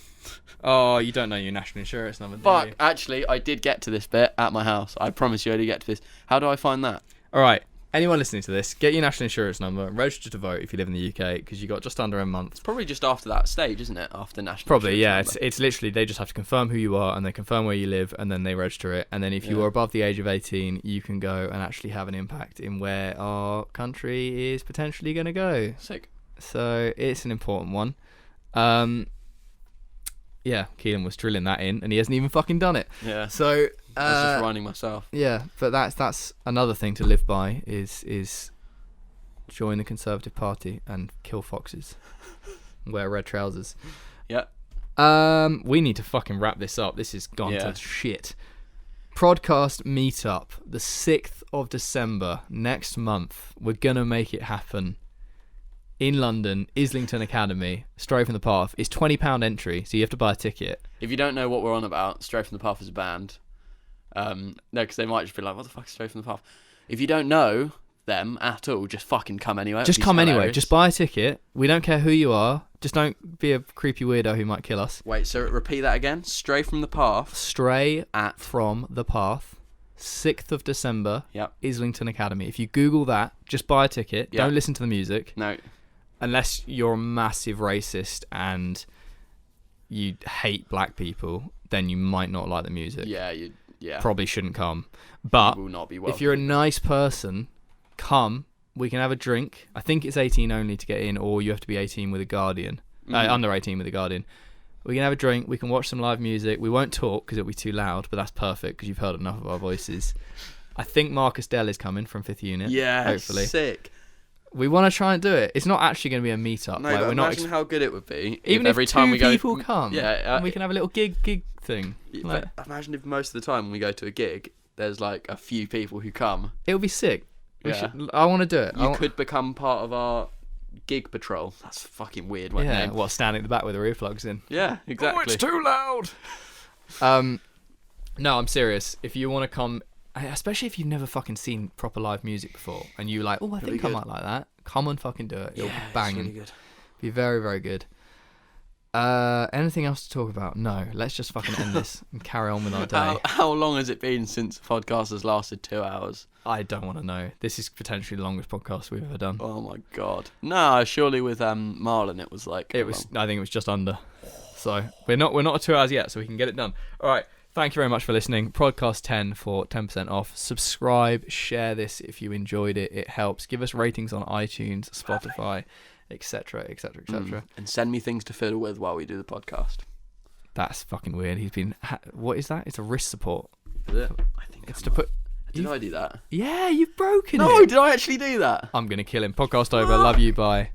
Oh, you don't know your national insurance number, do Fuck, you? actually, I did get to this bit at my house. I promise you I did get to this. How do I find that? Alright. Anyone listening to this, get your national insurance number, register to vote if you live in the UK, because you got just under a month. It's probably just after that stage, isn't it? After national Probably, yeah. insurance number. It's literally, they just have to confirm who you are, and they confirm where you live, and then they register it. And then if you are above the age of 18, you can go and actually have an impact in where our country is potentially going to go. Sick. So it's an important one. Yeah, Kelan was drilling that in, and he hasn't even fucking done it. Yeah. So I was just reminding myself. yeah, but that's another thing to live by is join the Conservative Party and kill foxes, wear red trousers. Yeah. We need to fucking wrap this up. This has gone Yeah. to shit. Prodcast meetup, the 6th of December next month. We're gonna make it happen. In London, Islington Academy, Stray from the Path. It's £20 entry, so you have to buy a ticket. If you don't know what we're on about, Stray from the Path is a band. No, because they might just be like, what the fuck is Stray from the Path? If you don't know them at all, just fucking come anyway. Just come anyway. Just buy a ticket. We don't care who you are. Just don't be a creepy weirdo who might kill us. Wait, so repeat that again. Stray from the Path. Stray from the Path, 6th of December, Yep. Islington Academy. If you Google that, just buy a ticket. Yeah. Don't listen to the music. No. Unless you're a massive racist and you hate black people, then you might not like the music. Yeah. Probably shouldn't come. But will not be welcome. if you're a nice person, come. We can have a drink. I think it's 18 only to get in, or you have to be 18 with a guardian. Under 18 with a guardian. We can have a drink. We can watch some live music. We won't talk because it'll be too loud, but that's perfect because you've heard enough of our voices. I think Marcus Dell is coming from 5th Unit. Yeah, hopefully. sick. We want to try and do it. It's not actually going to be a meetup. No, like, but we're not imagine how good it would be even every if time we go. people come. Yeah, and we can have a little gig thing. Like, but imagine if most of the time when we go to a gig, there's like a few people who come. it'll be sick. Yeah. I want to do it. You could become part of our gig patrol. That's a fucking weird one. Yeah. Name. What? Standing at the back with the earplugs in. Yeah, exactly. Oh, it's too loud. No, I'm serious. If you want to come, especially if you've never fucking seen proper live music before, and you're like, oh, I think I might like that. Come and fucking do it. It'll be banging. It's really good. Be very, very good. Anything else to talk about? No. Let's just fucking end this and carry on with our day. How long has it been since the podcast has lasted 2 hours? I don't want to know. This is potentially the longest podcast we've ever done. Oh my god. No, surely with Marlon it was like It was. I think it was just under. So we're not at 2 hours yet, so we can get it done. All right. Thank you very much for listening. Prodcast 10 for 10% off. Subscribe, share this if you enjoyed it. It helps. Give us ratings on iTunes, Spotify, etc., etc., etc. And send me things to fiddle with while we do the podcast. That's fucking weird. He's been. What is that? It's a wrist support. Is it? I think It's to put. Did I do that? Yeah, you've broken it. No, did I actually do that? I'm gonna kill him. Podcast over. Love you. Bye.